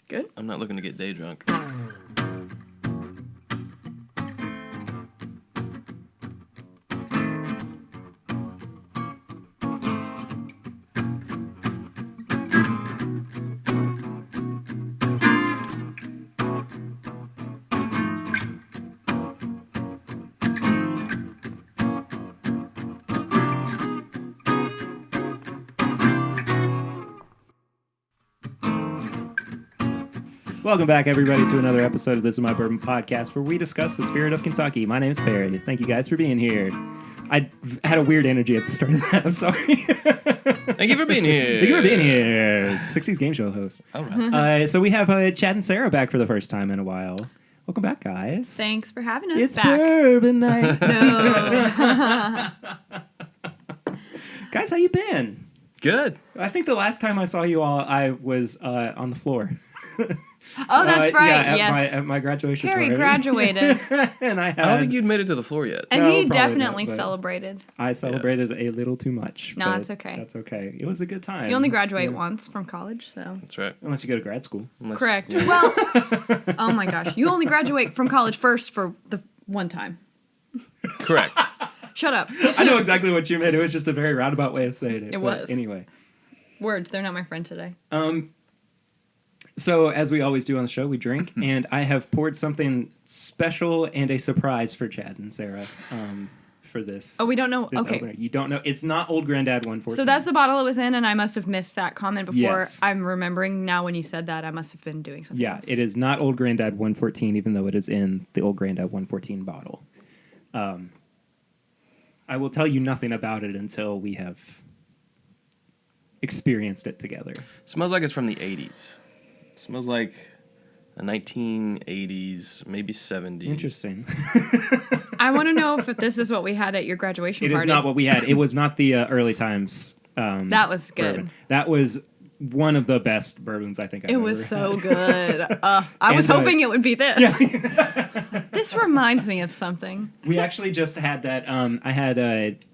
Good. I'm not looking to get day drunk. Welcome back, everybody, to another episode of This Is My Bourbon podcast, where we discuss the spirit of Kentucky. My name is Perry. Thank you guys for being here. I had a weird energy at the start of that. I'm sorry. Thank you for being here. Thank you for being here. 60s game show host. All right. So we have Chad and Sarah back for the first time in a while. Welcome back, guys. Thanks for having us It's back. Bourbon night. No. Guys, how you been? Good. I think the last time I saw you all, I was on the floor. Oh, that's right. Yeah, Yes. at my graduation Harry party. graduated. And I I don't think you'd made it to the floor yet. And No, he probably definitely not, but- celebrated. I celebrated a little too much. No, but it's okay. That's okay. It was a good time. You only graduate once from college, so. That's right. Unless you go to grad school. Unless- Correct. yeah. Well, oh my gosh. You only graduate from college first for the one time. Correct. Shut up. I know exactly what you meant. It was just a very roundabout way of saying it. It but was. Anyway. Words, they're not my friend today. So, as we always do on the show, we drink, and I have poured something special and a surprise for Chad and Sarah for this. Oh, we don't know. this Okay. opener. You don't know. It's not Old Granddad 114. So that's the bottle it was in, and I must have missed that comment before. Yes. I'm remembering now when you said that. I must have been doing something Yeah, else. it is not Old Granddad 114, even though it is in the Old Granddad 114 bottle. I will tell you nothing about it until we have experienced it together. Smells like it's from the 80s. It smells like a 1980s, maybe 70s. Interesting. I want to know if this is what we had at your graduation It party. is not what we had. It was not the early times. That was good. Bourbon. That was one of the best bourbons I think I've It ever was so had. good. I was And, hoping it would be this. Yeah. This reminds me of something. We actually just had that. I had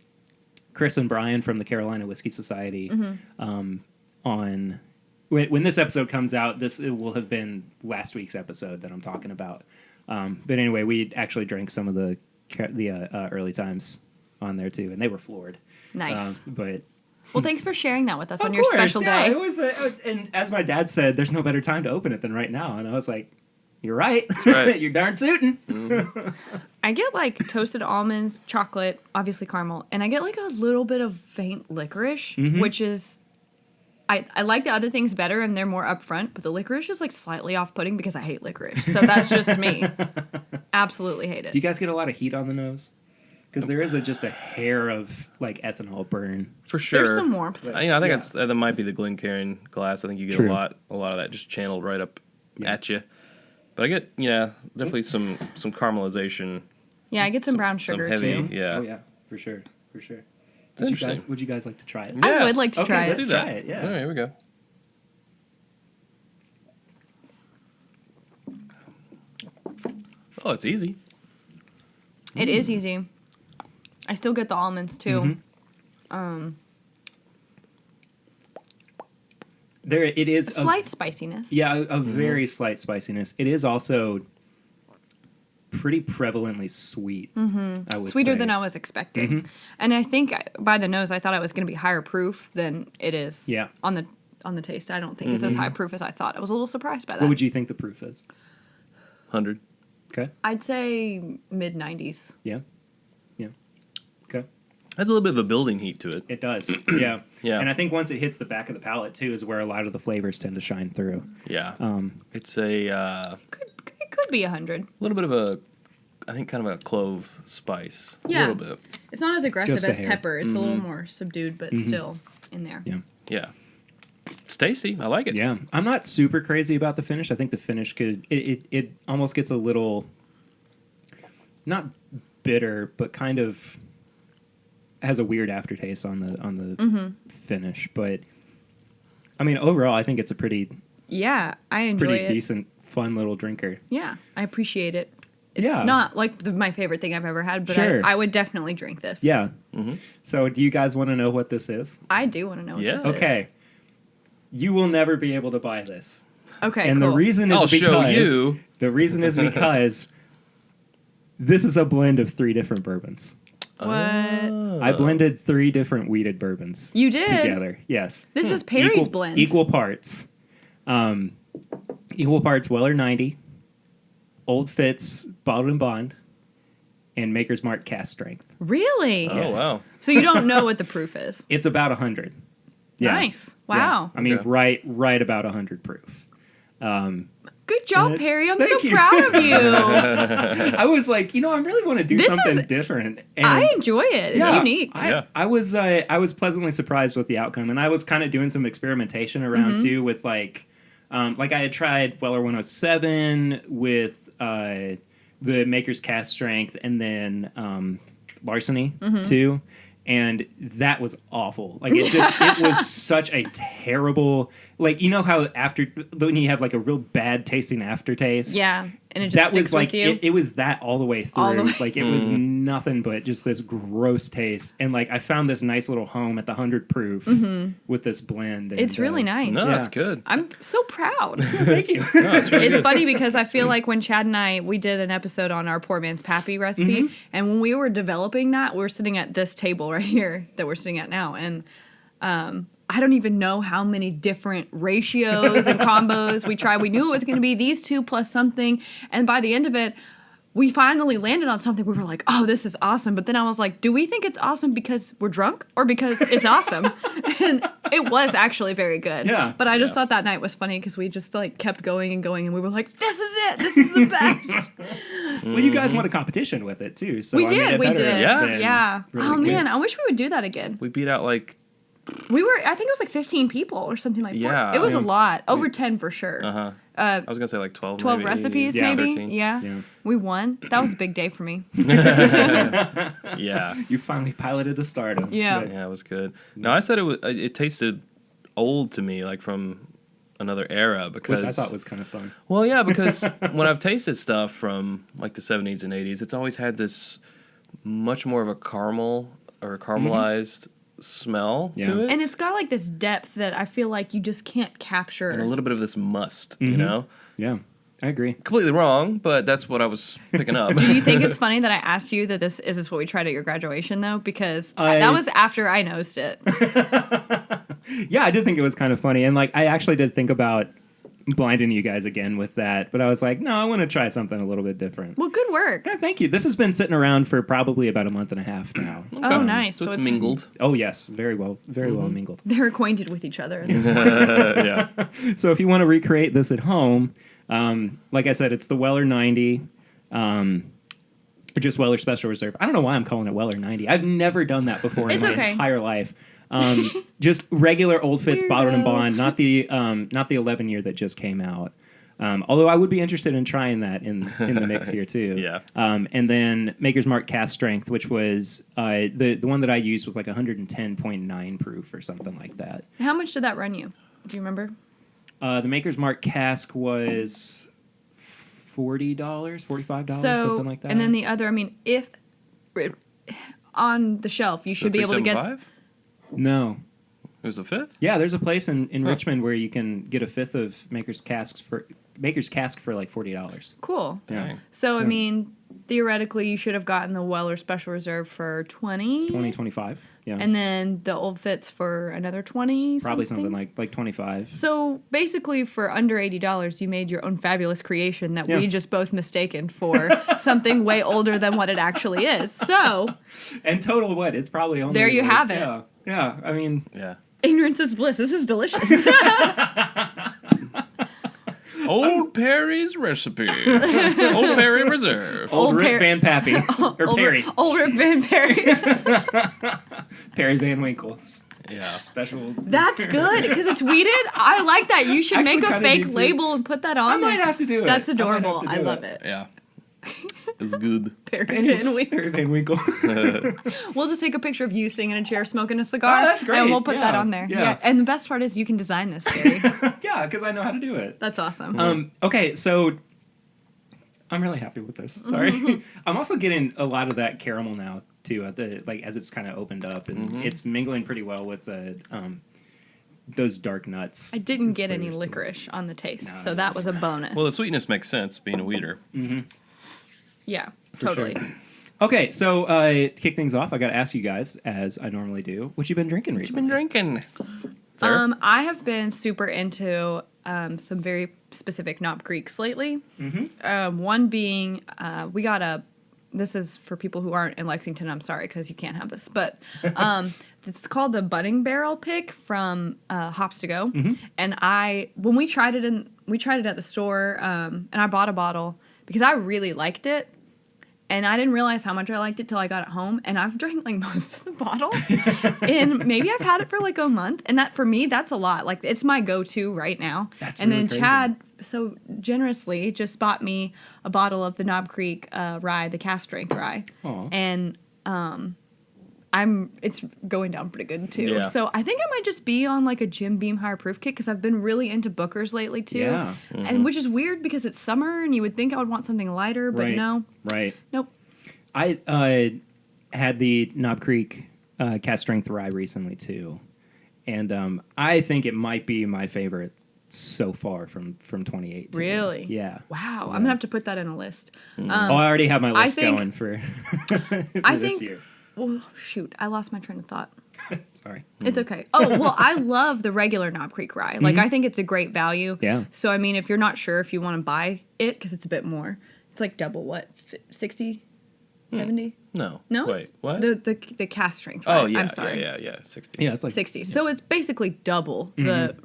Chris and Brian from the Carolina Whiskey Society on. When this episode comes out, it will have been last week's episode that I'm talking about. But anyway, we actually drank some of the early times on there too, and they were floored. Nice. But Well, thanks for sharing that with us on of your course, special yeah, day. it was. And as my dad said, there's no better time to open it than right now. And I was like, "You're right. That's right. You're darn suiting." I get like toasted almonds, chocolate, obviously caramel, and I get like a little bit of faint licorice, which is. I like the other things better and they're more upfront, but the licorice is like slightly off-putting because I hate licorice. So that's just me. Absolutely hate it. Do you guys get a lot of heat on the nose? Because there is just a hair of like ethanol burn. For sure. There's some warmth. I think that might be the Glencairn glass. I think you get True. a lot of that just channeled right up at you. But I get, definitely some caramelization. Yeah, I get some brown sugar some heavy, too. Oh yeah, for sure. It's interesting. Would you guys like to try it? I would like to try let's it. Let's do try that. it, yeah. All right, here we go. Oh, it's easy. It is easy. I still get the almonds too. There, it is Slight spiciness. a very slight spiciness. It is also pretty prevalently sweet. I would Sweeter say. than I was expecting. And I think by the nose, I thought it was going to be higher proof than it is Yeah. on the taste. I don't think it's as high proof as I thought. I was a little surprised by that. What would you think the proof is? 100. Okay. I'd say mid-90s. Yeah. Okay. Has a little bit of a building heat to it. It does. Yeah. Yeah. And I think once it hits the back of the palate too is where a lot of the flavors tend to shine through. Yeah. It's a It could be 100. little bit of I think kind of a clove spice. Yeah. A little bit. It's not as aggressive Just a as hair. pepper. It's a little more subdued, but still in there. Yeah. Yeah. It's tasty. I like it. Yeah. I'm not super crazy about the finish. I think the finish it almost gets a little not bitter, but kind of has a weird aftertaste on the finish. But I mean, overall, I think it's a pretty Yeah, I enjoy pretty it. decent, fun little drinker. Yeah, I appreciate it. It's Yeah. not like my favorite thing I've ever had, but Sure. I would definitely drink this. Yeah. So, do you guys want to know what this is? I do want to know what Yes. this is. Okay. You will never be able to buy this. Okay, And cool. the reason is I'll because show you. the reason is because this is a blend of 3 different bourbons. What? I blended 3 different wheated bourbons. You did? Together. Yes. This is Perry's blend. Equal parts. Equal parts Weller 90, Old Fitz Bottled and Bond, and Maker's Mark Cask Strength. Really? Oh, Yes. wow. So you don't know what the proof is? It's about 100. Yeah. Nice. Yeah. Wow. I mean, Okay. right about 100 proof. Good job, Perry. I'm so Thank you. proud of you. I was like, I really want to do This something is- different. And I enjoy it. It's unique. I was pleasantly surprised with the outcome, and I was kind of doing some experimentation around Mm-hmm. too with like I had tried Weller 107 with the Maker's Cask Strength, and then Larceny Mm-hmm. too. And that was awful. Like it was such a terrible, like, how when you have like a real bad tasting aftertaste. Yeah. And it just That sticks was like with you. it was that all the way through. All the way. Like it was nothing but just this gross taste. And like I found this nice little home at the 100 proof with this blend. And, It's really nice. No, Yeah. that's good. I'm so proud. Thank you. No, it's really It's good. funny because I feel like when Chad and I, we did an episode on our poor man's pappy recipe, Mm-hmm. and when we were developing that, we were sitting at this table right here that we're sitting at now, and I don't even know how many different ratios and combos we tried. We knew it was going to be these 2 plus something, and by the end of it, we finally landed on something. We were like, oh, this is awesome. But then I was like, do we think it's awesome because we're drunk or because it's awesome? And it was actually very good. Yeah. But I just thought that night was funny because we just like kept going and going, and we were like, this is it. This is the best. Well, you guys won a competition with it too. So we I made did. it We better did. Yeah. than Yeah. really Oh, good. man. I wish we would do that again. We beat out like, I think it was like 15 people or something like that. Yeah. It was Yeah. a lot. Over 10 for sure. I was going to say like 12 12 maybe. recipes, Yeah. maybe. 13. Yeah. Yeah. We won. That was a big day for me. Yeah. You finally piloted to stardom. Yeah. But- Yeah, it was good. No, I said it tasted old to me, like from another era, because Which I thought was kind of fun. well, yeah, because when I've tasted stuff from like the 70s and 80s, it's always had this much more of a caramel or caramelized smell Yeah. to it, And it's got like this depth that I feel like you just can't capture. and a little bit of this must, you know? Yeah, I agree. Completely wrong, but that's what I was picking up. Do you think it's funny that I asked you that this what we tried at your graduation though? Because I- that was after I nosed it. Yeah, I did think it was kind of funny, and like I actually did think about blinding you guys again with that, but I was like, no, I want to try something a little bit different. Well, good work. Yeah, thank you. This has been sitting around for probably about a month and a half now. Oh, nice. So it's mingled. Oh yes, very well mingled. They're acquainted with each other. Yeah. So if you want to recreate this at home, like I said, it's the Weller 90, or just Weller Special Reserve. I don't know why I'm calling it Weller 90. I've never done that before in It's my okay. entire life. Just regular Old Fitz Bottled and Weirdo. Bond, not the 11 year that just came out. Although I would be interested in trying that in the mix here too. Yeah. And then Maker's Mark Cask Strength, which was the one that I used was like 110.9 proof or something like that. How much did that run you? Do you remember? The Maker's Mark cask was $40, $45, something like that. And then the other, I mean, if on the shelf, you should be able to get. 375? No. It was a fifth? Yeah, there's a place in Richmond where you can get a fifth of Maker's Cask for like $40. Cool. Yeah. Dang. So I mean, theoretically, you should have gotten the Weller Special Reserve for 20. 25. Yeah. And then the Old Fitz for another 20. Probably something like 25. So basically, for under $80, you made your own fabulous creation that we Yeah. just both mistaken for something way older than what it actually is. So And total what? It's probably only There you like- have it. Yeah. Yeah. I mean, Yeah. ignorance is bliss. This is delicious. Old Perry's recipe. Old Perry Reserve. old Old Rick Perry- Van Pappy or Perry. Old Rip Van Perry. Perry Van Winkle. Yeah. Special. That's good because it's weeded. I like that. You should Actually make a kinda fake need to. label and put that on. I might there. have to do it. That's I might have adorable. to I do love it. Yeah. It's good. Perry Van Winkle. Perry Van Winkle. We'll just take a picture of you sitting in a chair smoking a cigar. Oh, that's great. And we'll put that Yeah, on there. yeah. And the best part is you can design this, Perry. Yeah, because I know how to do it. That's awesome. Okay, so I'm really happy with this. Sorry, I'm also getting a lot of that caramel now too. At the as it's kind of opened up and it's mingling pretty well with the those dark nuts. I didn't get any flavors to it. licorice on the taste, No. so that was a bonus. Well, the sweetness makes sense being a weeder. yeah, For totally. sure. Okay, so to kick things off, I got to ask you guys, as I normally do, what you been drinking You've recently? been drinking. Sarah? I have been super into some very specific Knob Creeks lately. One being, we got a. This is for people who aren't in Lexington. I'm sorry because you can't have this, but it's called the Budding Barrel Pick from Hops to Go. And when we tried it at the store, and I bought a bottle because I really liked it. And I didn't realize how much I liked it till I got it home. And I've drank like most of the bottle. And maybe I've had it for like a month. And that for me, that's a lot. Like it's my go-to right now. That's and really then crazy. Chad so generously just bought me a bottle of the Knob Creek rye, the cast strength rye. Aw. And it's going down pretty good too. Yeah. So I think I might just be on like a Jim Beam higher proof kick because I've been really into Booker's lately too. Yeah. And which is weird because it's summer and you would think I would want something lighter, but Right. no. Right. Nope. I had the Knob Creek cast strength rye recently too, and I think it might be my favorite so far from 2018. Really? Yeah. Wow. I'm gonna have to put that in a list. Oh, I already have my list think- going for, for I this think- year. Oh shoot, I lost my train of thought. Sorry. It's okay. Oh well, I love the regular Knob Creek rye. Like I think it's a great value. Yeah. So I mean, if you're not sure if you want to buy it because it's a bit more, it's like double what 60, 70? No. No. Wait, what? The cast strength. Rye. Oh, yeah. I'm sorry. Yeah. 60. Yeah, it's like 60. So it's basically double the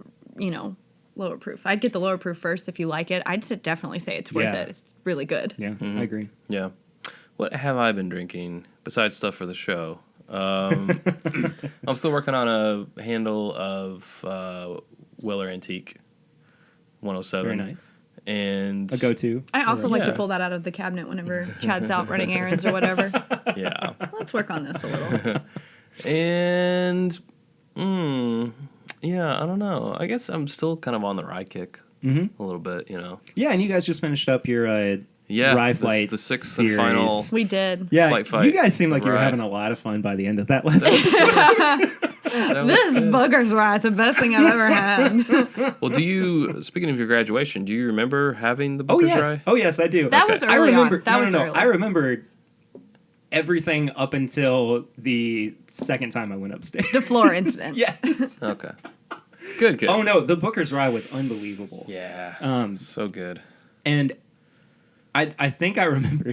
lower proof. I'd get the lower proof first if you like it. I'd definitely say it's worth Yeah. it. It's really good. Yeah, I agree. Yeah. What have I been drinking besides stuff for the show? I'm still working on a handle of Weller Antique 107. Very nice. And A go-to. I also like to Yes. pull that out of the cabinet whenever Chad's out running errands or whatever. Yeah. Let's work on this a little. And yeah, I don't know. I guess I'm still kind of on the rye kick a little bit, you know. Yeah, and you guys just finished up your Yeah, rye this- flight the sixth series. and final. We did. Yeah, Fight you guys seemed like you were rye. having a lot of fun by the end of that last episode. That was This good. booger's rye is the best thing I've ever had. Well, speaking of your graduation, do you remember having the Oh Booker's yes, rye? oh yes, I do. That was I early remember. on. That was no. early. I remember everything up until the second time I went upstairs. The floor incident. Yes. Okay. Good. Oh no, the Booker's rye was unbelievable. Yeah. So good. And I think I remember.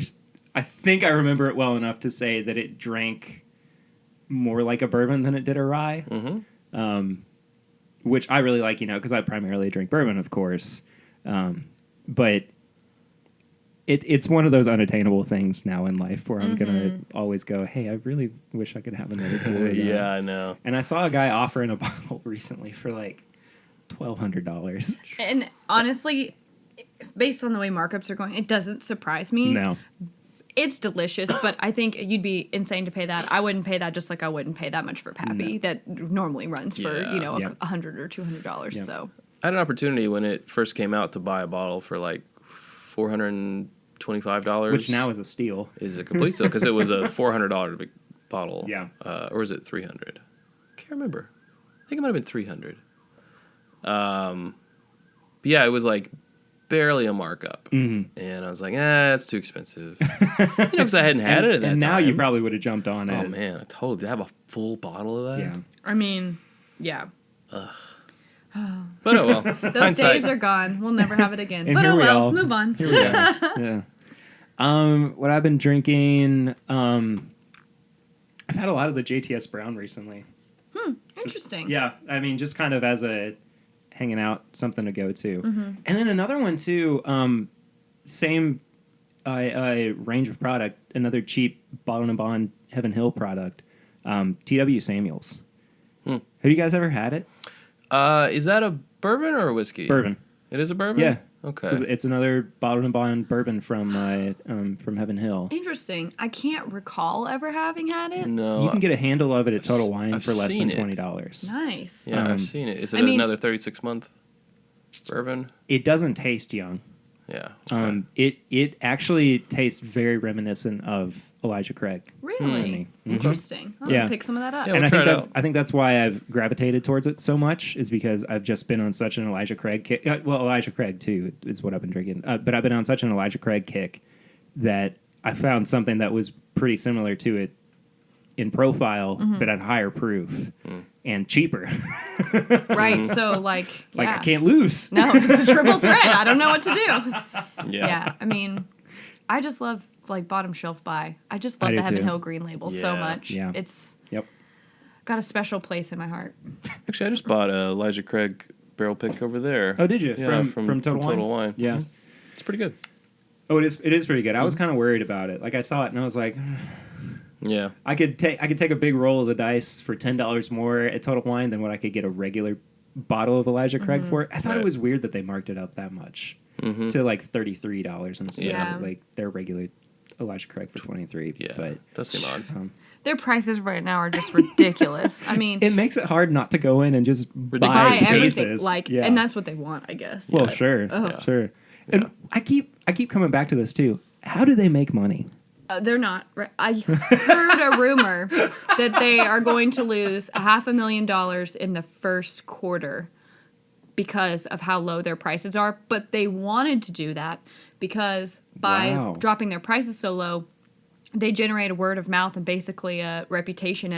I think I remember it well enough to say that it drank more like a bourbon than it did a rye. Which I really like, because I primarily drink bourbon, of course. But it's one of those unattainable things now in life where I'm gonna always go, hey, I really wish I could have another pour of that. Yeah, I know. And I saw a guy offering a bottle recently for like $1,200. And honestly, based on the way markups are going, it doesn't surprise me. No. It's delicious, but I think you'd be insane to pay that. I wouldn't pay that just like I wouldn't pay that much for Pappy that normally runs for, Yeah. Yeah. $100 or $200. Yeah. So I had an opportunity when it first came out to buy a bottle for like $425. Which now is a steal. is a complete steal because it was a $400 big bottle. Yeah. Or was it $300? Can't remember. I think it might have been $300. But yeah, it was like barely a markup, and I was like, that's too expensive. Because I hadn't had it at that and now time. you probably would have jumped on it. Oh man, I totally have a full bottle of that. Yeah. I mean, yeah. But oh well. Those Hindsight. days are gone. We'll never have it again. And But here oh we well, all- move on. Here we are. Yeah. What I've been drinking, I've had a lot of the JTS Brown recently. Interesting. Yeah, I mean, just kind of as a hanging out, something to go to. Mm-hmm. And then another one too, same range of product, another cheap Bottle and Bond Heaven Hill product, TW Samuels. Have you guys ever had it? Is that a bourbon or a whiskey? Bourbon. It is a bourbon. Yeah. Okay. So it's another Bottle and Bond bourbon from Heaven Hill. Interesting. I can't recall ever having had it. No. You can get a handle of it at Total Wine I've for less seen than it. $20. Nice. Yeah, I've seen it. Is it I mean- another 36-month bourbon? It doesn't taste young. Yeah. It actually tastes very reminiscent of Elijah Craig. Really? To me. Interesting. I'll Yeah. pick some of that up. Yeah, And we'll try it out. I think that's why I've gravitated towards it so much is because I've just been on such an Elijah Craig kick. Well, Elijah Craig too is what I've been drinking. But I've been on such an Elijah Craig kick that I found something that was pretty similar to it in profile, but at higher proof and cheaper. Right. So like I can't lose. No, it's a triple threat. I don't know what to do. Yeah. I mean, I just love like bottom shelf buy. I just I love do the Heaven too. Hill Green label so Yeah. much. Yeah. It's Yep. got a special place in my heart. Actually, I just bought a Elijah Craig barrel pick over there. Oh, did you? Yeah, from Total Wine? Yeah. Mhm. It's pretty good. Oh, it is pretty good. I was kind of worried about it. Like I saw it and I was like, Yeah. I could take a big roll of the dice for $10 more at Total Wine than what I could get a regular bottle of Elijah Craig for. I thought it Right. was weird that they marked it up that much to like $33 instead Yeah. of like their regular Elijah Craig for $23. Yeah. But Does seem odd. Their prices right now are just ridiculous. I mean, it makes it hard not to go in and just Ridiculous. buy buy everything. cases. Like, Yeah. and that's what they want, I guess. well, Yeah. sure, Ugh. sure. And I keep coming back to this too. How do they make money? They're not. I heard a rumor that they are going to lose $500,000 in the first quarter because of how low their prices are. But they wanted to do that because by Wow. dropping their prices so low, they generate a word of mouth and basically a reputation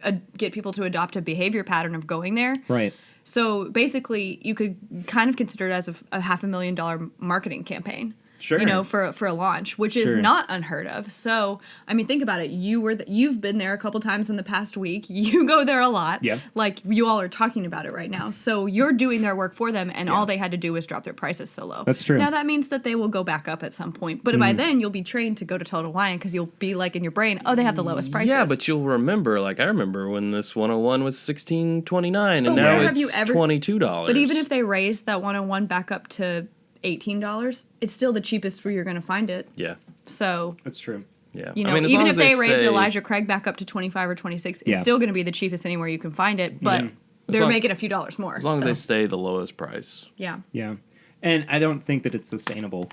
and get people to adopt a behavior pattern of going there. Right. So basically, you could kind of consider it as a $500,000 marketing campaign. Sure. You know, for a launch, which Sure. is not unheard of. So, I mean, think about it. You've been there a couple times in the past week. You go there a lot. Yeah. Like you all are talking about it right now. So you're doing their work for them, and all they had to do was drop their prices so low. That's true. Now that means that they will go back up at some point, but by then you'll be trained to go to Total Wine because you'll be like in your brain, oh, they have the lowest prices. Yeah, but you'll remember, like I remember when this 101 was $16.29 and But now where have it's you ever- $22. But even if they raise that 101 back up to $18, it's still the cheapest where you're going to find it. Yeah. So, That's true. Yeah. you know, I mean, as even long if as they raise stay- Elijah Craig back up to 25 or 26, it's Yeah. still going to be the cheapest anywhere you can find it, but they're long- making a few dollars more. As long as so, they stay the lowest price. yeah. Yeah, and I don't think that it's sustainable.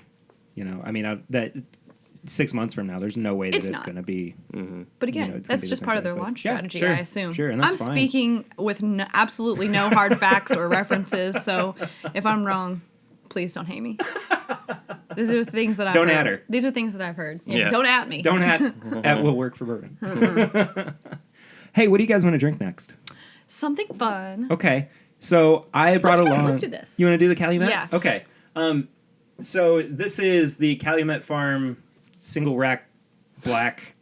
You know, I mean, that 6 months from now, there's no way that It's it's not. going to be. But again, it's gonna that's be just the part same of their thing, but- launch Yeah, strategy, sure, I assume. sure, and that's I'm fine. speaking with absolutely no hard facts or references, so if I'm wrong, please don't hate me. These are things that I've Don't heard. at her. These are things that I've heard. Yeah. Don't at me. Don't at will work for bourbon. Hey, what do you guys want to drink next? Something fun. Okay, so I brought Let's go. along. Let's do this. You want to do the Calumet? Yeah. Okay. So this is the Calumet Farm single rack black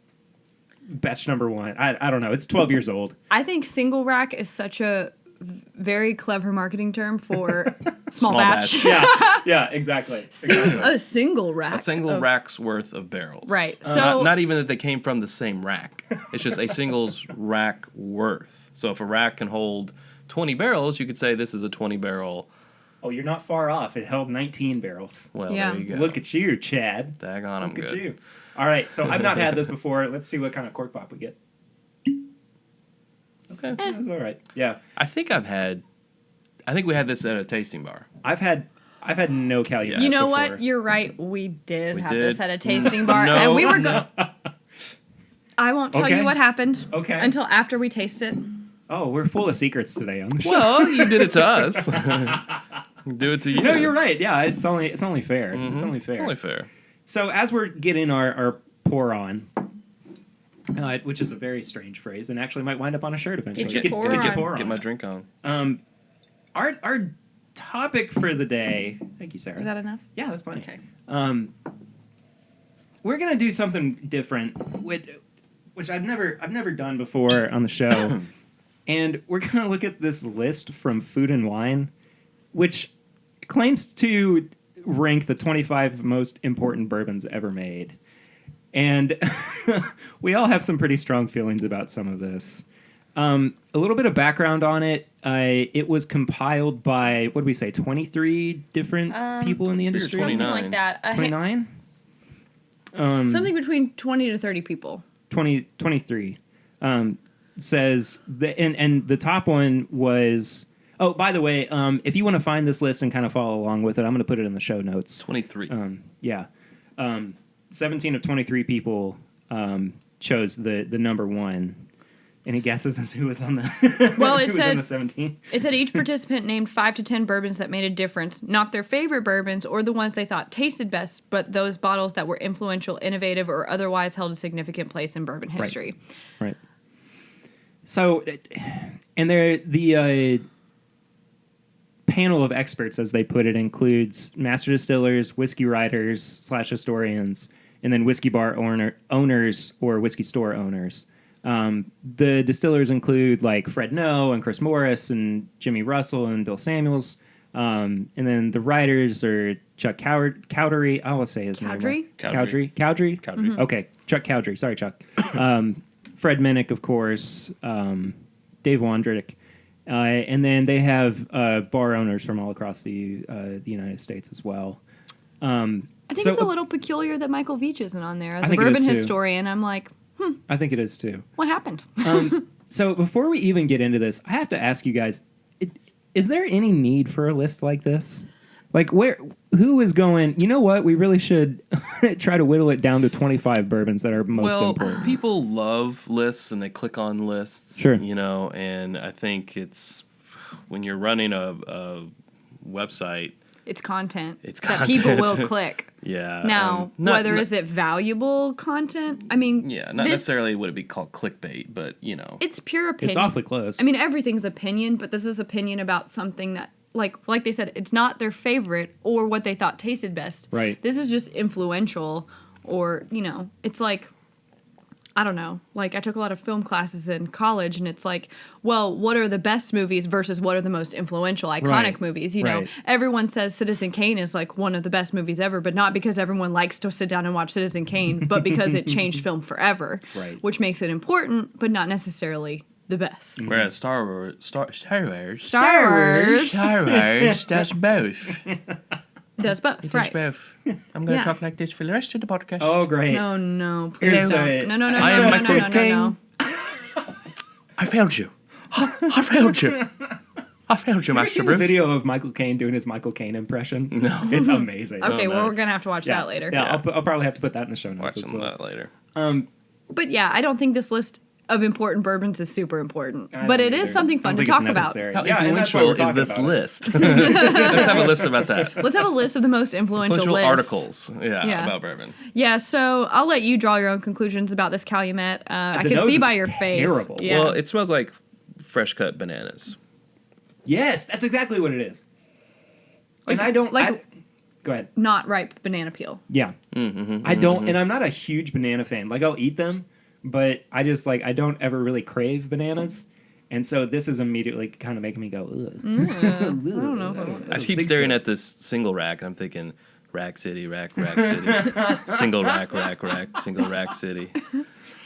batch number 1. I don't know. It's 12 years old. I think single rack is such a very clever marketing term for small, Small batch. batch. Yeah, exactly. A single rack. A single of- rack's worth of barrels. Right. Not- So not even that they came from the same rack. It's just a single's rack worth. So if a rack can hold 20 barrels, you could say this is a 20 barrel. Oh, you're not far off. It held 19 barrls. Well, Yeah. there you go. Look at you, Chad. Daggone, I'm Look at good. you. All right, so I've not had this before. Let's see what kind of cork pop we get. Okay. That's all right. Yeah, I think we had this at a tasting bar. I've had no Calumet. you know before. what? You're right. We did We have did. this at a tasting bar, No. and we were going. I won't tell Okay. you what happened. Okay. Until after we taste it. Oh, we're full of secrets today on the show. Well, you did it to us. Do it to you. No, you're right. Yeah, it's only fair. It's only fair. It's only fair. So as we're getting our pour on, which is a very strange phrase, and actually might wind up on a shirt eventually. Get your pour your on. pour on. Get my drink on. Our topic for the day. Thank you, Sarah. Is that enough? Yeah, that's fine. Okay. We're gonna do something different, which I've never done before on the show, and we're gonna look at this list from Food and Wine, which claims to rank the 25 most important bourbons ever made, and we all have some pretty strong feelings about some of this. A little bit of background on it. It was compiled by, what did we say, 23 different people in the industry? 29. Something like that. 29? Something between 20 to 30 people. 23 says that, and the top one was Oh, by the way, if you want to find this list and kind of follow along with it, I'm going to put it in the show notes. 23. Yeah. 17 of 23 people chose the number one. Any guesses as who was on the Well, who was on the 17? It said each participant named 5 to 10 bourbons that made a difference, not their favorite bourbons or the ones they thought tasted best, but those bottles that were influential, innovative, or otherwise held a significant place in bourbon history. Right. So, and the panel of experts, as they put it, includes master distillers, whiskey writers / historians, and then whiskey bar owners or whiskey store owners. The distillers include like Fred Noe and Chris Morris and Jimmy Russell and Bill Samuels. And then the writers are Chuck Cowdery. I will say his name. Cowdery? Cowdery? Cowdery. Okay. Chuck Cowdery. Sorry, Chuck. Fred Minnick, of course. Dave Wondrich. And then they have bar owners from all across the United States as well. I think it's a little peculiar that Michael Veach isn't on there. As I a think it bourbon is, too. historian, I'm like, I think it is too. what happened? So before we even get into this, I have to ask you guys: is there any need for a list like this? Like, who is going? You know what? We really should try to whittle it down to 25 bourbons that are most important. People love lists and they click on lists. Sure. And I think it's when you're running a website. It's content. It's that content. people will click. Yeah. Now, is it valuable content? I mean, yeah, not necessarily would it be called clickbait, but it's pure opinion. It's awfully close. I mean, everything's opinion, but this is opinion about something that, like they said, it's not their favorite or what they thought tasted best. Right. This is just influential, or it's like, I don't know. Like, I took a lot of film classes in college, and it's like, well, what are the best movies versus what are the most influential, iconic movies? Right. Everyone says Citizen Kane is like one of the best movies ever, but not because everyone likes to sit down and watch Citizen Kane, but because it changed film forever, Right. which makes it important, but not necessarily the best. Whereas Star Wars, Wars does both. does both, It right? does both. I'm going to Yeah. talk like this for the rest of the podcast. Oh, great. No, Here's please don't. No, I am Michael no. Caine. I found you. I found you. I found you, Have you Master seen the Bruce. video of Michael Caine doing his Michael Caine impression? No. It's amazing. Okay, well, nice. we're going to have to watch that later. Yeah, I'll probably have to put that in the show notes Watch as some well. of that later. But yeah, I don't think this list of important bourbons is super important. I But don't it either. is something I fun don't to think it's talk about. necessary. How Yeah, and that's why we're influential is talking this about it. list? Let's have a list about that. Let's have a list of the most influential lists. Articles, Yeah. about bourbon. Yeah, so I'll let you draw your own conclusions about this Calumet. I The can nose see is by your face. terrible. Yeah. Well, it smells like fresh cut bananas. Yes, that's exactly what it is. And Like- I don't... like- go ahead. Not ripe banana peel. Yeah. I don't... And I'm not a huge banana fan. Like, I'll eat them, but I just, I don't ever really crave bananas. And so this is immediately kind of making me go, ugh. I don't know if I want I just keep staring at this single rack, and I'm thinking, rack city, rack city. Single rack, single rack city.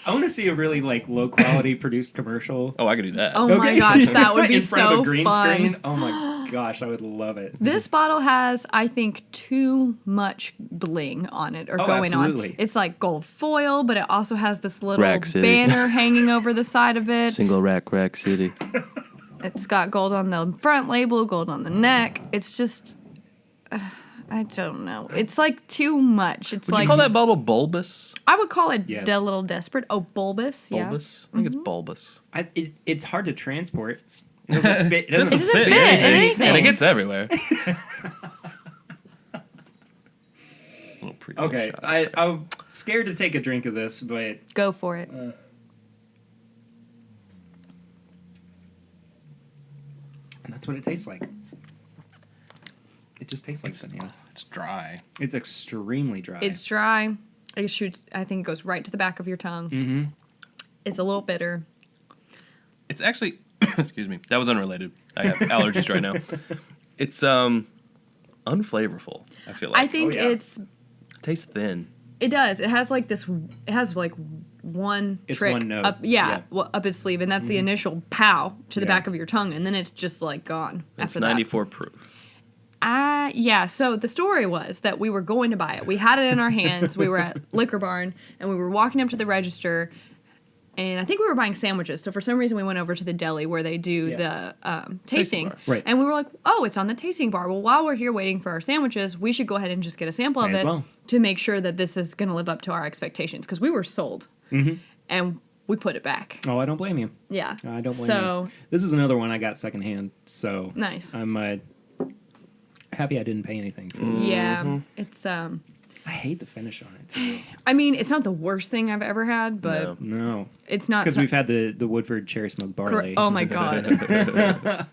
I want to see a really, low quality produced commercial. Oh, I could do that. Oh my gosh, that would be in front of so a green fun. screen. Oh my gosh, I would love it. This bottle has, I think, too much bling on it or going absolutely. on. It's like gold foil, but it also has this little Rack City. banner hanging over the side of it. Single rack city. It's got gold on the front label, gold on the neck. It's just, I don't know. It's like too much. It's Would like you call that bottle bulbous? I would call it Yes. a little desperate. Oh, bulbous. Yeah. Bulbous? I think it's bulbous. It's hard to transport. It doesn't fit. It doesn't, It doesn't fit in anything. And it gets everywhere. Little pre-roll Okay, shot. I'm scared to take a drink of this, but Go for it. and that's what it tastes like. It just tastes like bananas. It's dry. It's extremely dry. It's dry. It shoots. I think it goes right to the back of your tongue. Mm-hmm. It's a little bitter. It's actually, excuse me, that was unrelated. I have allergies right now. It's unflavorful, I feel like. I think yeah. it tastes thin. does. It has like this. It has like one It's trick one note. up. Yeah, up its sleeve, and that's the initial pow to the Yeah. back of your tongue, and then it's just like gone It's after 94 proof. Yeah, so the story was that we were going to buy it. We had it in our hands. We were at Liquor Barn, and we were walking up to the register, and I think we were buying sandwiches. So for some reason, we went over to the deli where they do the tasting. bar. Right. And we were like, oh, it's on the tasting bar. Well, while we're here waiting for our sandwiches, we should go ahead and just get a sample Might of as it well. to make sure that this is going to live up to our expectations. Because we were sold. Mm-hmm. And we put it back. Oh, I don't blame you. Yeah. I don't blame So, you. This is another one I got secondhand, so nice. I'm happy I didn't pay anything for this. Yeah. It's, I hate the finish on it, too. I mean, it's not the worst thing I've ever had, but No. it's not. Because we've had the Woodford Cherry Smoked Barley. Oh my God.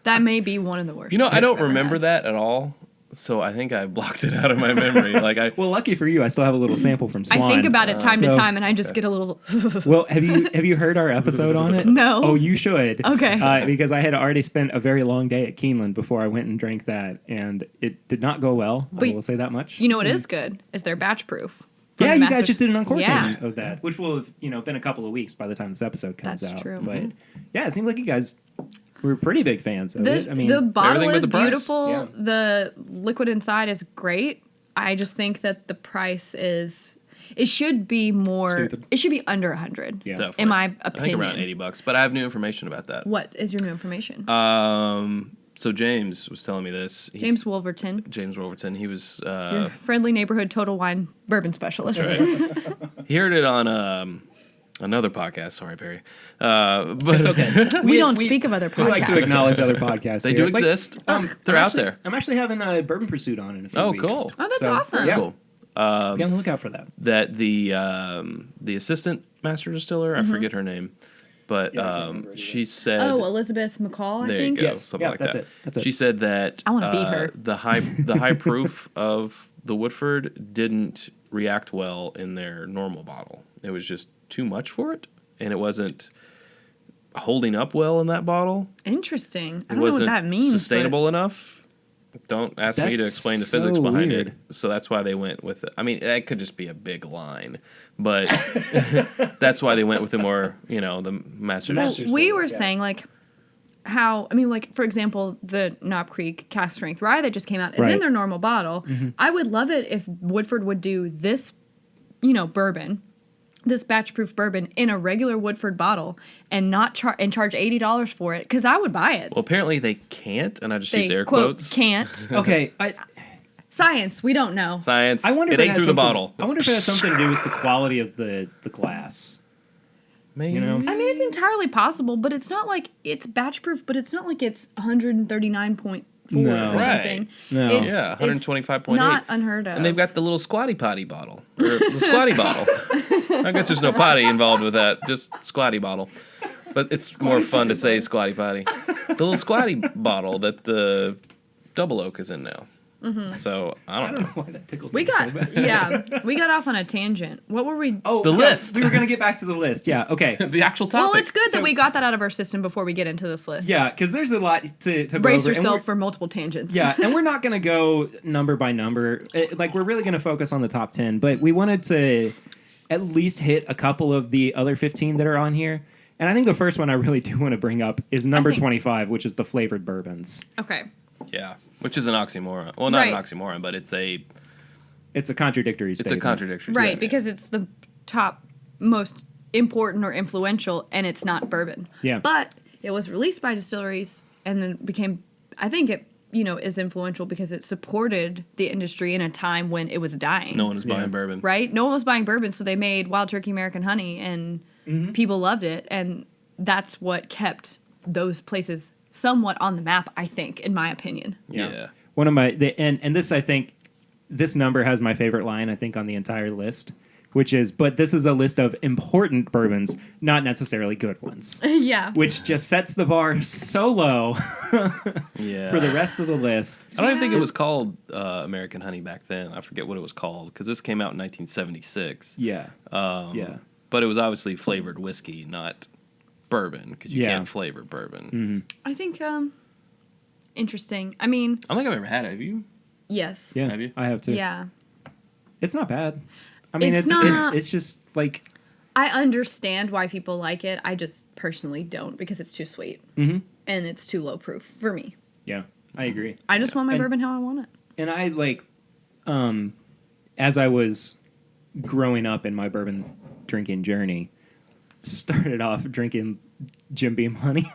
That may be one of the worst. You know, I things don't I've ever remember had. that at all. So I think I blocked it out of my memory. Well, lucky for you, I still have a little sample from Swan. I think about it time to So- time, and I just get a little. Well, have you heard our episode on it? No. Oh, you should. Okay. Because I had already spent a very long day at Keeneland before I went and drank that, and it did not go well. But I will say that much. You know what is good is they're batch proof. from Yeah, the you guys Masters. just did an uncorking Yeah. of that, which will have been a couple of weeks by the time this episode comes That's out. true. But Mhm. yeah, it seems like you guys were pretty big fans of it. I mean, the bottle everything but is the price. beautiful. Yeah. The liquid inside is great. I just think that the price is. It should be more. Stupid. It should be under 100. Yeah. Definitely. In my I think opinion. around $80, but I have new information about that. What is your new information? So James was telling me this. James Wolverton, James Wolverton. He was your friendly neighborhood total wine bourbon specialist. he heard it on another podcast. Sorry, Perry. But it's okay. We don't speak of other We like to podcasts. acknowledge other podcasts. They here. do exist. They're I'm out actually- there. I'm actually having a Bourbon Pursuit on in a few Oh, weeks. cool. Oh, that's awesome. Yeah. Cool. Be on the lookout for that. That the assistant master distiller, I forget her name, but she said. Oh, Elizabeth McCall, I There think. you go, Yes. something Yeah, like that's that. it. That's it. She said that I wanna beat her. the high proof of the Woodford didn't react well in their normal bottle. It was just too much for it, and it wasn't holding up well in that bottle. Interesting. I It don't know wasn't what that means. sustainable enough. Don't ask me to That's explain the so physics behind weird. it. So that's why they went with it. I mean, that could just be a big line, but that's why they went with the more, the master. Well, Master we Distiller, were yeah. saying for example, the Knob Creek cast strength rye that just came out is Right. in their normal bottle. I would love it if Woodford would do this, bourbon, this batch proof bourbon in a regular Woodford bottle and not charge $80 for it, because I would buy it. Well, apparently they can't, and I just They use air quote quotes. can't. Okay, Science, we don't know. Science. I wonder it if ain't has through the something- bottle. I wonder if it has something to do with the quality of the glass. Maybe. You know? I mean, it's entirely possible, but it's not like it's batch proof, but it's not like it's 139.4 No. or Right. something. No. It's, Yeah, it's 125.8. not unheard of. And they've got the little squatty potty bottle. Or the squatty bottle. I guess there's no potty involved with that, just squatty bottle. But it's more fun to say squatty potty. The little squatty bottle that the double oak is in now. So, I don't know. Why that tickled We me so got bad. we got off on a tangent. What were we? Oh, The yeah, list. We were going to get back to the list. Yeah, okay. The actual topic. well, it's good So- that we got that out of our system before we get into this list. Yeah, because there's a lot to go Brace over. and yourself we're- for multiple tangents. Yeah, and we're not going to go number by number. We're really going to focus on the top 10, but we wanted to at least hit a couple of the other 15 that are on here. And I think the first one I really do want to bring up is number 25, which is the flavored bourbons. Okay. Yeah, which is an oxymoron. Well, not an Right. oxymoron, but it's a contradictory it's a statement. contradiction. Right, statement. because it's the top most important or influential, and it's not bourbon. Yeah. But it was released by distilleries, and then became. I think it is influential because it supported the industry in a time when it was dying. No one is buying Yeah. bourbon. Right? No one was buying bourbon, so they made Wild Turkey American Honey, and people loved it, and that's what kept those places somewhat on the map, I think, in my opinion. Yeah. One of my and this, I think this number has my favorite line, I think, on the entire list, which is, but this is a list of important bourbons, not necessarily good ones, Yeah. which just sets the bar so low Yeah. for the rest of the list. I don't even think it was called American Honey back then. I forget what it was called because this came out in 1976. Yeah. Yeah. But it was obviously flavored whiskey, not bourbon, because you Yeah. can't flavor bourbon. I think interesting. I mean, I don't think I've ever had it. Have you? yes. Yeah. Have you? I have too. Yeah. It's not bad. I mean, It's it's not- it's just like, I understand why people like it. I just personally don't because it's too sweet. Mhm. And it's too low proof for me. yeah, I agree. I just want my And- bourbon how I want it. And I as I was growing up in my bourbon drinking journey, started off drinking Jim Beam honey.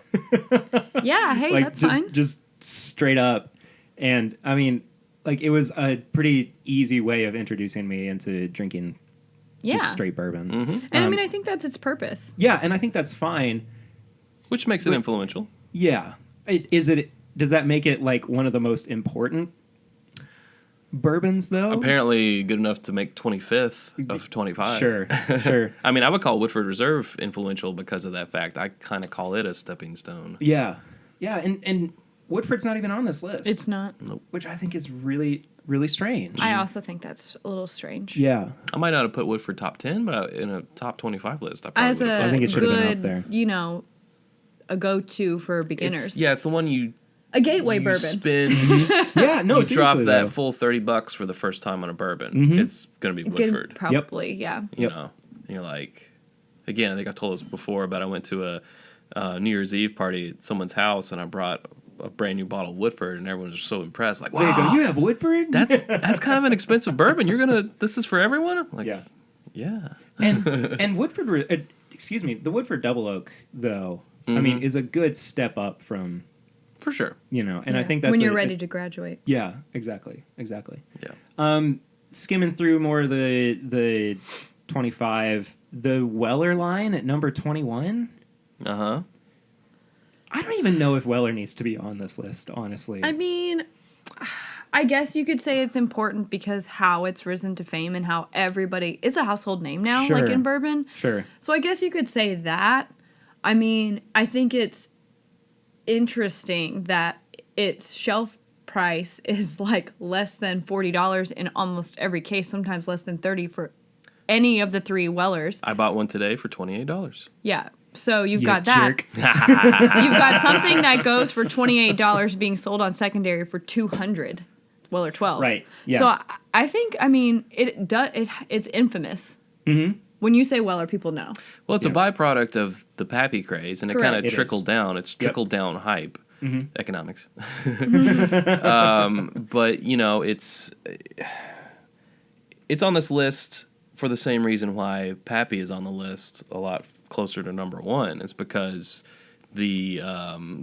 Yeah, hey, Like, that's just, fine. just straight up. And I mean, like, it was a pretty easy way of introducing me into drinking Yeah. just straight bourbon. And I mean, I think that's its purpose. Yeah, and I think that's fine. Which makes it influential. Yeah. Does that make it like one of the most important bourbons, though? Apparently good enough to make 25th of 25. Sure. I mean, I would call Woodford Reserve influential because of that fact. I kind of call it a stepping stone. Yeah. Yeah, and Woodford's not even on this list. It's not. Which I think is really, really strange. I also think that's a little strange. Yeah. I might not have put Woodford top 10, but in a top 25 list, I probably As would have a I think it should have been up good, there. you know, a go-to for beginners. It's the one you A gateway you bourbon. spend. Yeah, no, you drop seriously, that though. full $30 for the first time on a bourbon. It's gonna be Good- Woodford. Probably, yeah. You know, and you're like, again, I think I told this before, but I went to a New Year's Eve party at someone's house, and I brought a brand new bottle of Woodford, and everyone was so impressed. Like, There you wow, go. You have Woodford? that's kind of an expensive bourbon. This is for everyone. I'm like, yeah. And Woodford, the Woodford Double Oak, though, I mean, is a good step up from, For sure. you know, and I Yeah. think that's when you're ready to graduate. Yeah, exactly. Yeah. Skimming through more of the 25, the Weller line at number 21. Uh-huh. I don't even know if Weller needs to be on this list, honestly. I mean, I guess you could say it's important because how it's risen to fame and how it's a household name now, Sure. like in bourbon. Sure. So I guess you could say that. I mean, I think it's interesting that its shelf price is like less than $40 in almost every case, sometimes less than $30 for any of the three Wellers. I bought one today for $28. Yeah. So you've You got that. jerk. You've got something that goes for $28 being sold on secondary for $200. Weller 12. Right. Yeah. So I think, I mean, it's infamous. Mm-hmm. When you say Weller, people know. Well, it's a byproduct of the Pappy craze, and it Correct. kind It of is. trickled down. It's trickled down hype. Economics. But, you know, it's on this list for the same reason why Pappy is on the list a lot closer to number one. It's because the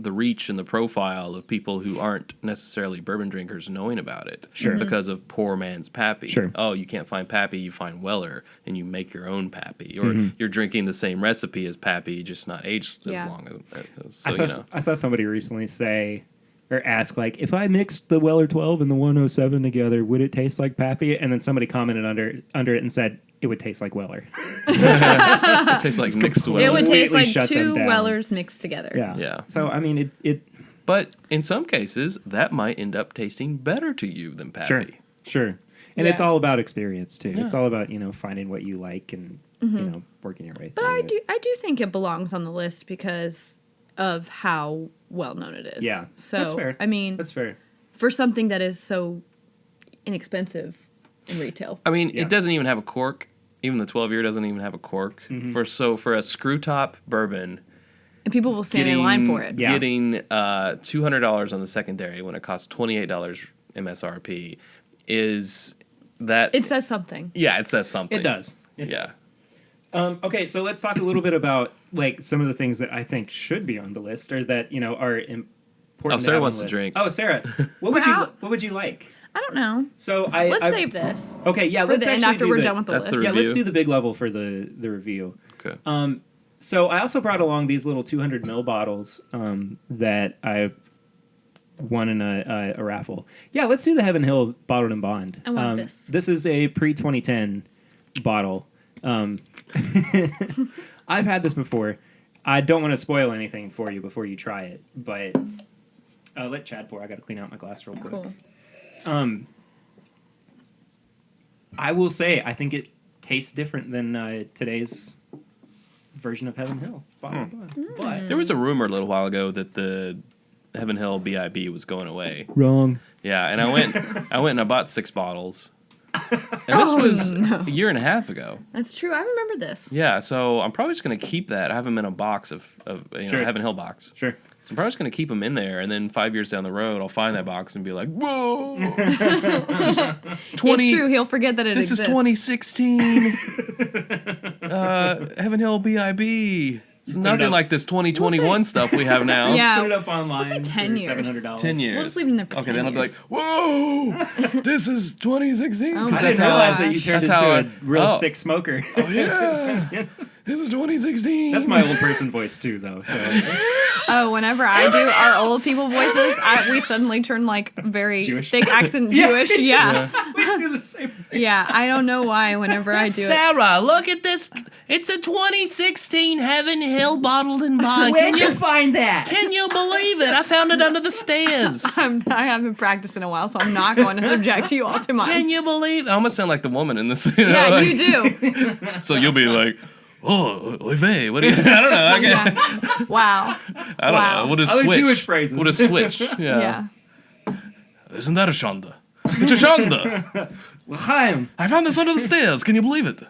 reach and the profile of people who aren't necessarily bourbon drinkers knowing about it. Sure. Mhm. Because of poor man's Pappy. Sure. Oh, you can't find Pappy, you find Weller, and you make your own Pappy. Or you're drinking the same recipe as Pappy, just not aged as Yeah. long as so, I saw somebody recently say or ask, like, if I mixed the Weller 12 and the 107 together, would it taste like Pappy? And then somebody commented under it and said, it would taste like Weller. It tastes like mixed It Weller. would taste Completely like shut them two down. Wellers mixed together. Yeah. So, I mean, it But in some cases, that might end up tasting better to you than Pappy. Sure. And it's Yeah. all about experience, too. Yeah. It's all about, you know, finding what you like and, you know, working your way But through it. I do think it belongs on the list because of how well known it is. Yeah. So That's fair. I mean, That's fair. for something that is so inexpensive in retail. I mean, Yeah. it doesn't even have a cork. Even the 12-year doesn't even have a cork. For a screw top bourbon, And people will stand in line for it. Yeah. getting $200 on the secondary when it costs $28 MSRP is that It says something. yeah, it says something. It does. It Yeah. does. Okay, so let's talk a little bit about, like, some of the things that I think should be on the list or that, you know, are important. Oh, Sarah have on wants the to list. drink. Oh, Sarah, what would you like? I don't know. So Let's save this Okay, yeah, for let's the end actually after do we're the, done with the that's list. the Yeah, let's review. do the big level for the review. Okay. So I also brought along these little 200 ml bottles that I won in a raffle. Yeah, let's do the Heaven Hill Bottled and Bond. I want this. This is a pre-2010 bottle. I've had this before. I don't want to spoil anything for you before you try it, but let Chad pour. I got to clean out my glass real quick. Cool. I will say, I think it tastes different than today's version of Heaven Hill Bottled and Bond. But There was a rumor a little while ago that the Heaven Hill BIB was going away. wrong. Yeah, and I went and I bought 6 bottles. And this was a year and a half ago. That's true. I remember this. Yeah, so I'm probably just going to keep that. I have them in a box of Sure. Heaven Hill box. Sure. So I'm probably just going to keep them in there, and then 5 years down the road, I'll find that box and be like, whoa, this is 20, It's true. He'll forget that it this exists. is 2016. Heaven Hill BIB. It's nothing like this 2021 stuff we have now. Yeah. Put it up online. We'll say 10 for years. $700. 10 years. We'll just leave them there for Okay, 10 then I'll be like, years. whoa, this is 2016. Oh 'Cause my I that's didn't how realize that you turned that's how into a real oh. thick smoker. Oh, yeah. This is 2016. That's my old person voice too, though. So Oh, whenever I do our old people voices, we suddenly turn like very Jewish? thick accent Jewish. Yeah. we do the same thing. Yeah, I don't know why whenever I do it. Sarah, look at this. It's a 2016 Heaven Hill bottled and bond. Where'd you find that? Can you believe it? I found it under the stairs. I haven't practiced in a while, so I'm not going to subject you all to mine. Can you believe? I almost sound like the woman in this. You know, Yeah, like- you do. So you'll be like, oh, oy vey. What do you? I don't know. Yeah. Wow. I don't Wow. know. We'll just Other switch. Jewish phrases. We'll just switch. Yeah. Isn't that a shanda? It's a shanda. L'chaim. I found this under the stairs. Can you believe it?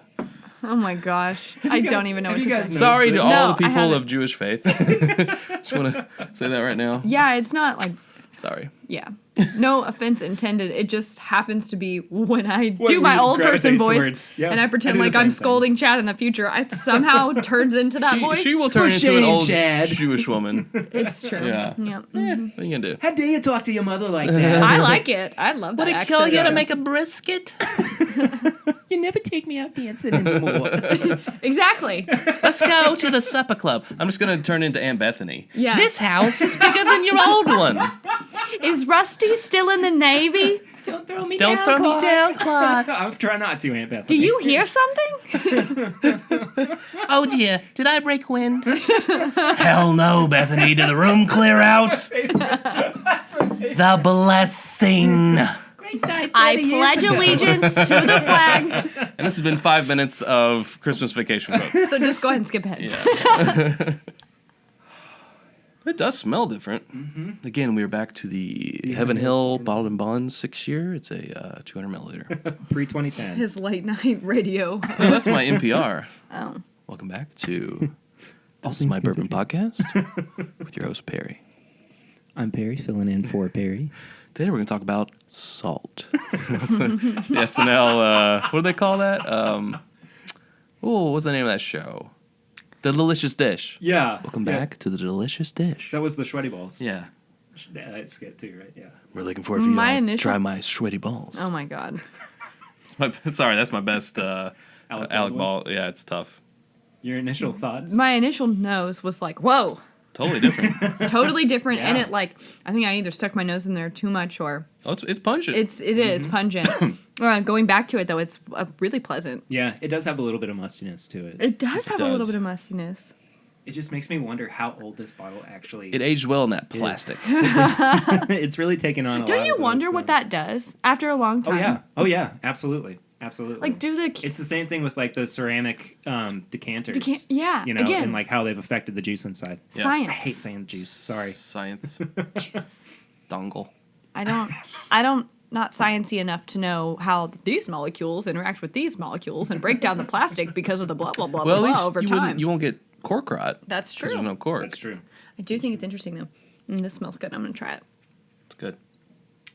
Oh my gosh. I don't even know have what you to guys say. noticed Sorry to this? all No, the I people haven't. of Jewish faith. Just want to say that right now. Yeah, it's not like, Sorry. yeah. No offense intended. It just happens to be when I What do my we old person gravitate voice towards. Yeah, and I I pretend do the like I'm same thing. scolding Chad in the future. It somehow turns into that voice. She will turn For into an shame, old Chad. Jewish woman. It's true. Yeah. Yeah. What are you gonna do? How dare you talk to your mother like that? I like it. I love that. Would it accent. kill you to make a brisket? You never take me out dancing anymore. Exactly. Let's go to the supper club. I'm just gonna turn into Aunt Bethany. Yeah. This house is bigger than your old one. Is Rusty still in the Navy? Don't throw me Don't down, throw Clark. me down, Clark. I was trying not to, Aunt Beth. Do you hear something? Oh dear, did I break wind? Hell no, Bethany. Did the room clear out? The blessing. I pledge allegiance to the flag. And this has been 5 minutes of Christmas vacation quotes. So just go ahead and skip ahead. Yeah. It does smell different. Mm-hmm. Again, we are back to the Heaven Hill Bottled and Bond 6 year. It's a 200 milliliter. Pre-2010. His late night radio. Oh, that's my NPR. Oh. Welcome back to All This is Things My Bourbon Considered. Podcast with your host, Perry. I'm Perry, filling in for Perry. Today we're going to talk about salt. The SNL, what do they call that? What's the name of that show? The Delicious Dish. Yeah. Welcome back to the Delicious Dish. That was the sweaty balls. Yeah. That's skit too, right? Yeah. We're looking forward for you My all initial- try my sweaty balls. Oh my God. That's my best Alec Baldwin. Ball. Yeah, it's tough. Your initial thoughts? My initial nose was like, whoa, Totally different. totally different. And Yeah. it like, I think I either stuck my nose in there too much or Oh, it's pungent. it is pungent. Going back to it though, it's really pleasant. Yeah, it does have a little bit of mustiness to it. It does have a little does. bit of mustiness. It just makes me wonder how old this bottle actually It aged well in that plastic. It's really taken on a lot Don't you of wonder those, what that does after a long Oh time? yeah, absolutely. Like do the It's the same thing with like the ceramic decanters. yeah, You know, again. and like how they've affected the juice inside. Yeah. science. I hate saying juice. Sorry. Science. Dongle. I don't not sciencey enough to know how these molecules interact with these molecules and break down the plastic because of the blah blah blah Well, at blah least over you, time. you won't get cork rot. That's 'cause true. There's no cork. That's true. I do think it's interesting though. This smells good. I'm gonna try it. It's good.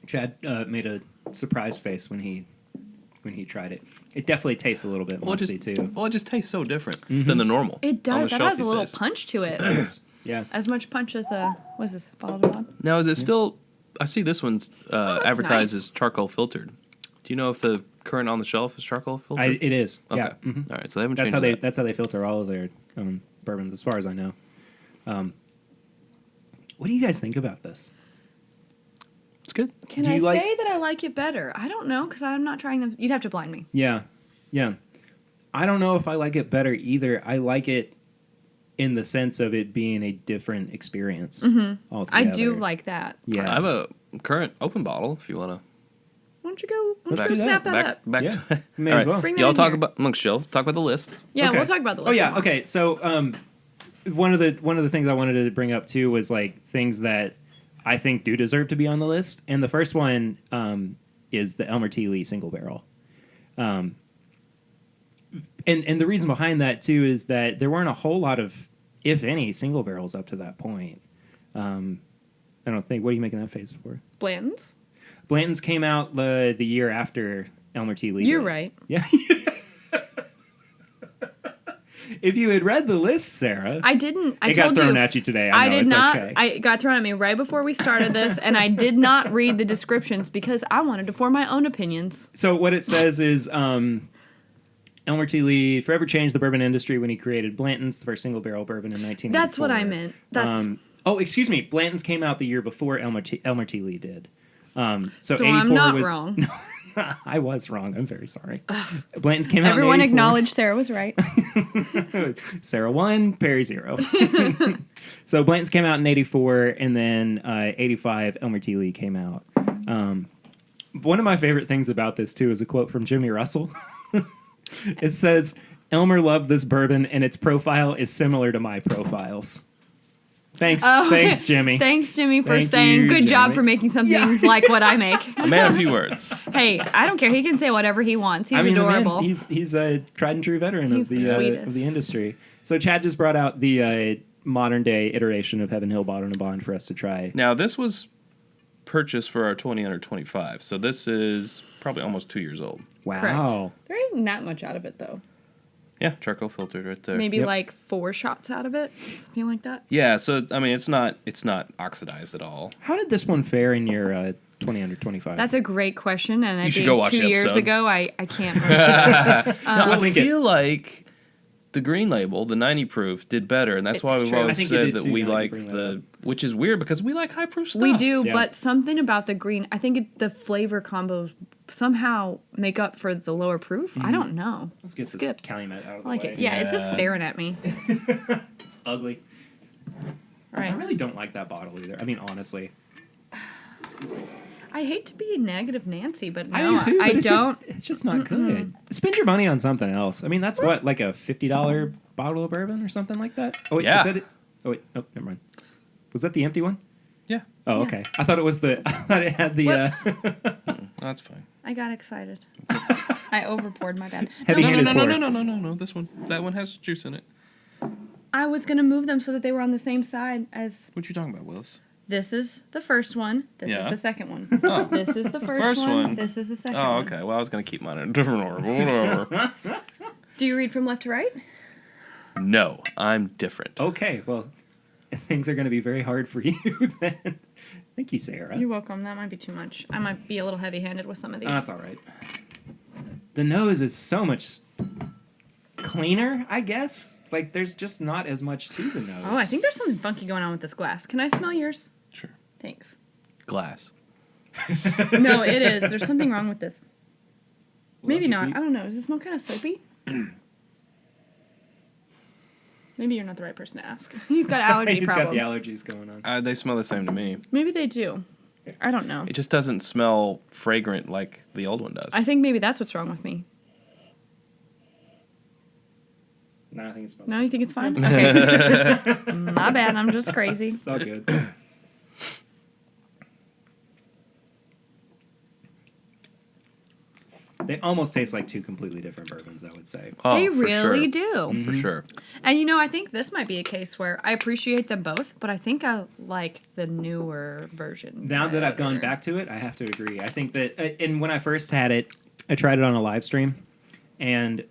Chad made a surprise face when he tried it. It definitely tastes a little bit musty too. Well, it just tastes so different than the normal. It on the does. That shelf has a these little days. punch to it. Yeah. As much punch as what is this? Bottled Bond? Now, is it still? I see this one's that's advertised nice. as charcoal filtered. Do you know if the current on the shelf is charcoal filtered? It is. Okay. Yeah. Mhm. All right. So they haven't That's changed how they that. that's how they filter all of their bourbons, as far as I know. What do you guys think about this? It's good. Can Do I you like- say that I like it better? I don't know because I'm not trying them. You'd have to blind me. Yeah. I don't know if I like it better either. I like it in the sense of it being a different experience. Altogether. I do like that. Yeah. I have a current open bottle if you want to. Why don't you go? Why Let's don't you do snap that. that up? Back Yeah. to. May All as well. Bring that Y'all in talk here. about amongst y'all. Talk about the list. Yeah, Okay. we'll talk about the list. Oh yeah, more. okay. So one of the things I wanted to bring up too was like things that I think do deserve to be on the list. And the first one is the Elmer T. Lee single barrel. And the reason behind that too is that there weren't a whole lot of, if any, single barrels up to that point. I don't think. What are you making that face for? Bland's. Blanton's came out the year after Elmer T. Lee. You're did. right. Yeah. If you had read the list, Sarah, I didn't. I it got told thrown you. at you today. I know, did it's not. Okay. I got thrown at me right before we started this, and I did not read the descriptions because I wanted to form my own opinions. So what it says is Elmer T. Lee forever changed the bourbon industry when he created Blanton's, the first single barrel bourbon in 1984. That's what I meant. That's excuse me. Blanton's came out the year before Elmer T. Lee did. So 84 I'm not was wrong. I was wrong. I'm very sorry. Blanton's came out. Everyone in 84. acknowledged Sarah was right. Sarah 1, Perry 0. So Blanton's came out in 84, and then 85, Elmer T. Lee came out. One of my favorite things about this, too, is a quote from Jimmy Russell. It says, Elmer loved this bourbon, and its profile is similar to my profiles. Thanks, Jimmy. Thanks, Jimmy, for Thank saying you, good job Jimmy. for making something like what I make. A man of few words. Hey, I don't care. He can say whatever he wants. He's The adorable. man's, he's a tried and true veteran He's of the the sweetest. industry. So Chad just brought out the modern day iteration of Heaven Hill Bottled and Bond for us to try. Now, this was purchased for our 20 under 25, so this is probably almost 2 years old. Wow. Correct. There isn't that much out of it, though. Yeah, charcoal filtered right there. Maybe Yep. like 4 shots out of it, something like that. Yeah, so I mean, it's not oxidized at all. How did this one fare in your 20 under 25? That's a great question, and I You should think go watch 2 the years episode. ago, I can't remember. I link it. feel like the green label, the 90 proof, did better, and that's It's why we've true. always I think it said did that too, we 90 like green the, label. which is weird because we like high proof stuff. We do, Yeah. but something about the green, I think the flavor combos somehow make up for the lower proof. I don't know. Let's get It's this good. Calumet out of the I like way. it. Yeah, it's just Yeah. staring at me. It's ugly. All right. I really don't like that bottle either. I mean, honestly. I hate to be negative Nancy, but no, I do too, but I it's don't. It's just not good. Spend your money on something else. I mean, that's what, like a $50 bottle of bourbon or something like that? Oh, wait, Yeah. is that it? Oh, wait. Oh, never mind. Was that the empty one? Yeah, Oh, Yeah. okay. I thought it was the. I thought it had the. Whoops. that's fine. I got excited. I overpoured, my bad. Heavy No, handed No, pour. no. This one, that one has juice in it. I was going to move them so that they were on the same side as What you talking about, Willis? this is the first one. This Yeah. is the second one. Oh. This is the first, First one. This is the second Oh, one. okay. Well, I was gonna keep mine in a different order. Whatever. Do you read from left to right? No, I'm different. Okay, well, things are going to be very hard for you then. Thank you, Sarah. You're welcome. That might be too much. I might be a little heavy-handed with some of these. That's all right. The nose is so much cleaner, I guess. Like, there's just not as much to the nose. Oh, I think there's something funky going on with this glass. Can I smell yours? Sure. Thanks. Glass. No, it is. There's something wrong with this. Maybe Lucky not. feet. I don't know. Does it smell kind of soapy? Maybe you're not the right person to ask. He's got allergy He's problems. got the allergies going on. They smell the same to me. Maybe they do. I don't know. It just doesn't smell fragrant like the old one does. I think maybe that's what's wrong with me. No, I think it smells No, you think it's fine? Okay. My bad. I'm just crazy. It's all good. They almost taste like two completely different bourbons, I would say. Oh, They for really sure. do. For sure. And you know, I think this might be a case where I appreciate them both, but I think I like the newer version. Now that I've gone better. back to it, I have to agree. I think that, and when I first had it, I tried it on a live stream, and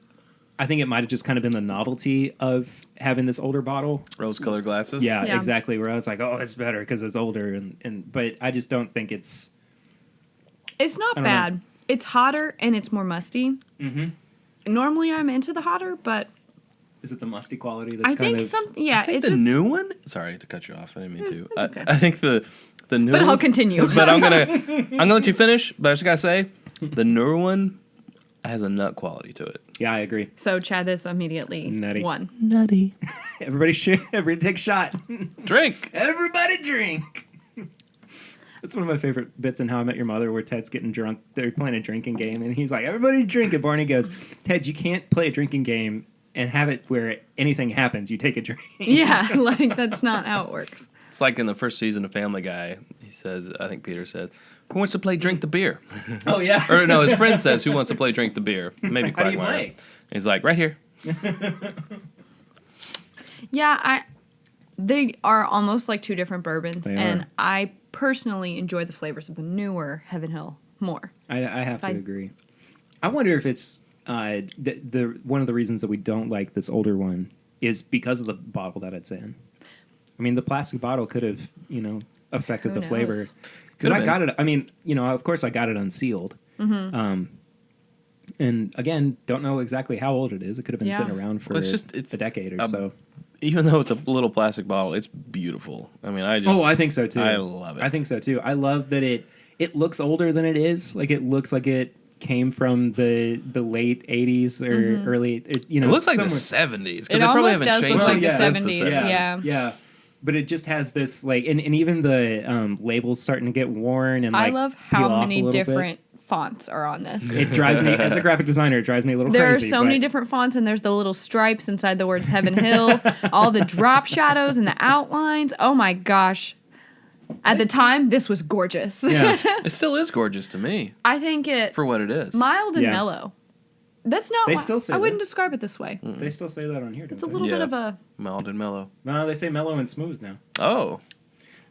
I think it might have just kind of been the novelty of having this older bottle. Rose-colored glasses. Yeah, Yeah. exactly. Where I was like, oh, it's better because it's older, but I just don't think it's. It's not don't bad. It's hotter and it's more musty. Mm-hmm. Normally I'm into the hotter, but Is it the musty quality that's I kind think of? some. Yeah, I think it's the just. new one. Sorry to cut you off. I didn't mean to. it's okay. I think the new. But one, I'll continue. But I'm gonna let you finish. But I just gotta say, the newer one has a nut quality to it. Yeah, I agree. So Chad is immediately Nutty. one. Nutty. Everybody take a shot. Drink. Everybody drink. That's one of my favorite bits in How I Met Your Mother, where Ted's getting drunk. They're playing a drinking game, and he's like, "Everybody drink." And Barney goes, "Ted, you can't play a drinking game and have it where anything happens. You take a drink." Yeah, like that's not how it works. It's like in the first season of Family Guy. He says, I think Peter says, "Who wants to play Drink the Beer?" Oh yeah. Or no, his friend says, "Who wants to play Drink the Beer?" Maybe How do you Quagmire. play? He's like, "Right here." Yeah, they are almost like two different bourbons, They and are. I personally enjoy the flavors of the newer Heaven Hill more. I have to I- agree. I wonder if it's the one of the reasons that we don't like this older one is because of the bottle that it's in. I mean, the plastic bottle could have, affected Who the knows? flavor. Because Could've I got it. I mean, of course, I got it unsealed. And again, don't know exactly how old it is. It could have been sitting around for it's a decade or so. Even though it's a little plastic bottle, it's beautiful. I mean, I think so too. I love it. I think so too. I love that it looks older than it is. Like it looks like it came from the late 80s or early. It looks like the somewhere- 70s because It they probably almost haven't does changed look like it the since 70s, the 70s. yeah. But it just has this like, and even the labels starting to get worn and I like love peel how off many a little bit. different fonts are on this. It drives me as a graphic designer. It drives me a little There crazy. are so many different fonts, and there's the little stripes inside the words Heaven Hill, all the drop shadows and the outlines. Oh my gosh. At the time, this was gorgeous. Yeah, It still is gorgeous to me I think it for what it is. mild and Yeah. mellow. That's not They why- still say I wouldn't that. describe it this way. they still say that on here. Don't It's a they? little bit Yeah. of a Mild and mellow. No, they say mellow and smooth now. Oh,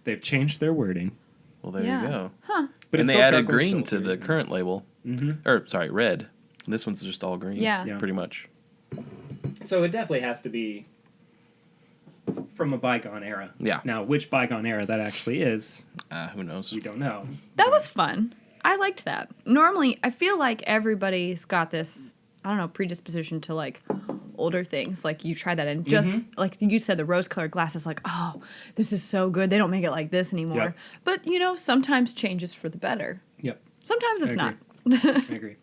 They've changed their wording, well, there yeah. you go. Huh. but And it's they still added charcoal green to filter. the current label. Or, sorry, red. This one's just all green. Yeah. Yeah. Pretty much. So it definitely has to be from a bygone era. Yeah. Now, which bygone era that actually is, Who knows? we don't know. That was fun. I liked that. Normally, I feel like everybody's got this, I don't know, predisposition to like older things. Like you try that and just like you said, the rose colored glasses, like, oh, this is so good. They don't make it like this anymore. Yep. But, sometimes changes for the better. Yep, Sometimes it's I not. I agree.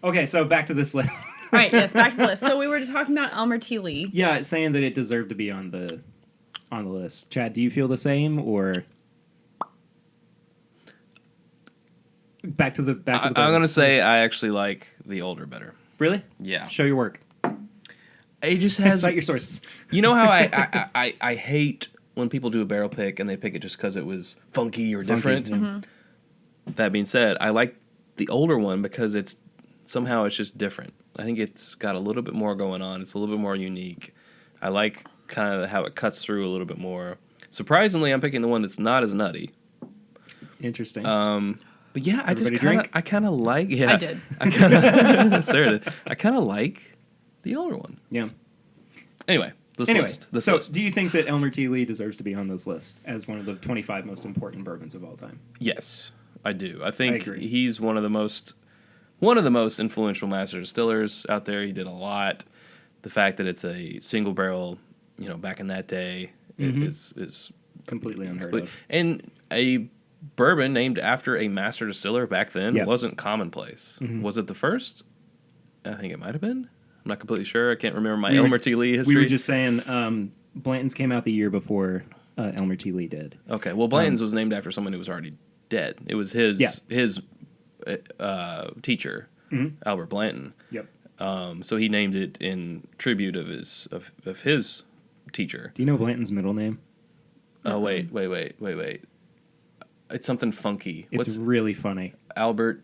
Okay, so back to this list. All right, yes, back to the list. So we were talking about Elmer T. Lee. Yeah, it's saying that it deserved to be on the list. Chad, do you feel the same or back to the I'm going to say I actually like the older better. Really? Yeah. Show your work. It just has... Cite your sources. You know how I hate when people do a barrel pick and they pick it just because it was funky or different? yeah. That being said, I like the older one because it's just different. I think it's got a little bit more going on. It's a little bit more unique. I like kind of how it cuts through a little bit more. Surprisingly, I'm picking the one that's not as nutty. Interesting. But yeah, Everybody drink? I kind of like. Yeah, I did. I kind of. Sarah did. I kind of like the older one. yeah. Anyway, this list. So do you think that Elmer T. Lee deserves to be on this list as one of the 25 most important bourbons of all time? Yes, I do. I think agree. he's one of the most influential master distillers out there. He did a lot. The fact that it's a single barrel, back in that day, is Completely unheard of. and a bourbon named after a master distiller back then Yeah. wasn't commonplace. Was it the first? I think it might have been. I'm not completely sure. I can't remember my Elmer T. Lee history. We were just saying Blanton's came out the year before Elmer T. Lee did. Okay, well, Blanton's was named after someone who was already dead. It was his teacher, Albert Blanton. Yep. So he named it in tribute of his teacher. Do you know Blanton's middle name? Oh wait. It's something funky. It's What's really funny. Albert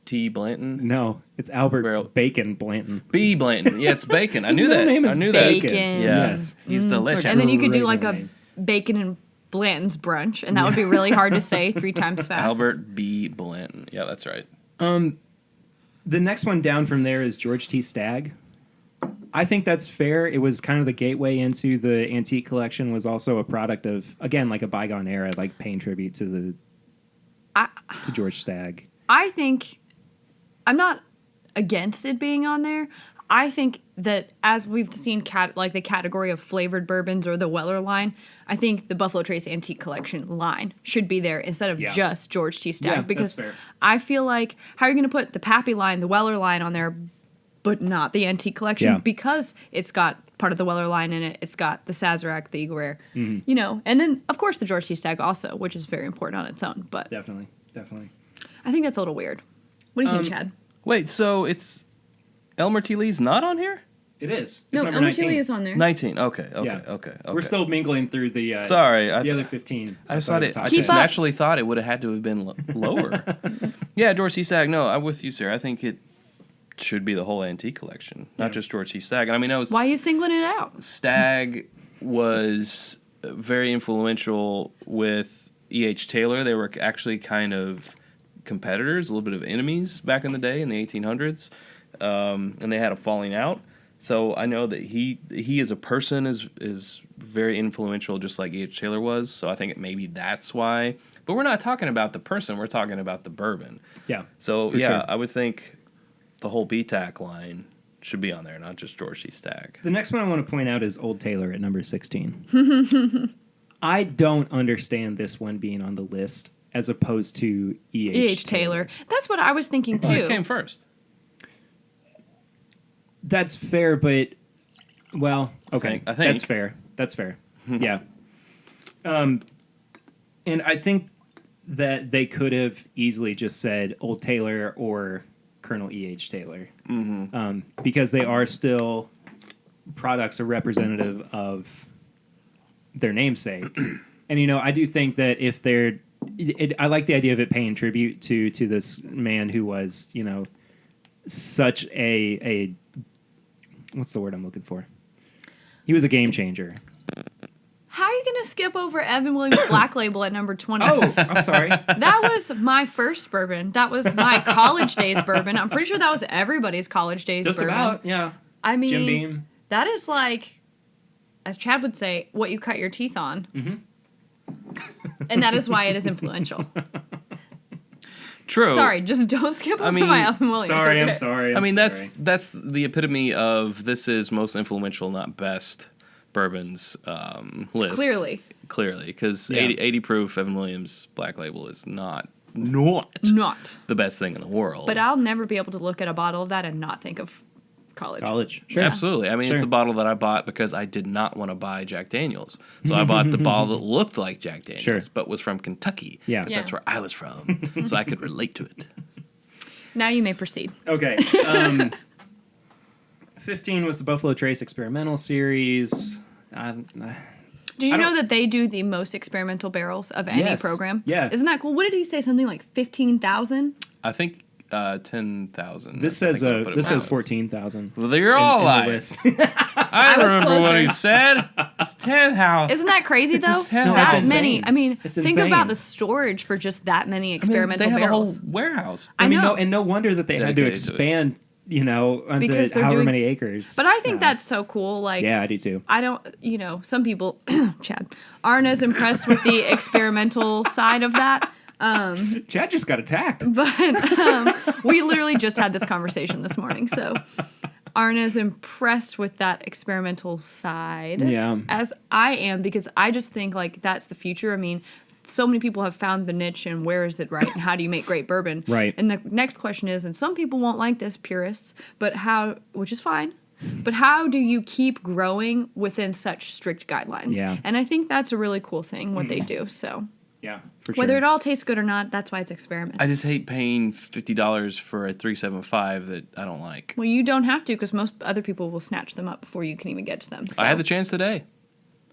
T. Blanton? No, it's Albert Barrel- Bacon Blanton. B. Blanton. Yeah, it's Bacon. I His knew middle that. name I is knew Bacon. that. Bacon. Yeah, Yes. he's delicious. And then you could do Great like a name. bacon and Blanton's brunch, and that would be really hard to say 3 times fast. Albert B. Blanton. Yeah, that's right. The next one down from there is George T. Stagg. I think that's fair. It was kind of the gateway into the antique collection. Was also a product of, again, like a bygone era, like paying tribute to to George Stagg. I think I'm not against it being on there. I think that as we've seen like the category of flavored bourbons or the Weller line, I think the Buffalo Trace Antique Collection line should be there instead of Yeah. just George T. Stagg. Yeah, because that's fair. I feel like how are you going to put the Pappy line, the Weller line on there, but not the Antique Collection? Yeah. Because it's got part of the Weller line in it. It's got the Sazerac, the Eagle Rare, Mm-hmm. and then of course the George T. Stagg also, which is very important on its own. But Definitely. I think that's a little weird. What do you think, Chad? Wait, so it's Elmer T. Lee's not on here? It is. It's No, number Elmer 19. T. Lee is on there. 19. Okay. Yeah. Okay. We're still mingling through the Sorry. the other 15. I just thought the it. top I Keep just 10. up. naturally thought it would have had to have been lower. Yeah, George T. Stagg. No, I'm with you, Sarah. I think it should be the whole antique collection, not just George T. Stagg. And I mean, I was Why are you singling it out? Stagg was very influential with E.H. Taylor. They were actually kind of competitors, a little bit of enemies back in the day in the 1800s, and they had a falling out. So I know that he as a person is very influential, just like E.H. Taylor was. So I think maybe that's why. But we're not talking about the person. We're talking about the bourbon. Yeah. So for sure. I would think the whole BTAC line should be on there, not just George C. Stack. The next one I want to point out is Old Taylor at number 16. I don't understand this one being on the list as opposed to E.H. Taylor. That's what I was thinking too. It came first. That's fair, but okay, I think. that's fair. That's fair. Yeah. And I think that they could have easily just said Old Taylor or Colonel E.H. Taylor, because they are still products or representative of their namesake. And I do think that if they're, I like the idea of it paying tribute to this man who was, such a what's the word I'm looking for? He was a game changer. How are you going to skip over Evan Williams Black Label at number 20? Oh, I'm sorry. That was my first bourbon. That was my college days bourbon. I'm pretty sure that was everybody's college days Just bourbon. about, yeah. I mean, Jim Beam. that is like, as Chad would say, what you cut your teeth on. And that is why it is influential. True. Sorry, just don't skip over my Evan Williams. Sorry, okay? I'm sorry. I mean, sorry. that's the epitome of this is most influential, not best bourbons list. Clearly, because Yeah. 80 proof Evan Williams Black Label is not the best thing in the world. But I'll never be able to look at a bottle of that and not think of college. Sure. Absolutely. I mean, it's Sure. a bottle that I bought because I did not want to buy Jack Daniels. So I bought the bottle that looked like Jack Daniels, Sure. but was from Kentucky. Yeah. 'Cause Yeah. that's where I was from. So I could relate to it. Now you may proceed. Okay. 15 was the Buffalo Trace Experimental Series. Did you know that they do the most experimental barrels of any Yes. program? Yeah. Isn't that cool? What did he say? Something like 15,000? I think 10,000. This I says think what it this says was. 14,000. Well, you're all in the lying. list. I was don't remember what he closer. said. It's 10,000. Isn't that crazy though? It's 10,000. That it's many. insane. I mean, It's think insane. about the storage for just that many I mean, experimental they have barrels. a whole warehouse. I know. No wonder that they had to Dedicated to it. expand, onto Because they're however doing- many acres. But I think that's so cool. Like, Yeah, I do too. I don't, some people, Chad, aren't as impressed with the experimental side of that. Chad just got attacked. But we literally just had this conversation this morning, so aren't as impressed with that experimental side Yeah. as I am, because I just think like that's the future. I mean, so many people have found the niche, and where is it right, and how do you make great bourbon? Right. And the next question is, and some people won't like this, purists, but how, which is fine, but how do you keep growing within such strict guidelines? Yeah. And I think that's a really cool thing, what they do, so. Yeah, for sure. Whether it all tastes good or not, that's why it's experiment. I just hate paying $50 for a 375 that I don't like. Well, you don't have to, because most other people will snatch them up before you can even get to them. So. I had the chance today.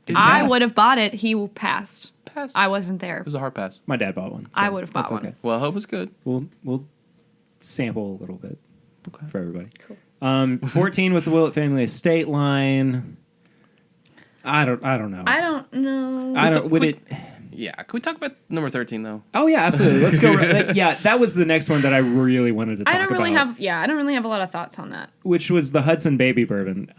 I passed. would have bought it. He passed. Passed. I wasn't there. It was a hard pass. My dad bought one. I would have bought that's one. okay. Well, I hope it's good. We'll sample a little bit for everybody. Cool. 14 was the Willett Family Estate line. I don't know. I don't know. I don't. Would it? Yeah. Can we talk about number 13, though? Oh yeah, absolutely. Let's go. Yeah, that was the next one that I really wanted to talk I don't really about. I don't really have a lot of thoughts on that. Which was the Hudson Baby Bourbon.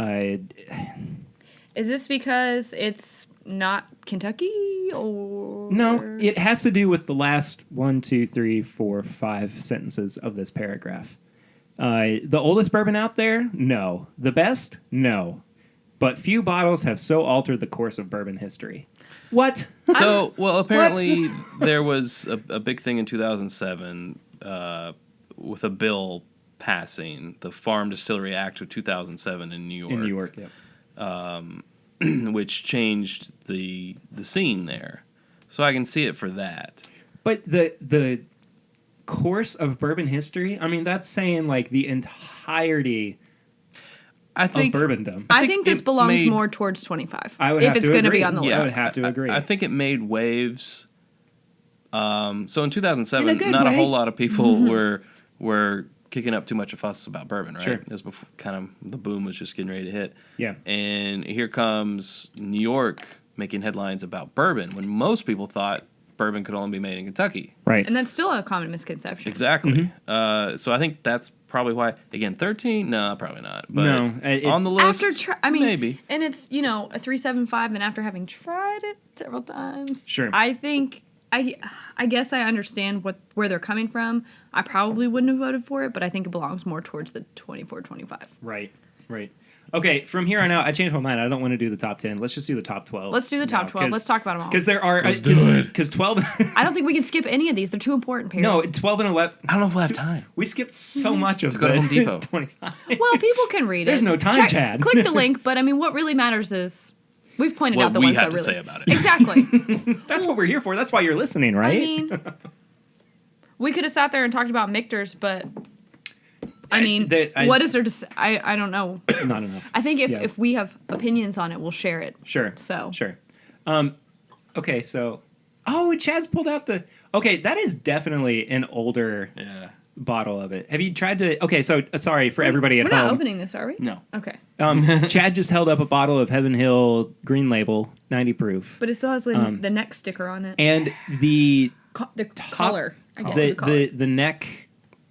Is this because it's not Kentucky or No, it has to do with the last 1, 2, 3, 4, 5 sentences of this paragraph. The oldest bourbon out there? No. The best? No. But few bottles have so altered the course of bourbon history. What? So, well, apparently there was a big thing in 2007 with a bill passing, the Farm Distillery Act of 2007 in New York. In New York, yeah. Which changed the scene there. So I can see it for that. But the course of bourbon history, I mean, that's saying like the entirety I think of bourbondom. I think this it belongs made- more towards 25. I would if have it's to going to agree. be on the Yeah, I list. would have to agree. I think it made waves. So in 2007, In a good not way. a whole lot of people were kicking up too much of a fuss about bourbon, right? Sure. It was before, kind of the boom was just getting ready to hit. Yeah. And here comes New York making headlines about bourbon when most people thought bourbon could only be made in Kentucky. Right. And that's still a common misconception. Exactly. So I think that's probably why. Again, 13? No, probably not. But No, on the list, maybe. And it's, a 3.75, and after having tried it several times, Sure. I think I guess I understand where they're coming from. I probably wouldn't have voted for it, but I think it belongs more towards the 24-25. Right. Okay, from here on out, I changed my mind. I don't want to do the top 10. Let's just do the top 12. Let's do the top 12. Let's talk about them all. Because there are... Let's do it. Because 12... I don't think we can skip any of these. They're too important, period. No, 12 and 11... I don't know if we'll have time. We skipped so much of To go to Home Depot. 25. Well, people can read it. There's no time, Chad. Click the link, but what really matters is we've pointed What out the we ones have that to really... say about it. Exactly. That's what we're here for. That's why you're listening, right? We could have sat there and talked about Michter's, but... what is there to say? I don't know. Not enough. I think if we have opinions on it, we'll share it. Sure. So. Sure. Okay, so... Oh, Chad's pulled out the... Okay, that is definitely an older bottle of it. Have you tried to... Okay, so sorry for everybody at home. We're not opening this, are we? No. Okay. Chad just held up a bottle of Heaven Hill Green Label, 90 proof. But it still has the neck sticker on it. And the... the collar. I guess The neck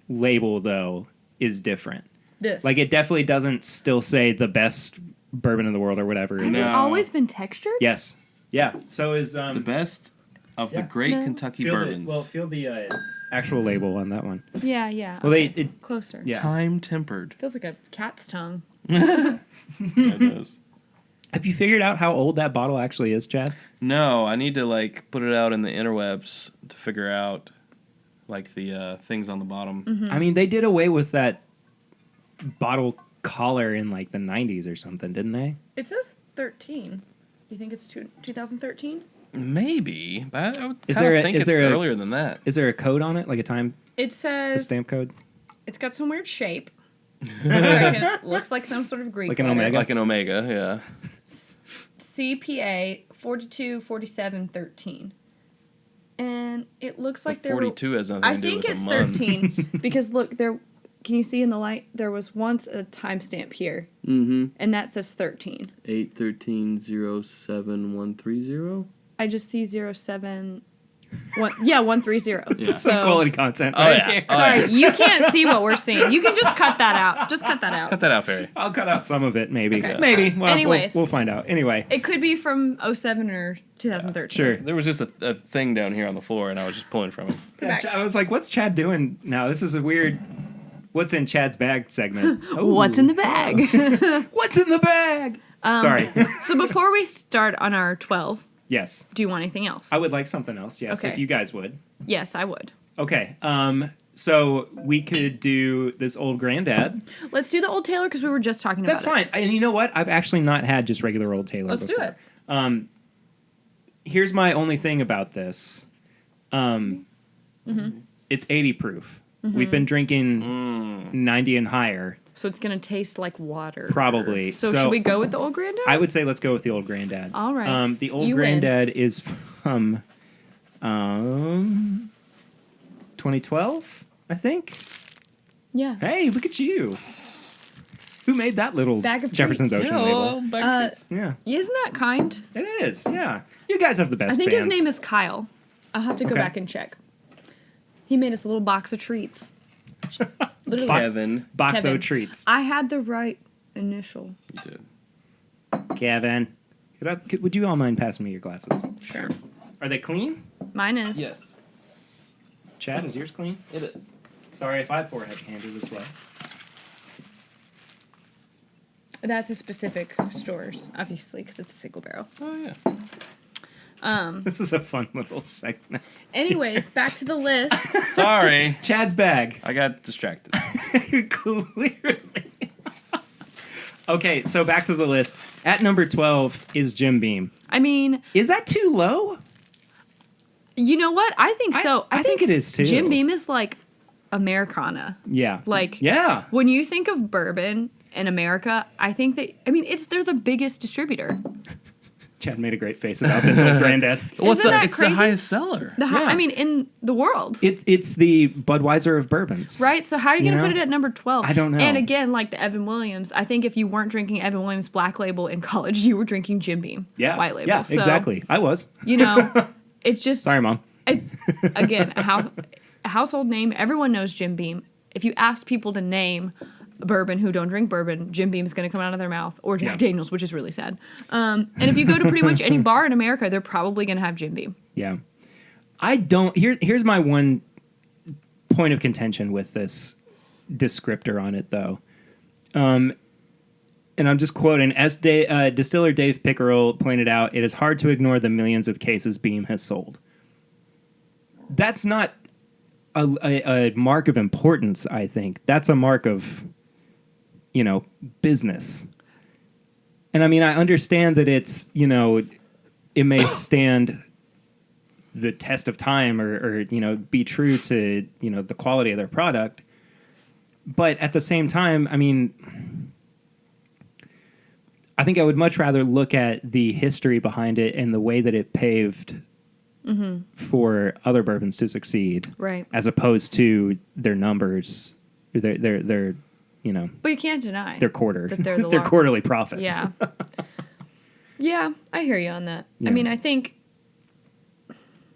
label, though, is different. This. Like, it definitely doesn't still say the best bourbon in the world or whatever. Has it always been textured? Yes. Yeah. So is... the best of the great Kentucky bourbons. Feel the actual label on that one. Yeah. Well, okay. Closer. Yeah. Time tempered. Feels like a cat's tongue. It does. Have you figured out how old that bottle actually is, Chad? No, I need to put it out in the interwebs to figure out the things on the bottom. Mm-hmm. I mean, they did away with that bottle collar in the 90s or something, didn't they? It says 13. You think it's 2013? Maybe, but I would Is kinda there think it's earlier than that. Is there a code on it, like a time? It says a stamp code. It's got some weird shape. Looks like some sort of Greek Like an letter. omega? Like an omega, yeah. CPA 424713. And it looks like there 42 has nothing I to do think with it's a month. 13 because look there. Can you see in the light? There was once a timestamp here, Mm-hmm. and that says 13. 813-07130. I just see 07. 130. This is some quality content. Oh, Right yeah. here. Sorry, you can't see what we're seeing. You can just cut that out. Just cut that out. Cut that out, Barry. I'll cut out some of it, maybe. Okay. Maybe. Well, Anyways. we'll find out. Anyway. It could be from 07 or 2013. Sure. There was just a thing down here on the floor, and I was just pulling from it. Yeah, I was like, what's Chad doing now? This is a weird what's in Chad's bag segment. What's in the bag? What's in the bag? Sorry. So before we start on our 12, Yes. do you want anything else? I would like something else, yes, Okay. if you guys would. Yes, I would. Okay. So we could do this old granddad. Let's do the Old Taylor because we were just talking That's about fine. And you know what? I've actually not had just regular Old Taylor Let's before. do it. Here's my only thing about this. It's 80 proof. We've been drinking 90 and higher. So it's going to taste like water. Probably. So should we go with the Old Granddad? I would say let's go with the old granddad. All right. The old You granddad is from 2012, I think. Yeah. Hey, look at you. Who made that little Bag of Jefferson's treats. Ocean label? Yeah, Isn't that kind? it is. Yeah. You guys have the best I think bands. his name is Kyle. I'll have to go Okay. back and check. He made us a little box of treats. Literally. Kevin. Boxo Kevin. Treats. I had the right initial. You did. Kevin. Would you all mind passing me your glasses? Sure. Are they clean? Mine is. Yes, Chad, is yours clean? it is. Sorry if I pour heavy-handed this way. That's a specific stores, obviously, because it's a single barrel. Oh, yeah. This is a fun little segment. Anyways, back to the list. Sorry. Chad's bag. I got distracted. Clearly. Okay, so back to the list. At number 12 is Jim Beam. I mean, Is that too low? you know what? I think so. I think it is too. Jim Beam is like Americana. Yeah. Like, Yeah. when you think of bourbon in America, I think that, they're the biggest distributor. Chad made a great face about this old granddad. Isn't that It's crazy? the highest seller. Yeah. In the world. It's the Budweiser of bourbons. Right? So how are you going to know? put it at number 12? I don't know. And again, like the Evan Williams, I think if you weren't drinking Evan Williams Black Label in college, you were drinking Jim Beam Yeah. White Label. Yeah, So, exactly. I was. It's just, Sorry, Mom. it's, again, a household name. Everyone knows Jim Beam. if you asked people to name bourbon who don't drink bourbon, Jim Beam's going to come out of their mouth, or Jack Daniels, which is really sad. And if you go to pretty much any bar in America, they're probably going to have Jim Beam. Yeah. I don't... Here's my one point of contention with this descriptor on it, though. And I'm just quoting, as distiller Dave Pickerel pointed out, it is hard to ignore the millions of cases Beam has sold. That's not a mark of importance, I think. That's a mark of, business. And I mean, I understand that it's, it may stand the test of time or be true to, the quality of their product. But at the same time, I mean, I think I would much rather look at the history behind it and the way that it paved for other bourbons to succeed, right? As opposed to their numbers, their But you can't deny their quarter, that they're their quarterly profits. Yeah, yeah, I hear you on that. Yeah. I mean, I think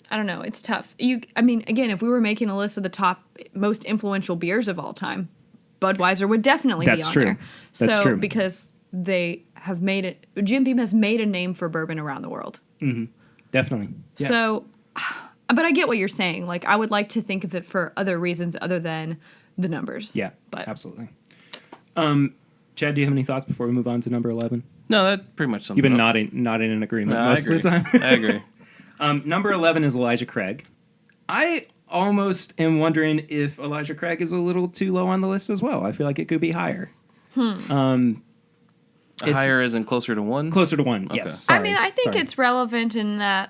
I don't know. It's tough. I mean, again, if we were making a list of the top most influential beers of all time, Budweiser would definitely be on there. That's true. Because they have made it. Jim Beam has made a name for bourbon around the world. Mm-hmm. Definitely. Yeah. So, but I get what you're saying. Like, I would like to think of it for other reasons other than the numbers. Yeah, but absolutely. Chad, do you have any thoughts before we move on to number 11? No, that pretty much sums You've been it up. nodding in agreement No, most of the time. I agree. Number 11 is Elijah Craig. I almost am wondering if Elijah Craig is a little too low on the list as well. I feel like it could be higher. Higher isn't closer to 1? Closer to 1, Okay. yes. Sorry. I mean, I think Sorry. it's relevant in that.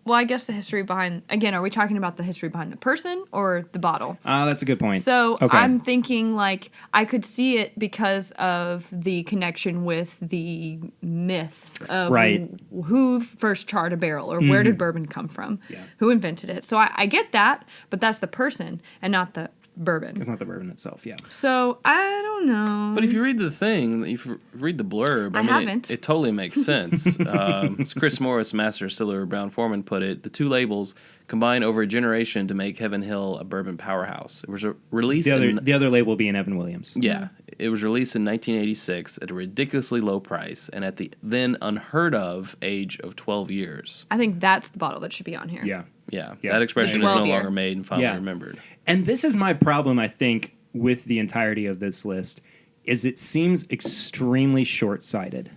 Well, I guess the history behind. Again, are we talking about the history behind the person or the bottle? That's a good point. So Okay. I'm thinking like I could see it because of the connection with the myths of Right. who first charred a barrel or where did bourbon come from, Yeah. who invented it. So I get that, but that's the person and not the bourbon. It's not the bourbon itself, yeah. So I don't know. But if you read the thing, if you read the blurb, I haven't. It totally makes sense. As Chris Morris, master distiller Brown Forman, put it, the two labels combine over a generation to make Heaven Hill a bourbon powerhouse. It was released The other label being Evan Williams. Yeah. It was released in 1986 at a ridiculously low price and at the then unheard of age of 12 years. I think that's the bottle that should be on here. Yeah. Yeah. Yeah. That expression The is no 12-year. longer made and finally Yeah. remembered. And this is my problem, I think, with the entirety of this list, is it seems extremely short-sighted.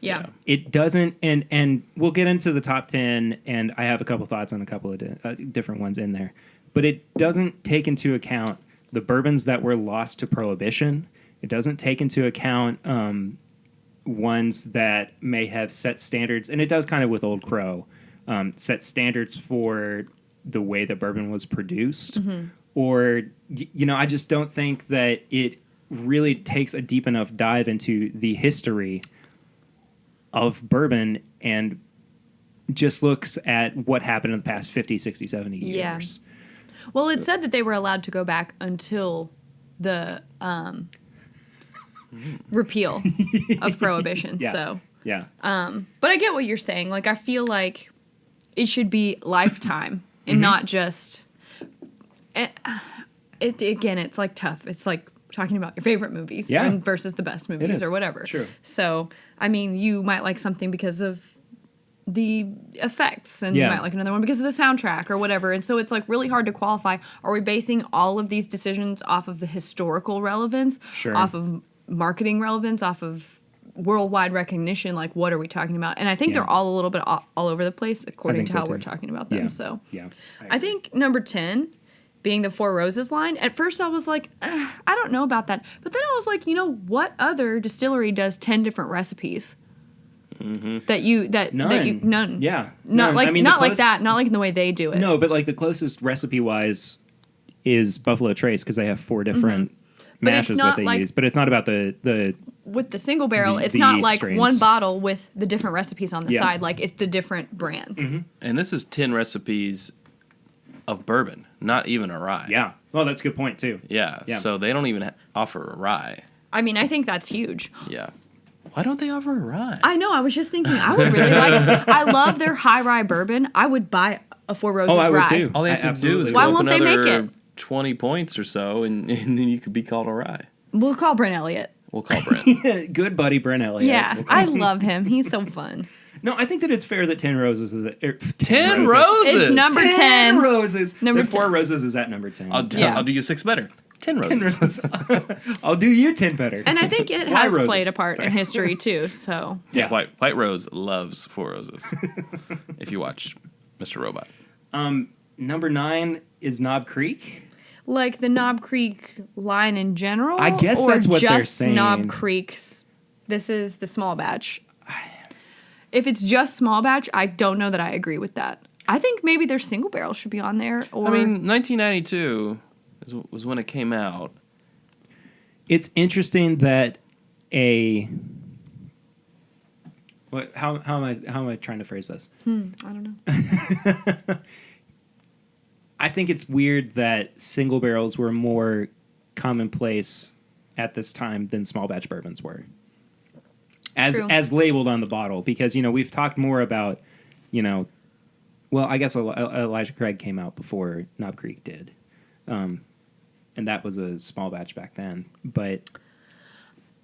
Yeah. It doesn't, and we'll get into the top 10, and I have a couple thoughts on a couple of different ones in there, but it doesn't take into account the bourbons that were lost to Prohibition. It doesn't take into account ones that may have set standards, and it does kind of with Old Crow, set standards for the way that bourbon was produced. Or, I just don't think that it really takes a deep enough dive into the history of bourbon and just looks at what happened in the past 50, 60, 70 years. Well, it said that they were allowed to go back until the repeal of Prohibition. Yeah. So, Yeah. but I get what you're saying. Like, I feel like it should be lifetime and not just. Again, it's like tough. It's like talking about your favorite movies versus the best movies or whatever. True. So, I mean, you might like something because of the effects and you might like another one because of the soundtrack or whatever. And so it's like really hard to qualify. Are we basing all of these decisions off of the historical relevance, off of marketing relevance, off of worldwide recognition? Like, what are we talking about? And I think they're all a little bit all over the place according to how we're talking about them. Yeah. So Yeah. I think number 10 being the Four Roses line, at first I was like, I don't know about that. But then I was like, what other distillery does 10 different recipes? None. Yeah. Not like I mean, not like that. Not like in the way they do it. No, but like the closest recipe wise is Buffalo Trace because they have 4 different mashes that they use. But it's not about the with the single barrel, it's the not like strains. one bottle with the different recipes on the side. Like it's the different brands. And this is 10 recipes of bourbon, not even a rye. Yeah. Well, that's a good point too. Yeah. So they don't even offer a rye. I mean, I think that's huge. Yeah. Why don't they offer a rye? I know. I was just thinking. I would really like. I love their high rye bourbon. I would buy a Four Roses Oh, I rye. would too. All they have to do is Why go won't up they make another it? 20 points or so, and then you could be called a rye. We'll call Brent Elliott. We'll call Brent. Good buddy, Brent Elliott. Yeah, I love him. He's so fun. No, I think that it's fair that 10 Roses is... 10 roses? It's number 10. 10 roses. Number the 4 10. Roses is at number 10. I'll do you 6 better. 10 roses. 10 roses. I'll do you 10 better. And I think it Why has roses? played a part Sorry. in history too. So Yeah, White Rose loves 4 Roses. If you watch Mr. Robot. Number 9 is Knob Creek. like the Knob Creek line in general? I guess or that's what just they're saying. Knob Creek's. This is the small batch. If it's just small batch, I don't know that I agree with that. I think maybe their single barrel should be on there. Or I mean, 1992 was when it came out. It's interesting that how am I trying to phrase this? I don't know. I think it's weird that single barrels were more commonplace at this time than small batch bourbons were. True. As labeled on the bottle, because we've talked more about, well, I guess Elijah Craig came out before Knob Creek did. And that was a small batch back then. But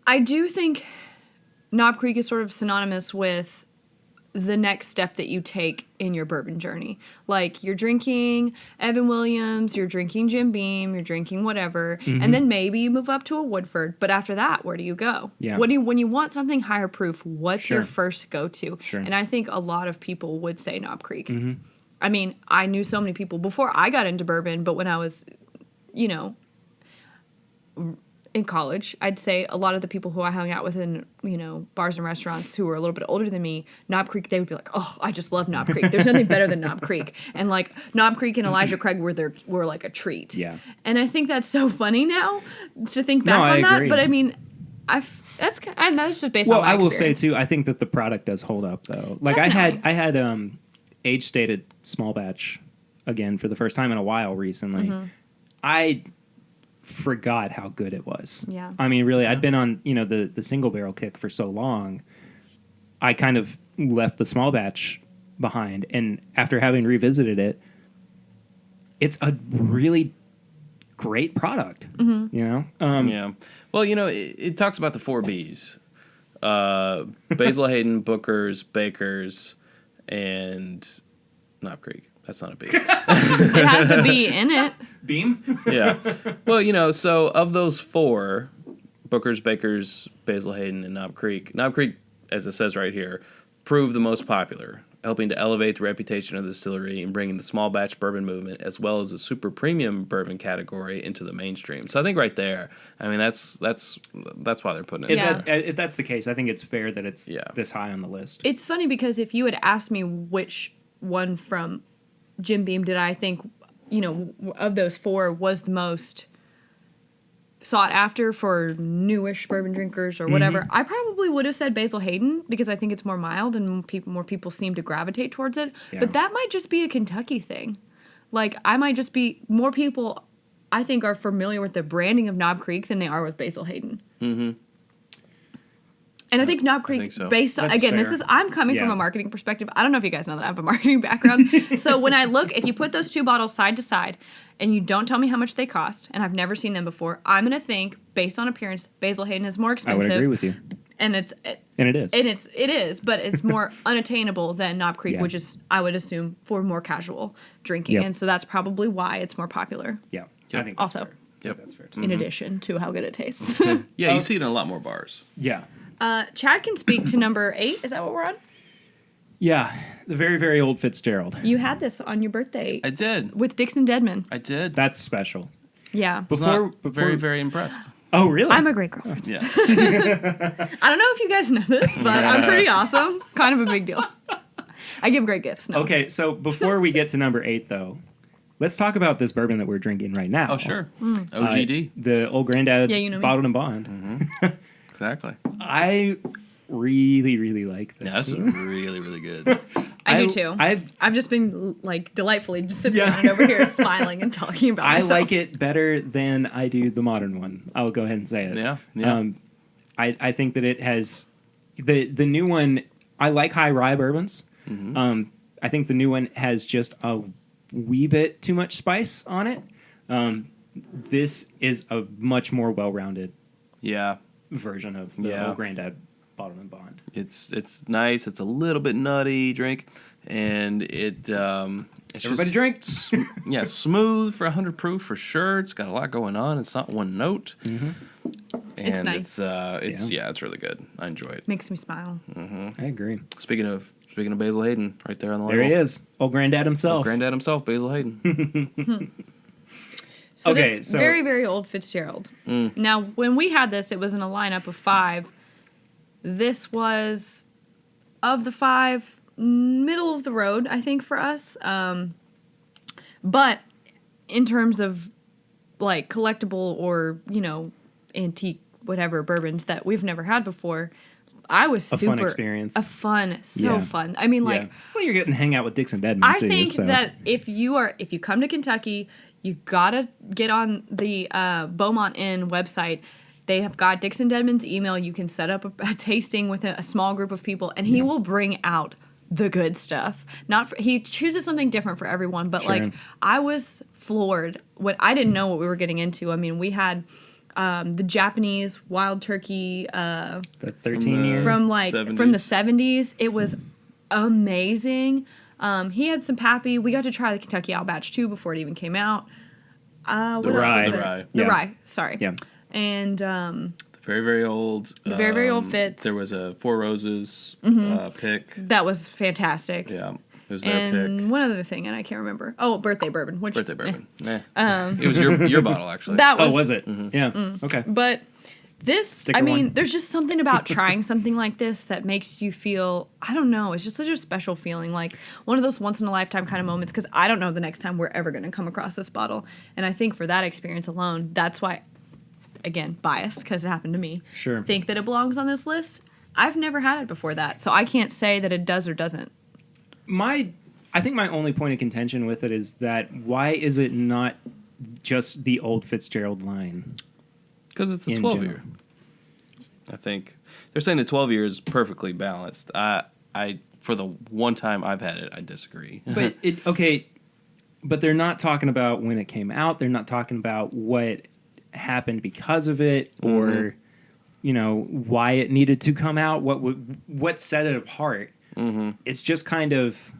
I do think Knob Creek is sort of synonymous with the next step that you take in your bourbon journey. Like, you're drinking Evan Williams, you're drinking Jim Beam, you're drinking whatever, and then maybe you move up to a Woodford. But after that, where do you go? Yeah. When you want something higher proof, what's your Sure. first go-to? Sure. And I think a lot of people would say Knob Creek. I mean, I knew so many people before I got into bourbon, but when I was, in college, I'd say a lot of the people who I hung out with in, bars and restaurants who were a little bit older than me, Knob Creek, they would be like, oh, I just love Knob Creek. There's nothing better than Knob Creek. And like Knob Creek and Elijah Craig were like a treat. Yeah. And I think that's so funny now to think back I on that. agree. But I mean, that's just based well, on my I will say experience. too, I think that the product does hold up though. Like Definitely. I had age stated small batch again for the first time in a while recently. I forgot how good it was. Yeah. I mean, really, I'd been on, the single barrel kick for so long. I kind of left the small batch behind, and after having revisited it, it's a really great product. Yeah. Well, it talks about the 4 Bs. Basil Hayden, Booker's, Baker's, and Knob Creek. That's not a B. It has to be in it. Beam? Yeah. Well, so of those 4, Booker's, Baker's, Basil Hayden, and Knob Creek, as it says right here, proved the most popular, helping to elevate the reputation of the distillery and bringing the small batch bourbon movement as well as the super premium bourbon category into the mainstream. So I think right there, I mean, that's why they're putting it. If that's the case, I think it's fair that it's this high on the list. It's funny because if you had asked me which one from Jim Beam did I think, of those 4 was the most sought after for newish bourbon drinkers or whatever, I probably would have said Basil Hayden because I think it's more mild and more people seem to gravitate towards it. Yeah. But that might just be a Kentucky thing. Like, I might just be, more people I think are familiar with the branding of Knob Creek than they are with Basil Hayden. And I think Knob Creek, think so. based on, That's again, fair. I'm coming from a marketing perspective. I don't know if you guys know that I have a marketing background. So when I look, if you put those 2 bottles side to side and you don't tell me how much they cost, and I've never seen them before, I'm going to think, based on appearance, Basil Hayden is more I expensive. would agree with you. And And it is. it is, but it's more unattainable than Knob Creek, Yeah. which is, I would assume, for more casual drinking. Yep. And so that's probably why it's more popular, Yeah. Yep. I think that's Also. fair. Yep. That's fair too. in addition to how good it tastes. Yeah, you see it in a lot more bars. Yeah. Chad can speak to number 8. Is that what we're on? Yeah. The very, very old Fitzgerald. You had this on your birthday I did. with Dixon Deadman. I did. That's special. Yeah. was not very, very impressed. Oh, really? I'm a great girlfriend. Yeah. I don't know if you guys know this, but I'm pretty awesome. Kind of a big deal. I give great gifts. No. Okay, so before we get to number 8, though, let's talk about this bourbon that we're drinking right now. Oh, sure. OGD. The Old Granddad Yeah, you know me. Bottled and Bond. Exactly. I really, really like this. Yeah, that's really, really good. I do too. I've just been like delightfully just sitting down and over here smiling and talking about I myself. like it better than I do the modern one. I'll go ahead and say it. Yeah. I think that it has the new one. I like high rye bourbons. I think the new one has just a wee bit too much spice on it. This is a much more well-rounded Yeah. version of the Old Grandad Bottled and Bond. It's nice. It's a little bit nutty drink, and it's Everybody drink. Smooth for 100 proof for sure. It's got a lot going on. It's not one note. Mm-hmm. And it's nice. It's really good. I enjoy it. Makes me smile. I agree. Speaking of Basil Hayden, right there on the There label. he is, Old Granddad himself. Old Granddad himself, Basil Hayden. So Okay, this so- very, very old Fitzgerald. Now, when we had this, it was in a lineup of 5. This was, of the 5, middle of the road, I think, for us. But in terms of, like, collectible or, antique, whatever, bourbons that we've never had before, I was A fun experience. So fun. I mean, like... Well, you're getting to hang out with Dixon Deadman, I too. think so. that if you come to Kentucky, you gotta get on the Beaumont Inn website. They have got Dixon Deadman's email. You can set up a tasting with a small group of people, and he will bring out the good stuff. He chooses something different for everyone, but Sure. like I was floored when I didn't know what we were getting into. I mean, we had the Japanese wild turkey the 13-year. from the 70s. It was amazing. He had some Pappy. We got to try the Kentucky Owl Batch 2 before it even came out. What else rye. was there? The rye. The Yeah. rye. Sorry. Yeah. And The very, very old. The very, very old Fitz. There was a Four Roses pick. that was fantastic. Yeah. It was their pick. And one other thing, and I can't remember. Oh, birthday bourbon. Birthday bourbon. It was your bottle, actually. That was. Oh, was it? Yeah. Okay. But this, Sticker one. there's just something about trying something like this that makes you feel, I don't know, it's just such a special feeling, like one of those once-in-a-lifetime kind of moments, because I don't know the next time we're ever going to come across this bottle. And I think for that experience alone, that's why, again, biased, because it happened to me, Sure. think that it belongs on this list. I've never had it before that, so I can't say that it does or doesn't. I think my only point of contention with it is that why is it not just the old Fitzgerald line? Because it's the in 12 year. general. I think they're saying the 12 year is perfectly balanced. I for the one time I've had it, I disagree. But but they're not talking about when it came out. They're not talking about what happened because of it, or why it needed to come out. What set it apart? It's just kind of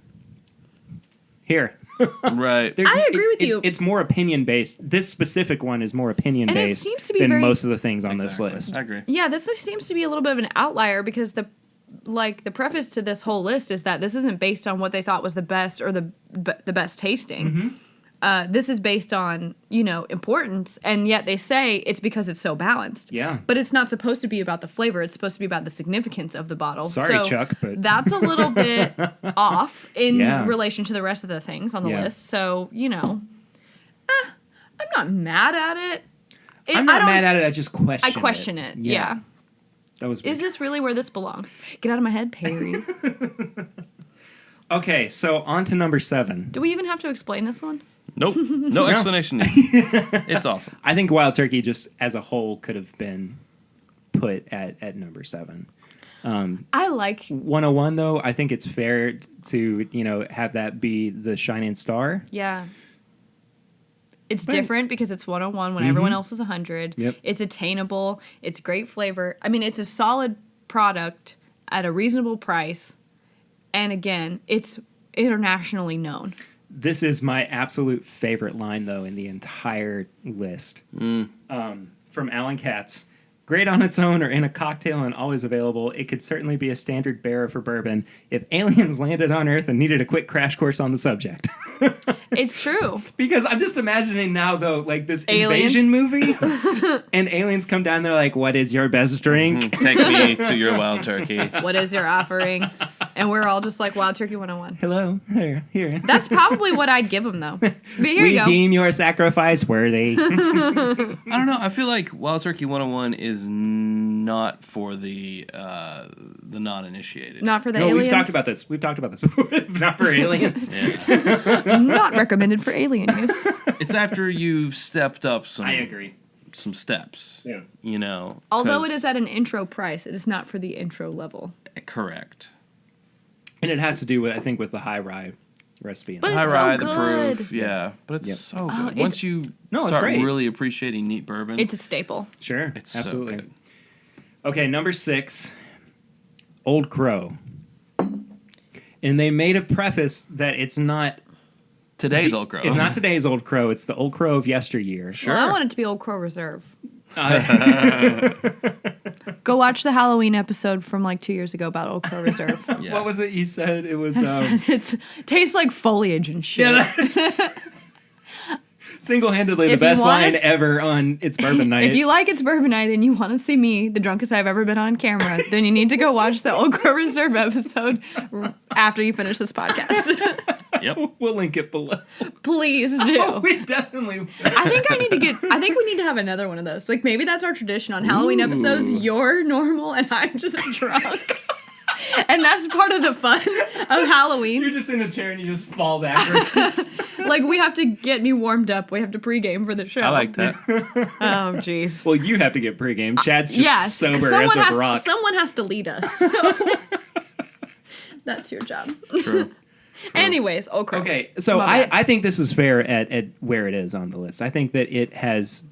here. Right. I agree with you. It's more opinion based. This specific one is more opinion And it based seems to be than very- most of the things on Exactly. this list. I agree. Yeah, this seems to be a little bit of an outlier because the preface to this whole list is that this isn't based on what they thought was the best or the best tasting. This is based on, importance, and yet they say it's because it's so balanced. Yeah. But it's not supposed to be about the flavor. It's supposed to be about the significance of the bottle. Sorry, So Chuck, but that's a little bit off in Yeah. relation to the rest of the things on the Yeah. list. So, I'm not mad at it. I'm not mad at it. I just question I question it. Yeah. That was Is this really where this belongs? Get out of my head, Perry. Okay, so on to number 7. Do we even have to explain this one? Nope. No explanation needed. It's awesome. I think Wild Turkey just as a whole could have been put at number 7. I like 101 though, I think it's fair to, have that be the shining star. Yeah. It's But- different because it's 101 when everyone else is 100. Yep. It's attainable. It's great flavor. I mean, it's a solid product at a reasonable price. And again, it's internationally known. This is my absolute favorite line though in the entire list. From Alan Katz. Great on its own or in a cocktail and always available, it could certainly be a standard bearer for bourbon if aliens landed on Earth and needed a quick crash course on the subject. It's true. Because I'm just imagining now, though, like this Aliens. invasion movie, and aliens come down, they're like, what is your best drink? Take me to your Wild Turkey. What is your offering? And we're all just like Wild Turkey 101. Hello, here. That's probably what I'd give them, though. But here We you go. deem your sacrifice worthy. I don't know. I feel like Wild Turkey 101 is not for the non-initiated. Not for the No, aliens. we've talked about this. We've talked about this before. Not for aliens. Yeah. Not recommended for alien use. It's after you've stepped up some. I agree. Some steps. Yeah. Although 'cause- it is at an intro price, it is not for the intro level. correct. And it has to do with, I think, with the high rye recipe. But I it's so ride the good. proof, yeah, but it's Yep. so good. it's- Once you No, it's start great. really appreciating neat bourbon, It's a staple. Sure, it's absolutely. so good. Okay, number 6, Old Crow. And they made a preface that it's not Today's Old Crow. It's not today's Old Crow. It's the Old Crow of yesteryear. Sure. Well, I want it to be Old Crow Reserve. Uh, Go watch the Halloween episode from like 2 years ago about Old Crow Reserve. Yeah. What was it you said? It was It tastes like foliage and shit. single-handedly the If you best want line us- ever on It's Bourbon Night. If you like It's Bourbon Night and you want to see me, the drunkest I've ever been on camera, then you need to go watch the Old Crow Reserve episode after you finish this podcast. Yep. We'll link it below. Please do. Oh, we definitely. I think we need to have another one of those. Like maybe that's our tradition on Halloween episodes. You're normal and I'm just drunk. And that's part of the fun of Halloween. You're just in a chair and you just fall backwards. Like we have to get me warmed up. We have to pregame for the show. I like that. Oh jeez. Well, you have to get pregame. Chad's just Yes, sober as a rock. Someone has to lead us. That's your job. True. Anyways, Old Crow. Okay, so My bad. I think this is fair at where it is on the list. I think that it has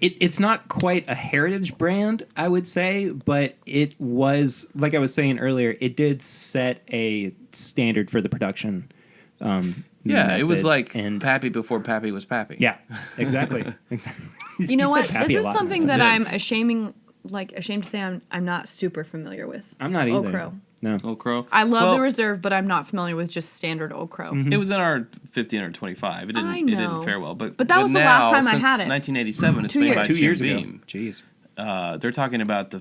it's not quite a heritage brand, I would say, but it was, like I was saying earlier, it did set a standard for the production. Yeah, it was methods, like and Pappy before Pappy was Pappy. yeah, exactly, exactly. You know said what? Pappy This a is lot in something that sentence. I'm ashamed to say I'm not super familiar with. I'm not either. Old Crow. No. Old Crow. I love Well, the Reserve, but I'm not familiar with just standard Old Crow. Mm-hmm. It was in our 50 under 25. It didn't. I It know. didn't fare well. But that was the last now, time I since had it. 1987. It's 2 made years. by 2 years Jim ago. Beam. Jeez. They're talking about the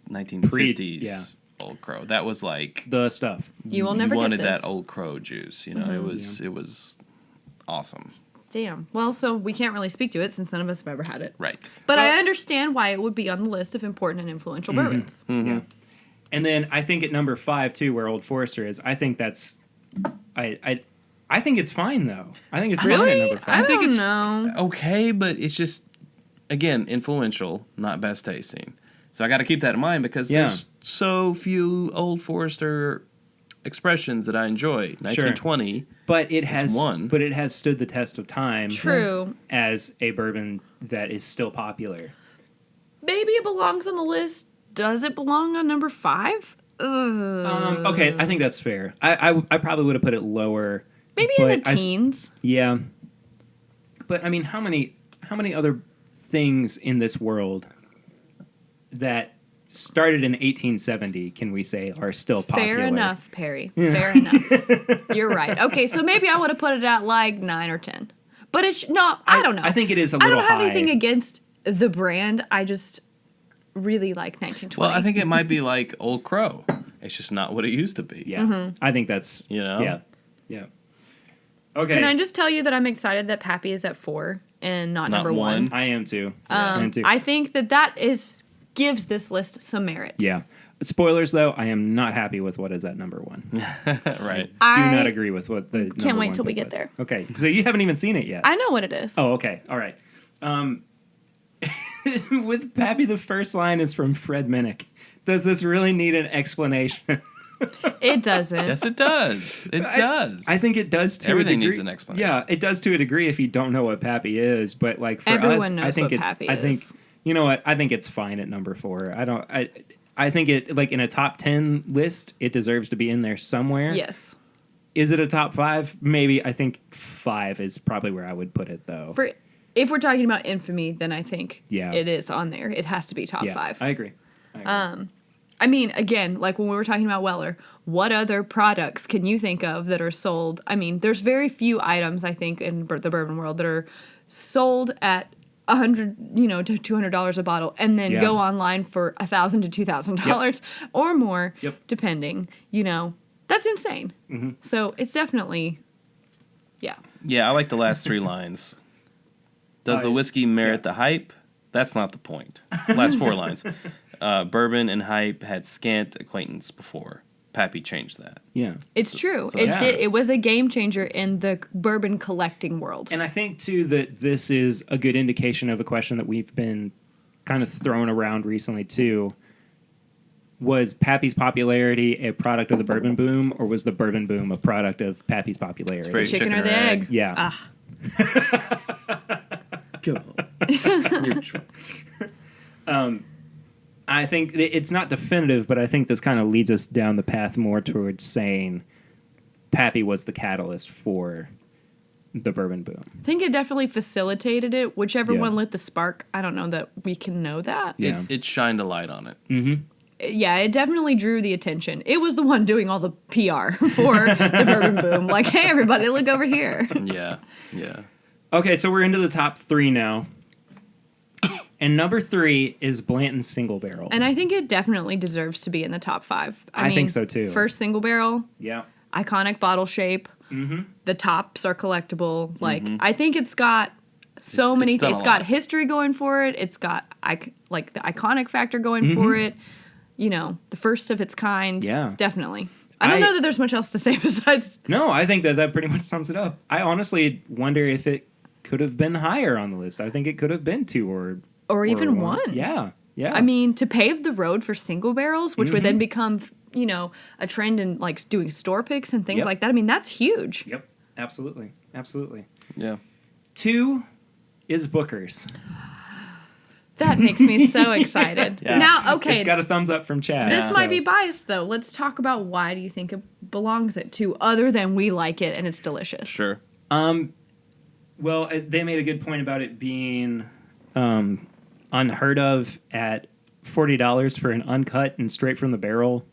1950s yeah. Old Crow. That was like The stuff. You will never you get wanted this. that Old Crow juice. You know, it was awesome. Damn. Well, so we can't really speak to it since none of us have ever had it. Right. But Well- I understand why it would be on the list of important and influential Mm-hmm. bourbons. Yeah. And then I think at number 5 too, where Old Forester is, I think that's I think it's fine though. I think it's fine at Really? number 5. I think don't it's know. Okay, but it's just again influential, not best tasting. So I got to keep that in mind because there's so few Old Forester expressions that I enjoy. 1920. But it has one. But it has stood the test of time. True. As a bourbon that is still popular. Maybe it belongs on the list. Does it belong on number 5? Okay, I think that's fair. I probably would have put it lower. Maybe in but the teens. Yeah. But I mean, how many other things in this world that started in 1870 can we say are still popular? Fair enough, Perry. Fair enough. You're right. Okay, so maybe I would have put it at like 9 or 10. But it's I don't know. I think it is a I little don't have high. anything against the brand. I just really like 1920. Well, I think it might be like Old Crow. It's just not what it used to be. Yeah. I think that's You know? Yeah. Yeah. Okay. Can I just tell you that I'm excited that Pappy is at 4 and not number 1? I am too. I am too. I think that gives this list some merit. Yeah. Spoilers, though, I am not happy with what is at number 1. Right. Do I not agree with what the can't wait number till we one get was. there. Okay, so you haven't even seen it yet. I know what it is. Oh, okay. All right. With Pappy, the first line is from Fred Minnick. Does this really need an explanation? It doesn't. Yes, it does. It does. I think it does to Everything a degree. needs an explanation. Yeah, it does to a degree if you don't know what Pappy is. But like for Everyone us, knows I think what it's. Pappy I think is. you know what? I think it's fine at number 4. I think it like in a top 10 list, it deserves to be in there somewhere. Yes. Is it a top 5? Maybe. I think 5 is probably where I would put it though. If we're talking about infamy, then I think Yeah. it is on there. It has to be top yeah, 5. I agree. I mean, again, like when we were talking about Weller, what other products can you think of that are sold? I mean, there's very few items, I think, in the bourbon world that are sold at $100, to $200 a bottle, and then Yeah. go online for $1,000 to $2,000 or more, Yep. depending. That's insane. Mm-hmm. So it's definitely, yeah. Yeah, I like the last 3 lines. Does the whiskey merit the hype? That's not the point. Last 4 lines. Bourbon and hype had scant acquaintance before. Pappy changed that. Yeah. It's true. so It yeah. did. It was a game changer in the bourbon collecting world. And I think, too, that this is a good indication of a question that we've been kind of thrown around recently, too. was Pappy's popularity a product of the bourbon boom, or was the bourbon boom a product of Pappy's popularity? It's very Chicken or the egg? Yeah. Ah. Go. You're I think it's not definitive, but I think this kind of leads us down the path more towards saying Pappy was the catalyst for the bourbon boom. I think it definitely facilitated it. Whichever Yeah. one lit the spark, I don't know that we can know that. Yeah. It shined a light on it. Yeah, it definitely drew the attention. It was the one doing all the PR for the bourbon boom. Like, hey, everybody, look over here. Yeah. Yeah. Okay, so we're into the top 3 now. And number 3 is Blanton's Single Barrel. And I think it definitely deserves to be in the top 5. I think so, too. First single barrel, Yeah. iconic bottle shape. The tops are collectible. Like, I think it's got so many done things. a It's got lot. history going for it. It's got like the iconic factor going for it. You know, the first of its kind. Yeah. Definitely. I don't know that there's much else to say besides. No, I think that pretty much sums it up. I honestly wonder if it could have been higher on the list. I think it could have been 2 Or even one. Yeah. Yeah. I mean, to pave the road for single barrels, which would then become, you know, a trend in like doing store picks and things Yep. like that. I mean, that's huge. Yep. Absolutely. Absolutely. Yeah. 2 is Booker's. That makes me so excited. Yeah. Now, okay. It's got a thumbs up from Chad. This so- might be biased, though. Let's talk about why do you think it belongs at 2, other than we like it and it's delicious. Sure. Well, they made a good point about it being unheard of at $40 for an uncut and straight from the barrel.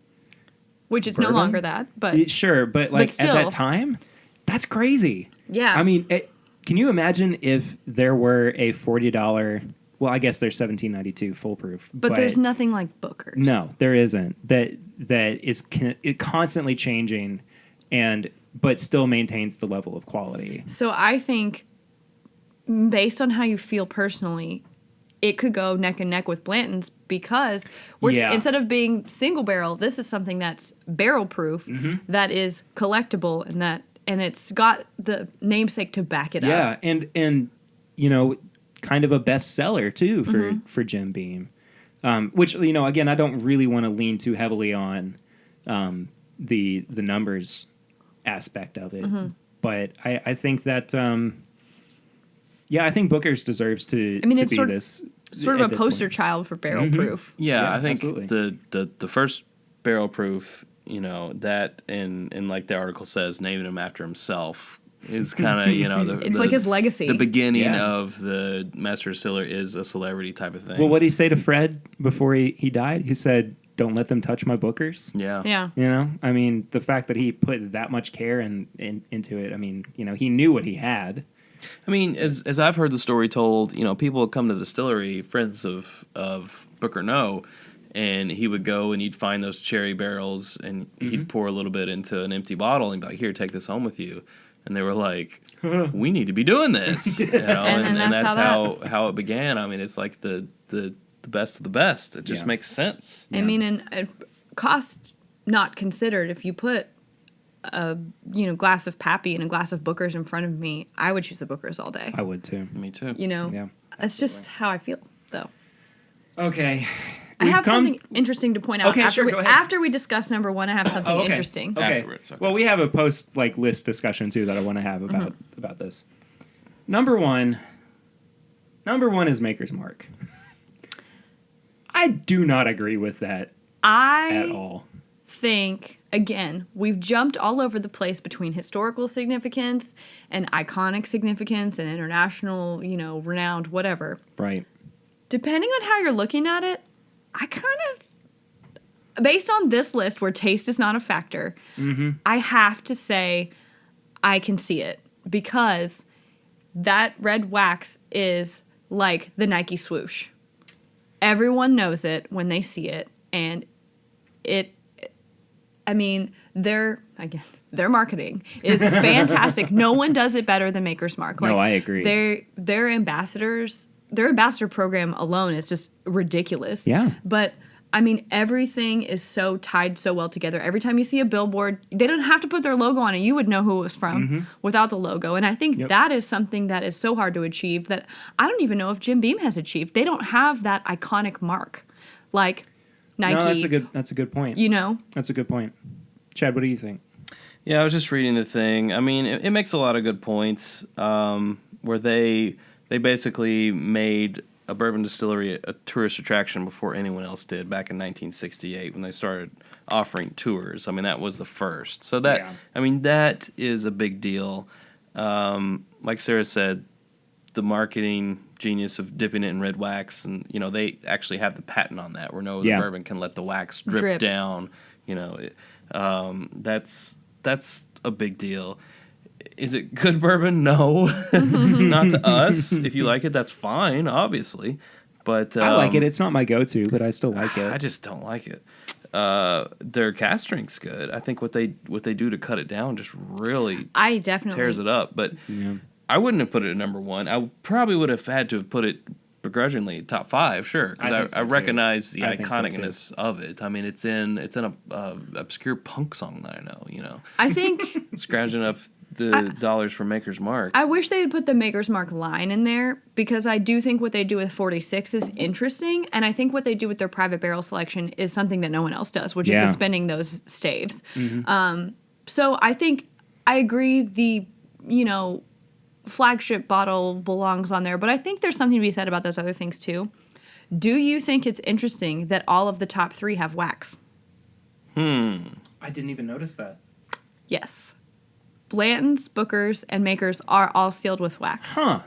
Which it's Bourbon? no longer that, but Sure, but like at still. that time, that's crazy. yeah. I mean, can you imagine if there were a $40? Well, I guess there's $17.92 foolproof, but there's nothing like Booker's. No, there isn't. That is constantly changing, but still maintains the level of quality. So I think, based on how you feel personally, it could go neck and neck with Blanton's because Yeah. instead of being single barrel, this is something that's barrel proof, that is collectible, and it's got the namesake to back it up. Yeah, and you know, kind of a bestseller too for Jim Beam, which, you know, again, I don't really want to lean too heavily on the numbers aspect of it, but I think that I think Booker's deserves to. I mean, to it's be sort at of a this poster point. child for barrel proof. Yeah, Yeah, I think absolutely. the first barrel proof, you know, that and like the article says, naming him after himself is kind of, you know, It's like his legacy. The beginning Yeah. of the master distiller is a celebrity type of thing. Well, what did he say to Fred before he died? He said, "Don't let them touch my Bookers." Yeah. Yeah. You know, I mean, the fact that he put that much care into it. I mean, you know, he knew what he had. I mean, as I've heard the story told, you know, people would come to the distillery, friends of Booker know, and he would go and he'd find those cherry barrels and he'd pour a little bit into an empty bottle and be like, "Here, take this home with you." And they were like, "We need to be doing this," you know, and that's how it began. I mean, it's like the best of the best. It just makes sense. I mean, and cost not considered, if you put a glass of Pappy and a glass of Booker's in front of me, I would choose the Booker's all day. I would too. Me too. You know, Yeah, that's just how I feel, though. Okay. I have something interesting to point out. Okay, sure, go ahead. After we discuss number 1, I have something okay. interesting. Okay. Afterwards, okay. Well, we have a post list discussion too that I want to have about this. Number one is Maker's Mark. I do not agree with that at all. Think, again, we've jumped all over the place between historical significance and iconic significance and international, renowned, whatever. Right. Depending on how you're looking at it, I kind of, based on this list where taste is not a factor, I have to say I can see it because that red wax is like the Nike swoosh. Everyone knows it when they see it, and their marketing is fantastic. No one does it better than Maker's Mark. No, I agree. Their ambassador program alone is just ridiculous. Yeah. But everything is so tied so well together. Every time you see a billboard, they don't have to put their logo on it. You would know who it was from without the logo. And I think that is something that is so hard to achieve that I don't even know if Jim Beam has achieved. They don't have that iconic mark. Like, Nike. No, that's a good point. You know? That's a good point. Chad, what do you think? Yeah, I was just reading the thing. I mean, it makes a lot of good points. Where they basically made a bourbon distillery a tourist attraction before anyone else did back in 1968 when they started offering tours. I mean, that was the first. So that is a big deal. Like Sarah said, the marketing genius of dipping it in red wax, and they actually have the patent on that, where the bourbon can let the wax drip down. That's a big deal. Is it good bourbon? No, not to us. If you like it, that's fine, obviously. But I like it. It's not my go-to, but I still like it. I just don't like it. Their cast strength's good. I think what they do to cut it down just really tears it up. But I wouldn't have put it at number one. I probably would have had to have put it begrudgingly top 5, sure, because I recognize the iconicness of it. I mean, it's in a obscure punk song that I know. I think scrounging up the dollars for Maker's Mark. I wish they had put the Maker's Mark line in there, because I do think what they do with 46 is interesting, and I think what they do with their private barrel selection is something that no one else does, which is suspending those staves. So I think I agree the flagship bottle belongs on there, but I think there's something to be said about those other things too. Do you think it's interesting that all of the top 3 have wax? I didn't even notice that. Yes. Blanton's, Booker's, and Maker's are all sealed with wax. Huh.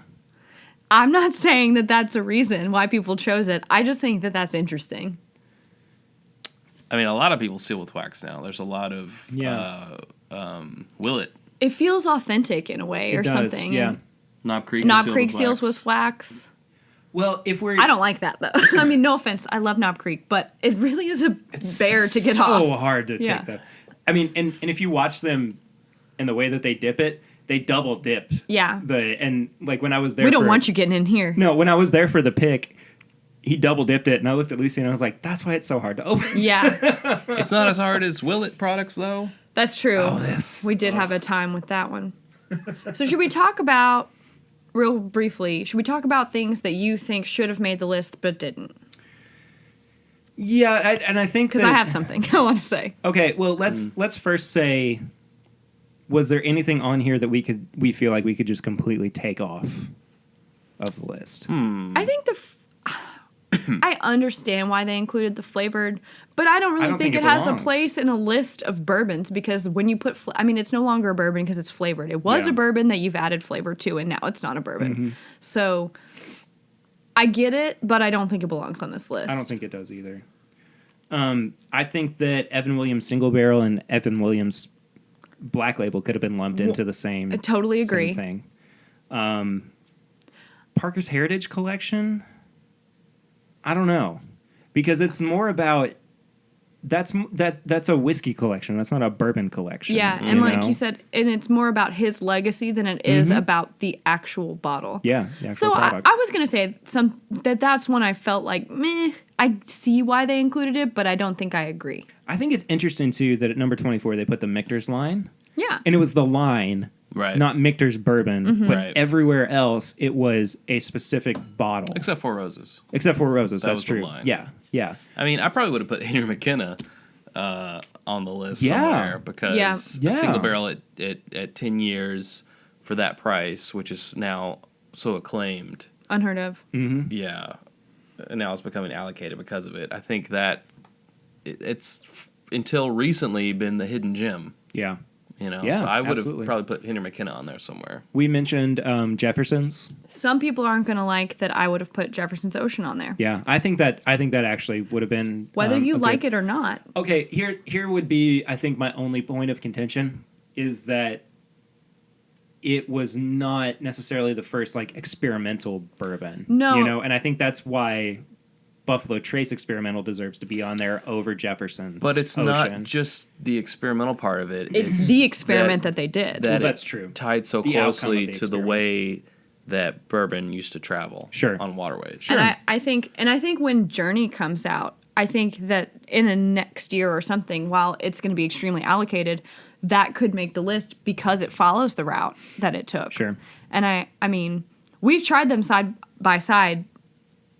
I'm not saying that that's a reason why people chose it. I just think that that's interesting. I mean, a lot of people seal with wax now. There's a lot of Willet. It feels authentic in a way, or something. Yeah. Knob Creek. Seals with wax. Well, I don't like that though. I mean, no offense, I love Knob Creek, but it really is a bear to get off. It's so hard to take that. I mean, and if you watch them and the way that they dip it, they double dip. Yeah. When I was there, we don't want you getting in here. No, when I was there for the pick, he double dipped it, and I looked at Lucy and I was like, "That's why it's so hard to open." Yeah. It's not as hard as Willet products, though. That's true. We did have a time with that one. So should we talk about, real briefly, things that you think should have made the list but didn't? Yeah, and I think because I have something I want to say. Okay, well let's first say, was there anything on here that we feel like we could just completely take off of the list? I think I understand why they included the flavored, but I don't really think it has a place in a list of bourbons, because when you put, it's no longer a bourbon because it's flavored. It was a bourbon that you've added flavor to, and now it's not a bourbon. So I get it, but I don't think it belongs on this list. I don't think it does either. I think that Evan Williams Single Barrel and Evan Williams Black Label could have been lumped into the same. I totally agree. Same thing. Parker's Heritage Collection. I don't know, because it's more about that's a whiskey collection. That's not a bourbon collection. Yeah, and like you said, and it's more about his legacy than it is about the actual bottle. Yeah. So I was gonna say that's when I felt like meh. I see why they included it, but I don't think I agree. I think it's interesting too that at number 24 they put the Michter's line. Yeah, and it was the line. Right. Not Michter's bourbon, but right. everywhere else it was a specific bottle. Except for Roses. That's true. Line. Yeah. I mean, I probably would have put Henry McKenna on the list somewhere, because a single barrel at 10 years for that price, which is now so acclaimed. Unheard of. Mm-hmm. Yeah. And now it's becoming allocated because of it. I think that it's until recently been the hidden gem. Yeah. So I would have probably put Henry McKenna on there somewhere. We mentioned Jefferson's. Some people aren't going to like that I would have put Jefferson's Ocean on there. Yeah, I think that actually would have been whether you like it or not. Okay, here would be, I think, my only point of contention is that it was not necessarily the first experimental bourbon. No, and I think that's why Buffalo Trace experimental deserves to be on there over Jefferson's. But it's Ocean. not just the experimental part of it. It's the experiment that they did. That's true. Tied so closely to the way that bourbon used to travel on waterways. Sure. And I think when Journey comes out, I think that in a next year or something, while it's going to be extremely allocated, that could make the list because it follows the route that it took. Sure. And I mean, we've tried them side by side,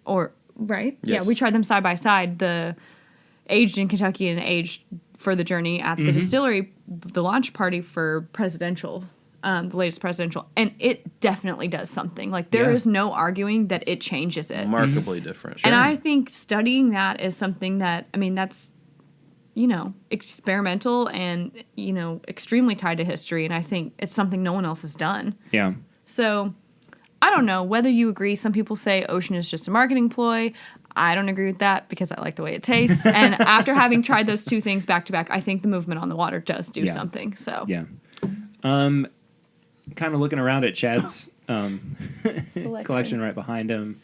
right? Yes. Yeah, we tried them side by side. aged in Kentucky and aged for the journey at the distillery, the launch party for presidential, the latest presidential, and it definitely does something. Like, there is no arguing that it changes it. Remarkably different. And I think studying that is something that, I mean, that's, you know, experimental and, you know, extremely tied to history. And I think it's something no one else has done. Yeah. So I don't know whether you agree. Some people say ocean is just a marketing ploy. I don't agree with that because I like the way it tastes. And after having tried those two things back to back, I think the movement on the water does do something. So yeah. Kind of looking around at Chad's collection right behind him.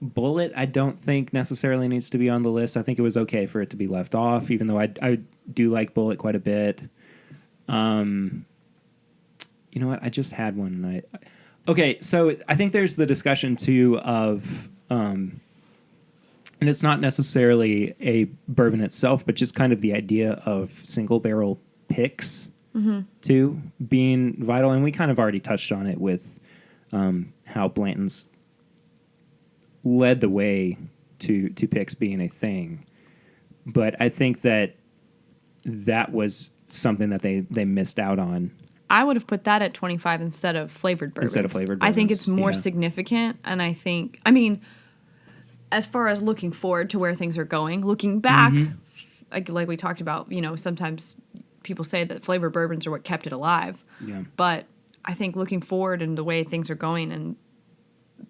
Bullet, I don't think necessarily needs to be on the list. I think it was okay for it to be left off, even though I do like Bullet quite a bit. You know what? I just had one. And okay, so I think there's the discussion too of, and it's not necessarily a bourbon itself, but just kind of the idea of single barrel picks too being vital. And we kind of already touched on it with how Blanton's led the way to picks being a thing. But I think that was something that they missed out on. I would have put that at 25 instead of flavored bourbons. I think it's more significant, and I think, I mean, as far as looking forward to where things are going, looking back, like we talked about, you know, sometimes people say that flavored bourbons are what kept it alive. Yeah. But I think looking forward and the way things are going, and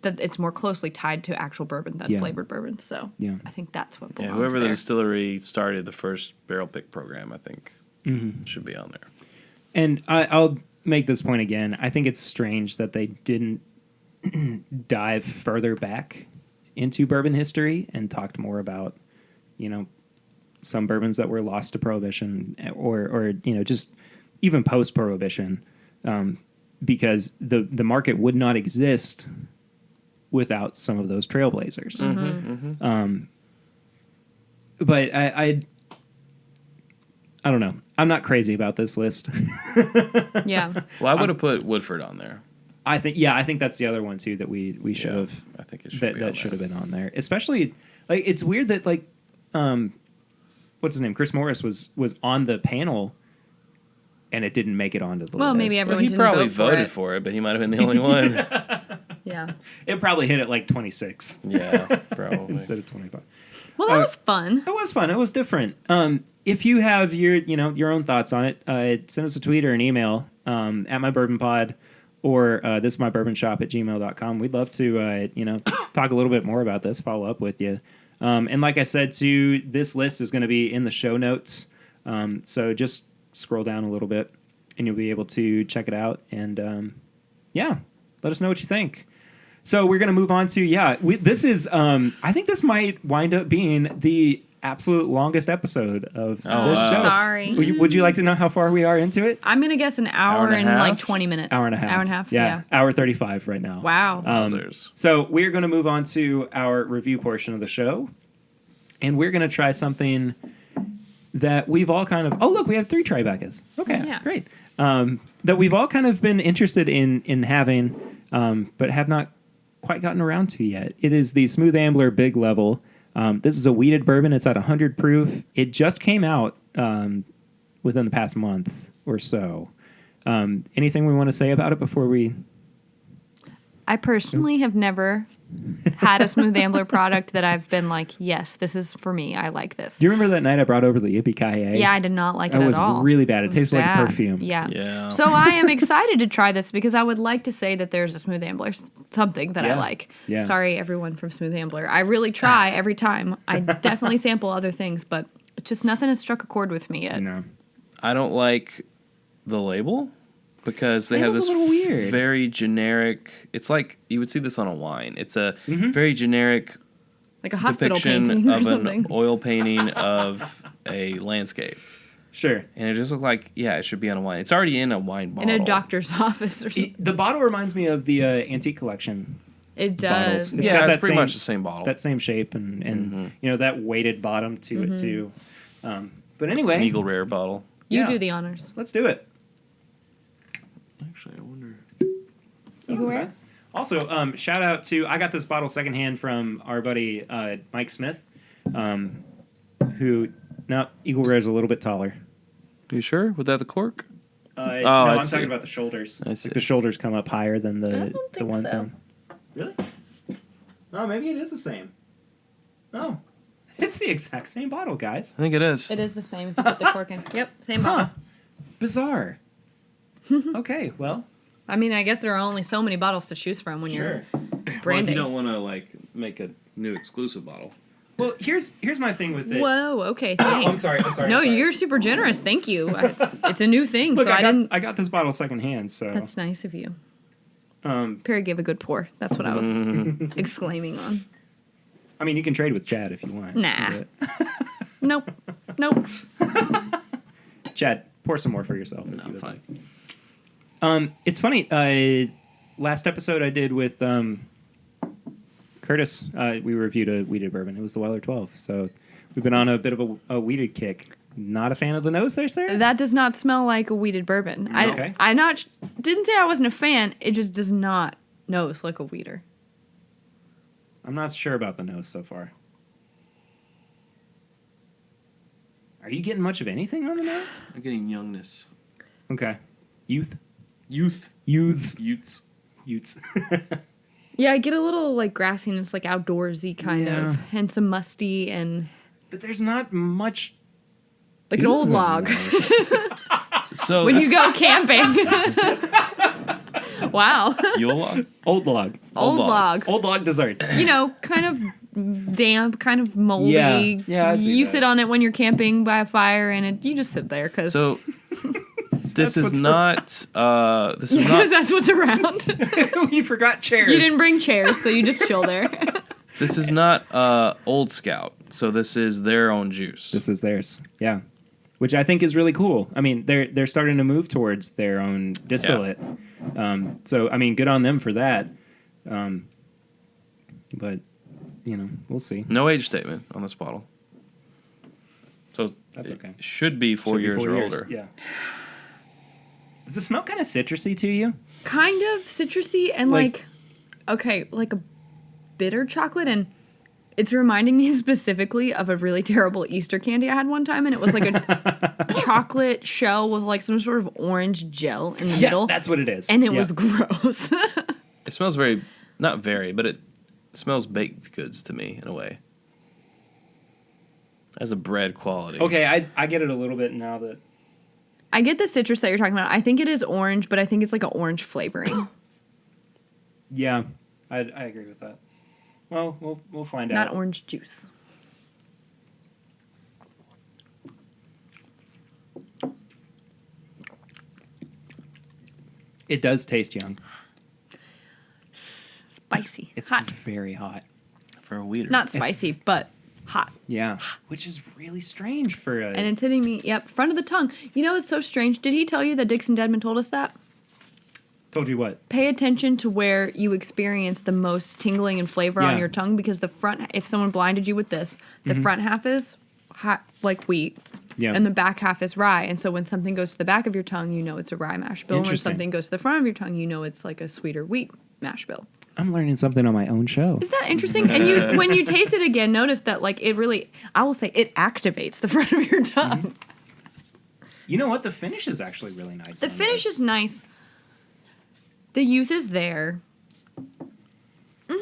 that it's more closely tied to actual bourbon than flavored bourbon. So I think that's what belongs whoever there. the distillery started the first barrel pick program, I think, should be on there. And I'll make this point again. I think it's strange that they didn't dive further back into bourbon history and talked more about, you know, some bourbons that were lost to Prohibition or you know, just even post-Prohibition, because the market would not exist without some of those trailblazers. But I don't know. I'm not crazy about this list. Yeah. Well, I would have put Woodford on there. I think that's the other one too that we should have. I think it should that should have been on there. Especially, like, it's weird that, like, what's his name? Chris Morris was on the panel, and it didn't make it onto the list. Well, maybe everyone he didn't probably vote voted for it, but he might have been the only one. Yeah. It probably hit at like 26. Yeah, probably instead of 25. Well, that was fun. It was fun. It was different. If you have your own thoughts on it, send us a tweet or an email at mybourbonpod or thisismybourbonshop@gmail.com. We'd love to talk a little bit more about this, follow up with you. And like I said, too, this list is going to be in the show notes. So just scroll down a little bit and you'll be able to check it out. And let us know what you think. So we're going to move on to, this is, I think this might wind up being the absolute longest episode of this show. Sorry. Would you like to know how far we are into it? I'm going to guess an hour and like 20 minutes. Hour and a half. Yeah. Hour 35 right now. Wow. So we're going to move on to our review portion of the show. And we're going to try something that we've all kind of, oh, look, we have 3 Tribecas. Okay, great. That we've all kind of been interested in having, but have not quite gotten around to yet. It is the Smooth Ambler Big Level. This is a wheated bourbon. It's at 100 proof. It just came out within the past month or so. Anything we want to say about it before we... I personally have never had a Smooth Ambler product that I've been like, yes, this is for me. I like this. Do you remember that night I brought over the Yippee-Ki-Yay? Yeah, I did not like it at all. It was really bad. It tasted like perfume. Yeah. So I am excited to try this because I would like to say that there's a Smooth Ambler something that I like. Yeah. Sorry, everyone from Smooth Ambler. I really try every time. I definitely sample other things, but just nothing has struck a chord with me yet. No. I don't like the label. Because they have this very generic... It's like... You would see this on a wine. It's a very generic... Like a hospital depiction painting or of something. An oil painting of a landscape. Sure. And it just looked like, it should be on a wine. It's already in a wine bottle. In a doctor's office or something. The bottle reminds me of the Antique Collection. It does. It's got it's pretty much the same bottle. That same shape and that weighted bottom to it, too. But anyway... An Eagle Rare bottle. You do the honors. Let's do it. Actually, I wonder... Eagle Rare? Also, shout out to... I got this bottle secondhand from our buddy Mike Smith Who, no, Eagle Rare's a little bit taller. Are you sure? Without the cork? No, I I'm see. talking about the shoulders. I see. Like the shoulders come up higher than I the don't think ones so. on. Really? Oh, maybe it is the same. Oh, it's the exact same bottle, guys. I think it is. It is the same if you put the cork in. Yep, same bottle. Bizarre. Okay, well, I mean, I guess there are only so many bottles to choose from when you're Well, if branding. you don't want to like make a new exclusive bottle. Well, here's my thing with it. Whoa, okay, Oh, thanks. I'm sorry. No, I'm sorry. you're super generous. Thank you. It's a new thing, Look, so I didn't. I got this bottle secondhand, so That's nice of you. um, Perry gave a good pour. That's what I was exclaiming on. I mean, you can trade with Chad if you want. Nah. Nope. Nope. Chad, pour some more for yourself. If No, you would fine. like. It's funny. Last episode I did with Curtis, we reviewed a weeded bourbon. It was the Weller 12. So we've been on a bit of a weeded kick. Not a fan of the nose there, Sarah? That does not smell like a weeded bourbon. Okay. I didn't say I wasn't a fan. It just does not nose like a weeder. I'm not sure about the nose so far. Are you getting much of anything on the nose? I'm getting youngness. Okay. Youth? Youth. Youths. Youths. Youths. Yeah, I get a little like grassiness, like outdoorsy kind Yeah. of, and some musty and But there's not much. like an old log So when you go camping. Wow. Yule log? Old log. Old log. Old log desserts. You know, kind of damp, kind of moldy. Yeah, I see you that. sit on it when you're camping by a fire, and you just sit there because So this is what's not this is not that's what's around. You forgot chairs. You didn't bring chairs, so you just chill there. this is not Old Scout. So this is their own juice. This is theirs. Yeah. Which I think is really cool. I mean, they're starting to move towards their own distillate. So I mean, good on them for that. But you know, we'll see. No age statement on this bottle. So That's it okay. should be 4 Should be years 4 or years. older. Yeah. Does it smell kind of citrusy to you? Kind of citrusy and Like- like a bitter chocolate, and it's reminding me specifically of a really terrible Easter candy I had one time, and it was like a chocolate shell with like some sort of orange gel in the middle. That's what it is. And it Yeah. was gross. It smells very, not very, but it smells baked goods to me in a way. As a bread quality. Okay, I get it a little bit now that. I get the citrus that you're talking about. I think it is orange, but I think it's like an orange flavoring. Yeah, I agree with that. Well, we'll find Not out. orange juice. It does taste young. Spicy. It's hot. very hot. For a weeder. Not spicy, but hot. Yeah, which is really strange for a. And it's hitting me, yep, front of the tongue. You know, it's so strange. Did he tell you that Dixon Dedman told us that? Told you what? Pay attention to where you experience the most tingling and flavor on Yeah. your tongue, because the front, if someone blinded you with this, the front half is hot, like wheat, Yeah. and the back half is rye. And so when something goes to the back of your tongue, you know it's a rye mash bill. When Interesting. something goes to the front of your tongue, you know it's like a sweeter wheat mash bill. I'm learning something on my own show. Isn't that interesting? And you, when you taste it again, notice that like it really, I will say, it activates the front of your tongue. You know what? The finish is actually really nice. The on finish this. is nice. The youth is there. I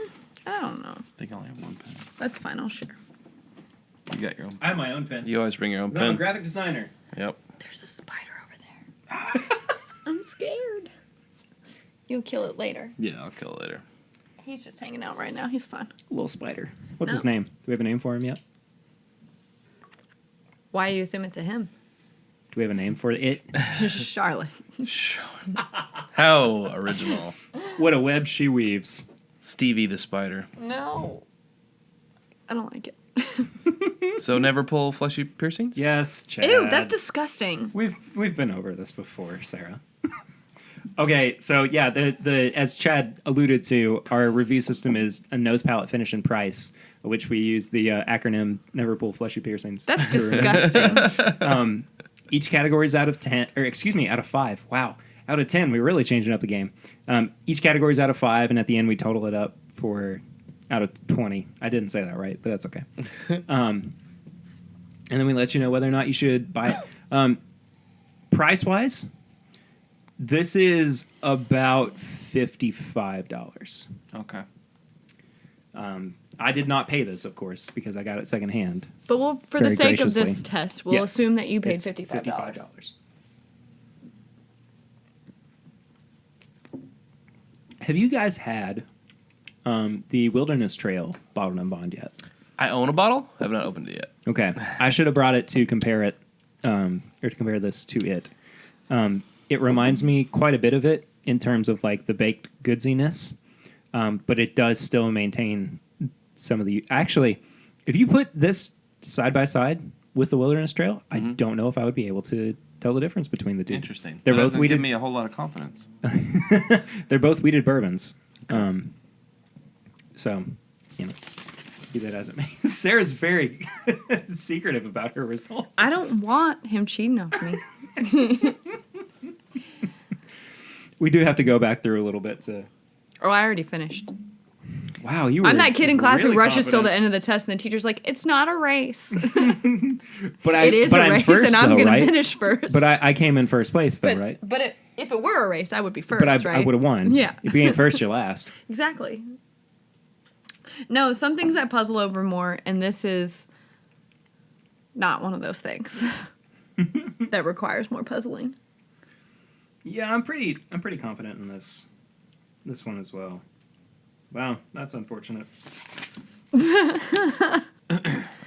don't know. I think I only have one pen. That's fine. I'll share. You got your own I have my own pen. You always bring your own I'm a pen. graphic designer. Yep. There's a spider over there. I'm scared. You'll kill it later. Yeah, I'll kill it later. He's just hanging out right now. He's fine. Little spider. What's No. his name? Do we have a name for him yet? Why do you assume it's a him? Do we have a name for it? Charlotte. How original. What a web she weaves. Stevie the spider. No. I don't like it. So never pull fleshy piercings? Yes, Chad. Ew, that's disgusting. We've been over this before, Sarah. Okay, so yeah, the as Chad alluded to, our review system is a nose, palate, finish, and price, which we use the acronym Never Pull Fleshy Piercings. That's disgusting. Each category is out of 10, or excuse me, out of 5. Wow, out of 10. We're really changing up the game. Each category is out of 5, and at the end we total it up for out of 20. I didn't say that right, but that's okay. And then we let you know whether or not you should buy it. Price-wise, this is about $55. Okay. I did not pay this, of course, because I got it secondhand. But for the Very sake of graciously. this test, we'll Yes. assume that you paid It's $55. Have you guys had the Wilderness Trail bottled and bond yet? I own a bottle. I have not opened it yet. Okay, I should have brought it to compare it, or to compare this to it. It reminds me quite a bit of it in terms of like the baked goodsiness, but it does still maintain some of the. Actually, if you put this side by side with the Wilderness Trail, I don't know if I would be able to tell the difference between the two. Interesting. They're That both doesn't weeded. give me a whole lot of confidence. They're both weeded bourbons. So, you know, be that as it may. Sarah's very secretive about her results. I don't want him cheating off me. We do have to go back through a little bit to. Oh, I already finished. Wow, you were. I'm that kid in class really who rushes till the confident. end of the test, and the teacher's like, "It's not a race. But It is a I'm race, first, and I'm though, going right? to finish first." But I came in first place, though, but, right? But if it were a race, I would be first, But I right? would have won. Yeah. If you ain't first, you're last. Exactly. No, some things I puzzle over more, and this is not one of those things that requires more puzzling. Yeah, I'm pretty confident in this one as well. Wow, that's unfortunate. All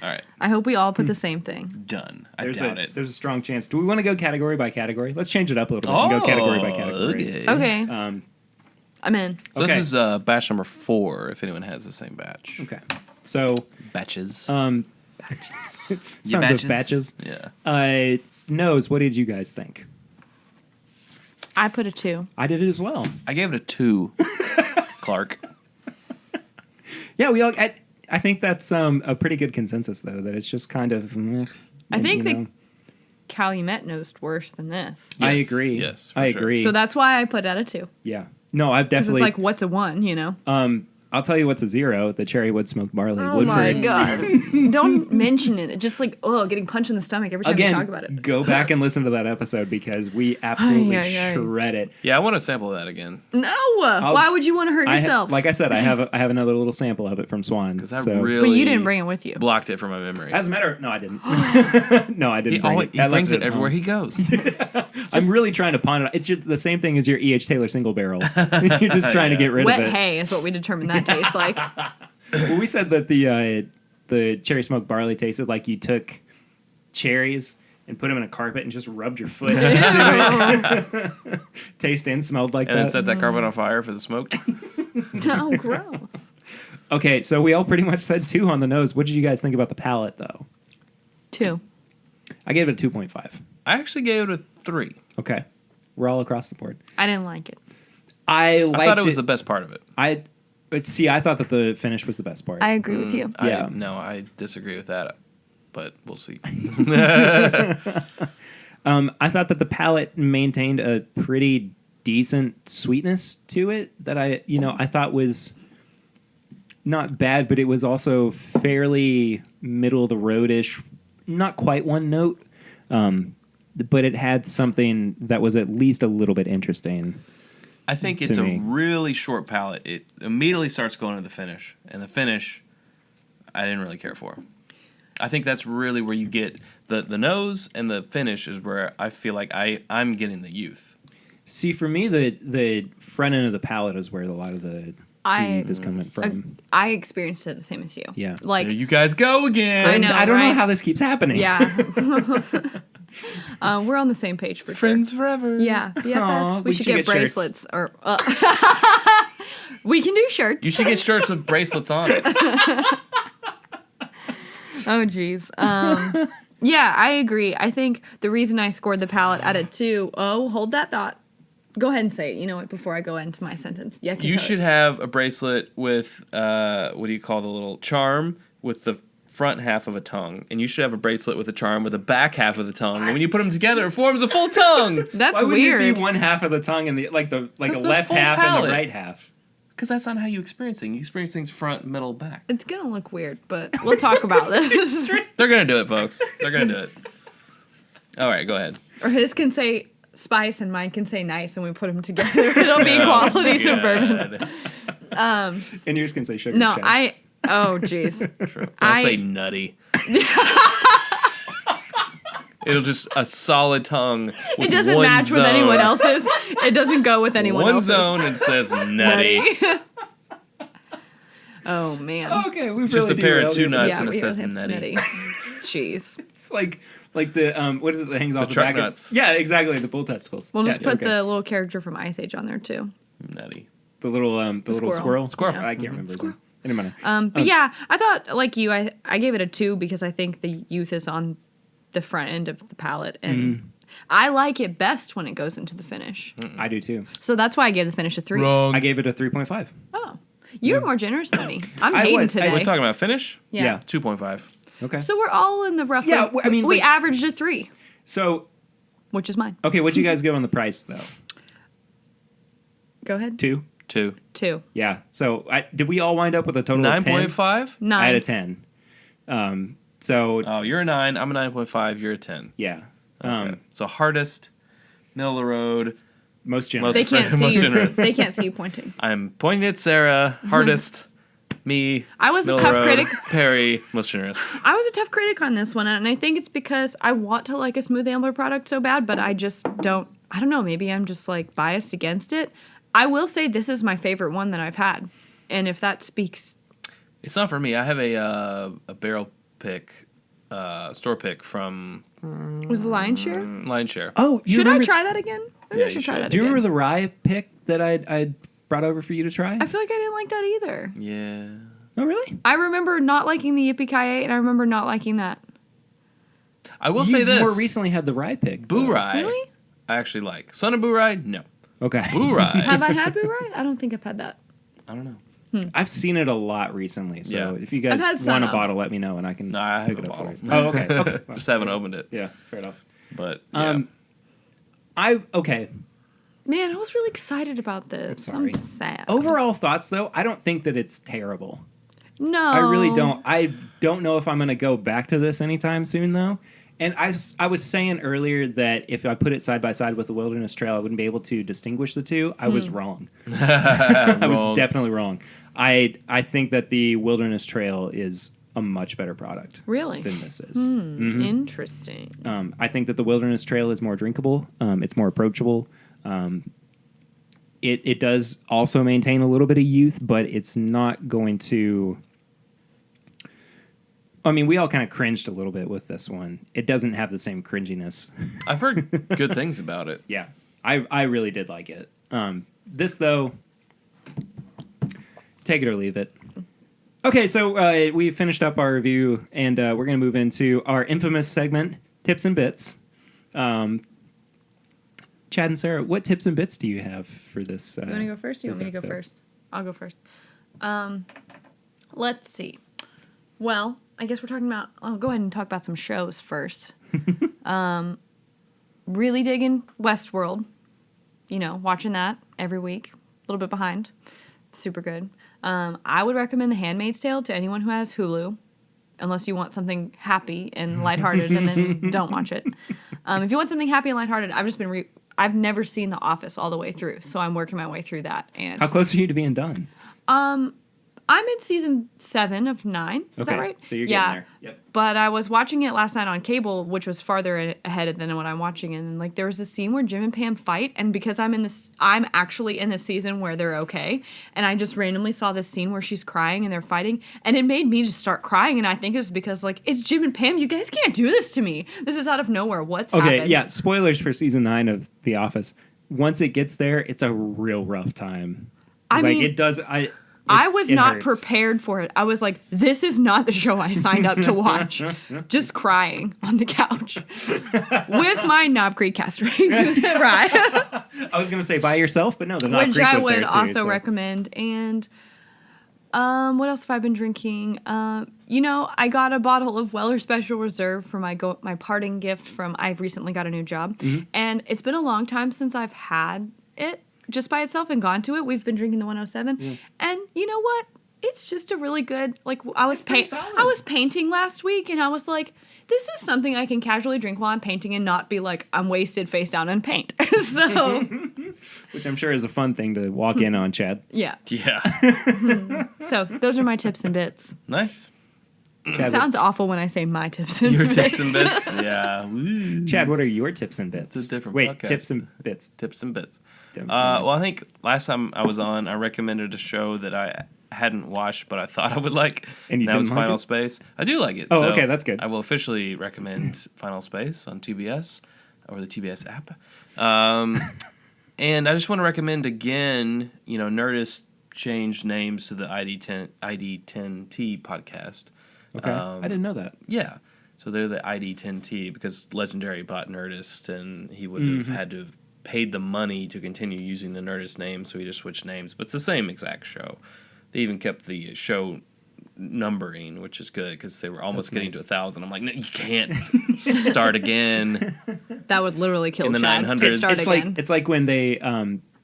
right. I hope we all put the same thing. Done. I There's doubt a it. there's a strong chance. Do we want to go category by category? Let's change it up a little bit and go category by category. Okay. Okay, I'm in. So Okay. this is batch number 4, if anyone has the same batch. Okay. So, Batches. sons batches? of batches. Yeah. Nose, what did you guys think? I put a 2. I did it as well. I gave it a 2. Clark. Yeah, we all. I think that's a pretty good consensus, though. That it's just kind of. I think you the know. Calumet nosed worse than this. I Yes, agree. yes, for I sure. agree. So that's why I put it at a 2. Yeah. No, I've Because definitely. it's like, what's a 1, you know? I'll tell you what's a 0. The cherry wood smoked barley. Oh Woodford. my God. Don't mention it. It's just like, getting punched in the stomach every time Again, we talk about it. go back and listen to that episode because we absolutely Ay, ay, ay. shred it. Yeah, I want to sample that again. No! Why would you want to hurt yourself? Like I said, I have another little sample of it from Swan. Because I so. really But you didn't bring it with you. blocked it from my memory. As a matter, no, I didn't. No, I didn't. He, bring always, it. he I left brings it at everywhere home. he goes. I'm really trying to pawn it. It's the same thing as your E.H. Taylor single barrel. You're just trying to get rid Wet of it. hay is what we determined that tastes like. Well, we said that the cherry smoked barley tasted like you took cherries and put them in a carpet and just rubbed your foot into it. Taste and smelled like And then that. set that carpet on fire for the smoke. Oh, gross. Okay, so we all pretty much said 2 on the nose. What did you guys think about the palate, though? 2. I gave it a 2.5. I actually gave it a 3. Okay, we're all across the board. I didn't like it. I thought it was the best part of it. I thought that the finish was the best part. I agree with you. Yeah. I disagree with that, but we'll see. I thought that the palate maintained a pretty decent sweetness to it that I thought was not bad, but it was also fairly middle of the roadish, not quite one note, but it had something that was at least a little bit interesting. I think To it's me. a really short palate. It immediately starts going to the finish, and the finish, I didn't really care for. I think that's really where you get the nose, and the finish is where I feel like I'm getting the youth. See, for me, the front end of the palate is where a lot of the youth is coming from. I experienced it the same as you. Yeah. Like, There you guys go again. I know, I don't know right? how this keeps happening. yeah. We're on the same page for Friends sure. forever. Yeah. BFFs. Aw, we should get shirts. bracelets. Or we can do shirts. You should get shirts with bracelets on it. Oh, geez. Yeah, I agree. I think the reason I scored the palette at a 2, hold that thought. Go ahead and say it. You know what? Before I go into my sentence. Yeah, You should have a bracelet with, what do you call the little charm with the front half of a tongue. And you should have a bracelet with a charm with the back half of the tongue. And when you put them together, it forms a full tongue. That's Why wouldn't weird. it be one half of the tongue and the a the left full half and palate. the right half? Because that's not how you experience things. You experience things front, middle, back. It's gonna look weird, but we'll talk about this. They're going to do it, folks. They're going to do it. All right, go ahead. Or his can say spice and mine can say nice, and we put them together. It'll be qualities of bourbon. And yours can say sugar. No, Chad. oh, jeez. True. I'll say nutty. It'll just a solid tongue. It doesn't match with anyone else's. It doesn't go with anyone else's. One zone and says nutty. Oh man. Okay, we've Just really a pair of derailed two it. nuts and it we says have nutty. Jeez. It's like the what is it that hangs off the truck back nuts. of? Yeah, exactly. The bull testicles. We'll just Yeah, put okay. the little character from Ice Age on there too. Nutty. the little squirrel. Squirrel. I can't remember his name. Anyway. But yeah, I thought like you, I gave it a 2 because I think the youth is on the front end of the palate, and I like it best when it goes into the finish. I do too. So that's why I gave the finish a 3. Wrong. I gave it a 3.5. Oh, you're more generous than me. I'm I hating was. today. We're talking about finish? Yeah. 2.5. Okay. So we're all in the rough. Yeah, I mean, we like- averaged a 3, So which is mine. okay, what'd you guys give on the price though? Go ahead. 2. 2. Yeah. So did we all wind up with a total of 10? 9.5? 9. I had a 10. So Oh, you're a 9. I'm a 9.5. You're a 10. yeah. Okay. So hardest, middle of the road. Most generous. They can't see Most you. generous. They can't see you pointing. I'm pointing at Sarah. Hardest, me. I was a middle of tough the road, critic. Perry, most generous. I was a tough critic on this one, and I think it's because I want to like a Smooth Ambler product so bad, but I just don't. I don't know. Maybe I'm just like biased against it. I will say this is my favorite one that I've had, and if that speaks, It's not for me. I have a barrel pick, store pick from was the lion's share. Lion Share. Oh, you Should remember, I try that again? Maybe Yeah, I should you try should. that Do you again. remember the rye pick that I'd brought over for you to try? I feel like I didn't like that either. Yeah. Oh, really? I remember not liking the Yippee-Ki-Yay, and I remember not liking that. I will say You've this. more recently had the rye pick. though. Boo Rye. Really? I actually like. Son of Boo Rye? No. Okay. Boo Rye. Have I had Boo Rye? I don't think I've had that. I don't know. I've seen it a lot recently, so Yeah. if you guys I've had some want a of. bottle, let me know and I can No, I pick have it a up for bottle. you. Oh, okay. Okay. Just haven't opened it. Yeah, fair enough. But yeah. Okay. Man, I was really excited about this. Sorry. I'm sad. Overall thoughts, though, I don't think that it's terrible. No. I really don't. I don't know if I'm going to go back to this anytime soon, though. And I was saying earlier that if I put it side by side with the Wilderness Trail, I wouldn't be able to distinguish the two. I was wrong. I was definitely wrong. I think that the Wilderness Trail is a much better product Really? than this is. Interesting. I think that the Wilderness Trail is more drinkable. It's more approachable. It does also maintain a little bit of youth, but it's not going to... I mean, we all kind of cringed a little bit with this one. It doesn't have the same cringiness. I've heard good things about it. Yeah, I really did like it. This, though, take it or leave it. Okay, so we finished up our review, and we're going to move into our infamous segment, Tips and Bits. Chad and Sarah, what tips and bits do you have for this? You want to go first? Or you this want me to go episode? first? I'll go first. Let's see. Well, I guess we're talking about... I'll go ahead and talk about some shows first. Really digging Westworld. You know, watching that every week. A little bit behind. Super good. I would recommend The Handmaid's Tale to anyone who has Hulu. Unless you want something happy and lighthearted, and then don't watch it. If you want something happy and lighthearted, I've just been... I've never seen The Office all the way through, so I'm working my way through that. And How close are you to being done? I'm in season 7 of 9. Is that right? So you're getting there. Yep. But I was watching it last night on cable, which was farther ahead than what I'm watching. And like there was a scene where Jim and Pam fight, and because I'm actually in the season where they're okay, and I just randomly saw this scene where she's crying and they're fighting, and it made me just start crying. And I think it's because like it's Jim and Pam. You guys can't do this to me. This is out of nowhere. What's Okay, happened? yeah. Spoilers for season 9 of The Office. Once it gets there, it's a real rough time. I mean, it does. I was it not hurts. prepared for it. I was like, this is not the show I signed up to watch. Just crying on the couch with my Knob Creek cast ring. Right. I was gonna say by yourself, but no, the Knob Which Creek I was there would too, also so. recommend. And what else have I been drinking? You know, I got a bottle of Weller Special Reserve for my parting gift from I've recently got a new job. And it's been a long time since I've had it. just by itself and gone to it. We've been drinking the 107, and you know what? It's just a really good. Like I was painting last week, and I was like, this is something I can casually drink while I'm painting and not be like I'm wasted face down and paint. So, which I'm sure is a fun thing to walk in on, Chad. yeah. So those are my tips and bits. Nice. Chad, It sounds awful when I say my tips and Your bits. tips and bits. Yeah. Woo. Chad, what are your tips and bits? It's a different Wait, podcast. tips and bits. Tips and bits. Don't- Well, I think last time I was on, I recommended a show that I hadn't watched, but I thought I would like. And you that was didn't like Final it? Space. I do like it. Oh, so okay, that's good. I will officially recommend Final Space on TBS or the TBS app. And I just want to recommend again, Nerdist changed names to the ID10T podcast. Okay, I didn't know that. Yeah. So they're the ID10T because Legendary bought Nerdist and he would have had to have paid the money to continue using the Nerdist name, so he just switched names. But it's the same exact show. They even kept the show numbering, which is good because they were almost getting to 1,000. I'm like, no, you can't start again. That would literally kill In the Chad 900s. to start It's again. it's like when they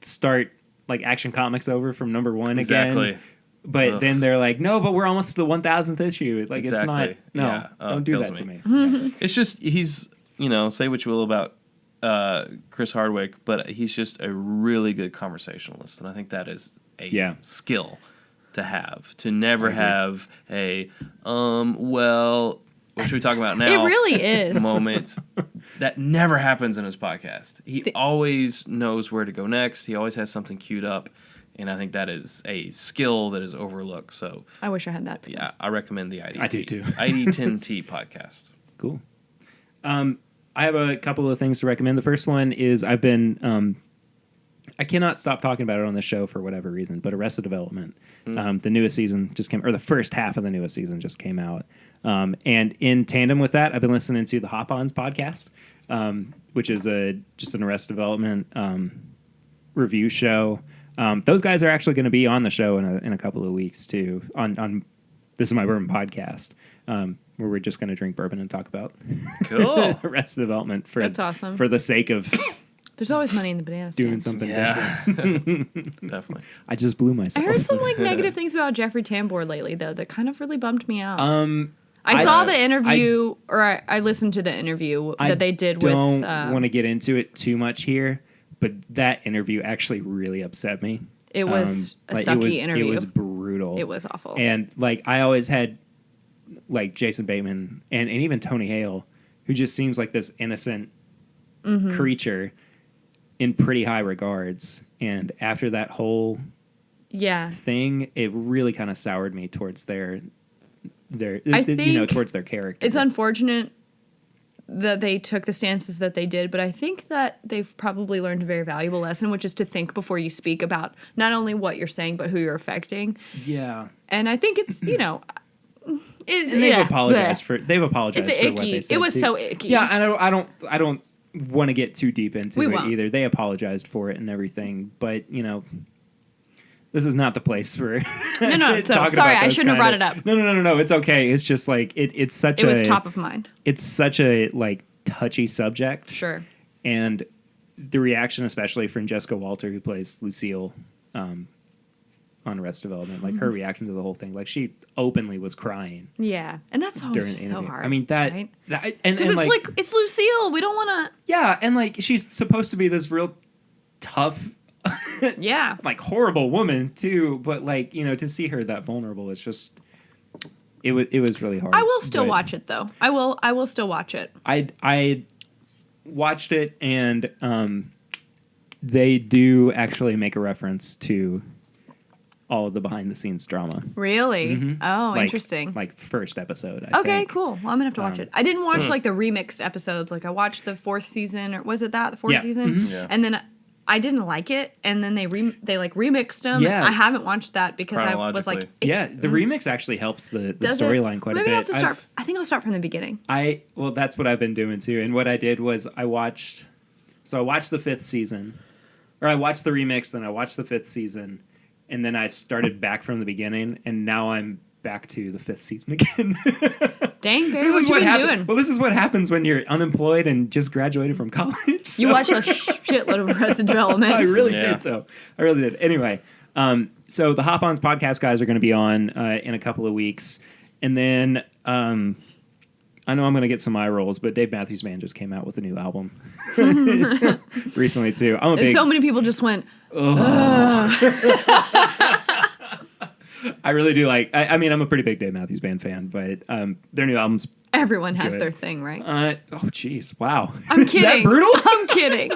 start like Action Comics over from number 1 Exactly. again. But Ugh. then they're like, no, but we're almost to the 1,000th issue. Like it's not. Exactly. No, Yeah. don't It do kills that to me. me. It's just he's say what you will about Chris Hardwick, but he's just a really good conversationalist, and I think that is a skill to have. To never have a what should we talk about now? It really is. Moment that never happens in his podcast. He always knows where to go next. He always has something queued up, and I think that is a skill that is overlooked. So I wish I had that. yeah, I recommend the ID. I do too. ID10T podcast. Cool. I have a couple of things to recommend. The first one is I've been I cannot stop talking about it on the show for whatever reason, but Arrested Development. The newest season just came, or the first half of the newest season just came out. And in tandem with that, I've been listening to the Hop-Ons podcast, which is just an Arrested Development review show. Those guys are actually going to be on the show in a couple of weeks too. On This Is My Bourbon podcast, where we're just going to drink bourbon and talk about Cool. Arrested Development for That's awesome. for the sake of There's always money in the banana stand. doing something Yeah. different. Definitely. I just blew I myself. heard some negative things about Jeffrey Tambor lately, though, that kind of really bummed me out. I I- saw the interview, or I listened to the interview that they did with. don't want to get into it too much here, but that interview actually really upset me. It was a Like, sucky interview. It was brutal. It was awful. And like I always had like Jason Bateman and even Tony Hale, who just seems like this innocent creature in pretty high regards. And after that whole thing, it really kind of soured me towards their I think towards their character. It's unfortunate that they took the stances that they did, but I think that they've probably learned a very valuable lesson, which is to think before you speak about not only what you're saying, but who you're affecting. Yeah. And I think it's, And they've apologized for what icky. they said. It was too. so icky. Yeah, I don't want to get too deep into We it won't. either. They apologized for it and everything, but this is not the place for No. So, talking sorry, about I those shouldn't have kind brought of- it up. No. It's okay. It's just like it's such It was top of mind. It's such a like touchy subject. Sure. And the reaction, especially from Jessica Walter, who plays Lucille on Arrested Development, like her reaction to the whole thing, like she openly was crying Yeah. And that's always during the just so interview. hard. I mean that right? and Because it's like like, it's Lucille. We don't want yeah, and like she's supposed to be this real tough, to. Yeah. like horrible woman too, but like to see her that vulnerable, it's just it was really hard. I will still But watch it, though. I will still watch it. I watched it, and they do actually make a reference to all of the behind the scenes drama. Really? Oh, Like- interesting. Like first episode. I Okay, think. cool. Well, I'm gonna have to watch it. I didn't watch like the remixed episodes. Like I watched the 4th season, or was it the 4th Yeah. season? Yeah. And then I didn't like it, and then they remixed them. Yeah. I haven't watched that because I was like, Chronologically. Yeah, the remix actually helps the does it? storyline quite Maybe a I'll bit. have to start. I think I'll start from the beginning. Well, that's what I've been doing too. And what I did was I watched the 5th season, or I watched the remix, then I watched the 5th season, and then I started back from the beginning. And now I'm back to the 5th season again. Dang, Barry, what you been doing? Well, this is what happens when you're unemployed and just graduated from college. So. You watch a shitload of Arrested Development. I really did, though. I really did. Anyway, so the Hop On's podcast guys are going to be on in a couple of weeks. And then I know I'm going to get some eye rolls, but Dave Matthews Band just came out with a new album recently, too. I'm a big... So many people just went, I really do like... I mean, I'm a pretty big Dave Matthews Band fan, but their new album's... Everyone has good. their thing, right? Oh, jeez. Wow. I'm kidding. That brutal? I'm kidding.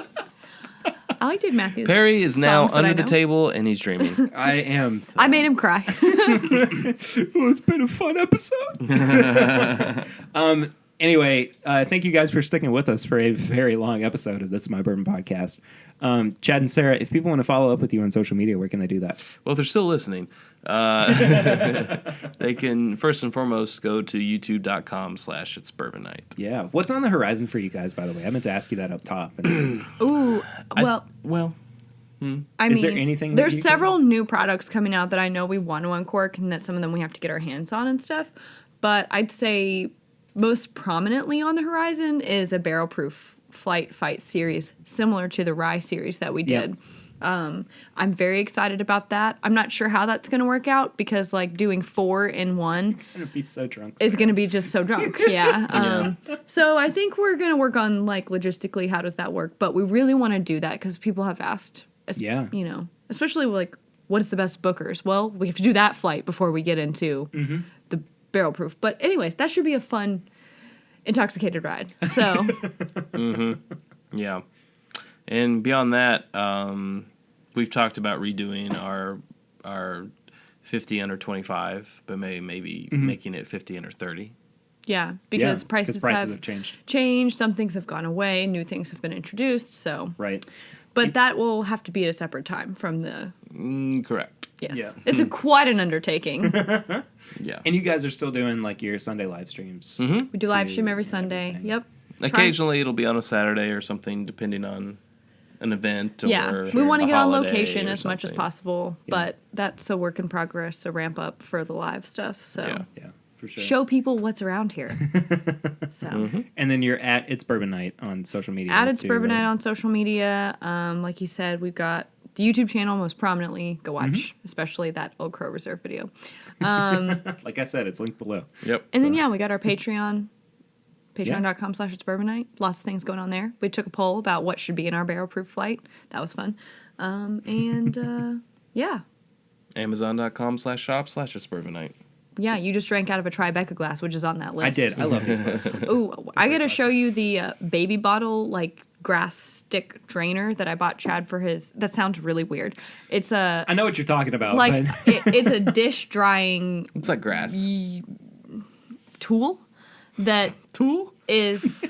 I like Dave Matthews. Perry is now songs that I under the know. table and he's dreaming. I am. I made him cry. Well, it's been a fun episode. Anyway, thank you guys for sticking with us for a very long episode of This Is My Bourbon podcast. Chad and Sarah, if people want to follow up with you on social media, where can they do that? Well, if they're still listening, they can first and foremost go to youtube.com/It's Bourbon Night. Yeah. What's on the horizon for you guys, by the way? I meant to ask you that up top. Ooh, well, I Is mean, there anything that there's you several new products coming out that I know we want to uncork and that some of them we have to get our hands on and stuff. But I'd say most prominently on the horizon is a barrel-proof flight fight series, similar to the rye series that we did. I'm very excited about that. I'm not sure how that's going to work out because like doing 4 in one I'm going to be so drunk. is going to be just so drunk. Yeah. So I think we're going to work on like logistically how does that work, but we really want to do that because people have asked. Yeah. You know, especially like what is the best bookers? Well, we have to do that flight before we get into the barrel proof. But anyways, that should be a fun intoxicated ride. So. Yeah. And beyond that, we've talked about redoing our 50 under 25, but maybe making it 50 under 30. Yeah, because prices have changed. Some things have gone away. New things have been introduced. So Right. But that will have to be at a separate time from the... Correct. Yes. Yeah. It's quite an undertaking. Yeah. And you guys are still doing like your Sunday live streams. We do live stream every and Sunday. everything. Yep. Occasionally it'll be on a Saturday or something, depending on an event or Yeah, we want to a get on holiday location or as much as something. possible, but that's a work in progress, a ramp up for the live stuff. So Yeah, for sure. show people what's around here. So And then you're at It's Bourbon Night on social media. at It's too, Bourbon right? Night on social media. Like you said, we've got the YouTube channel most prominently. Go watch, especially that Old Crow Reserve video. Like I said, it's linked below. Yep. And then we got our Patreon. Patreon.com/It's Bourbon Night. Lots of things going on there. We took a poll about what should be in our barrel proof flight. That was fun. Yeah. Amazon.com/shop/It's Bourbon Night. Yeah, you just drank out of a Tribeca glass, which is on that list. I did. I love these glasses. Ooh, I gotta show you the baby bottle like grass stick drainer that I bought Chad for his. That sounds really weird. It's a I know what you're talking about. like but... it's a dish drying Looks like grass. tool that is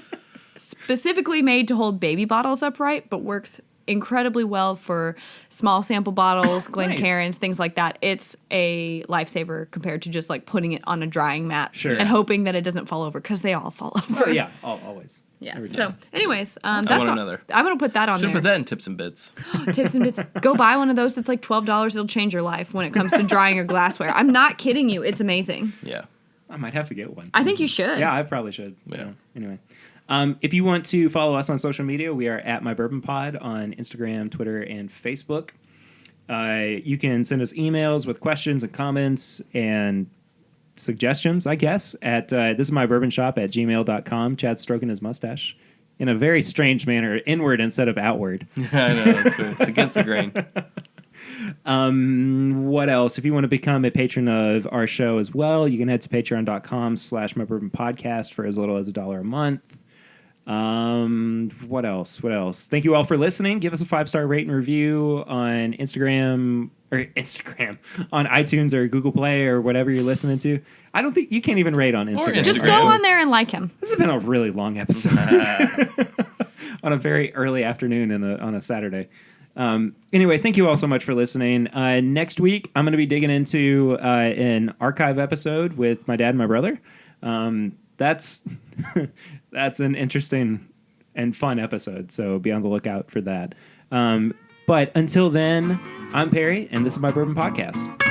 specifically made to hold baby bottles upright, but works incredibly well for small sample bottles, Glencairns, things like that. It's a lifesaver compared to just like putting it on a drying mat and hoping that it doesn't fall over because they all fall over. Oh, yeah, always. Yeah. Every So, time. anyways, I that's want all. another. I'm gonna put that on Should there. put that in tips and bits. Tips and bits. Go buy one of those. It's like $12. It'll change your life when it comes to drying your glassware. I'm not kidding you. It's amazing. Yeah. I might have to get one. I think you should. Yeah, I probably should. Yeah. Anyway. If you want to follow us on social media, we are at My Bourbon Pod on Instagram, Twitter, and Facebook. You can send us emails with questions and comments and suggestions, I guess, at thisismybourbonshop@gmail.com. Chad's stroking his mustache in a very strange manner, inward instead of outward. I know. It's against the grain. What else? If you want to become a patron of our show as well, you can head to patreon.com/mybourbonpodcast for as little as $1 a month. What else? Thank you all for listening. Give us a 5-star rate and review on Instagram, on iTunes or Google Play or whatever you're listening to. I don't think you can't even rate on Instagram. Just Instagram. go on there and like him. This has been a really long episode on a very early afternoon on a Saturday. Anyway, thank you all so much for listening. Next week, I'm going to be digging into an archive episode with my dad and my brother. That's that's an interesting and fun episode, so be on the lookout for that. But until then, I'm Perry, and this is My Bourbon Podcast.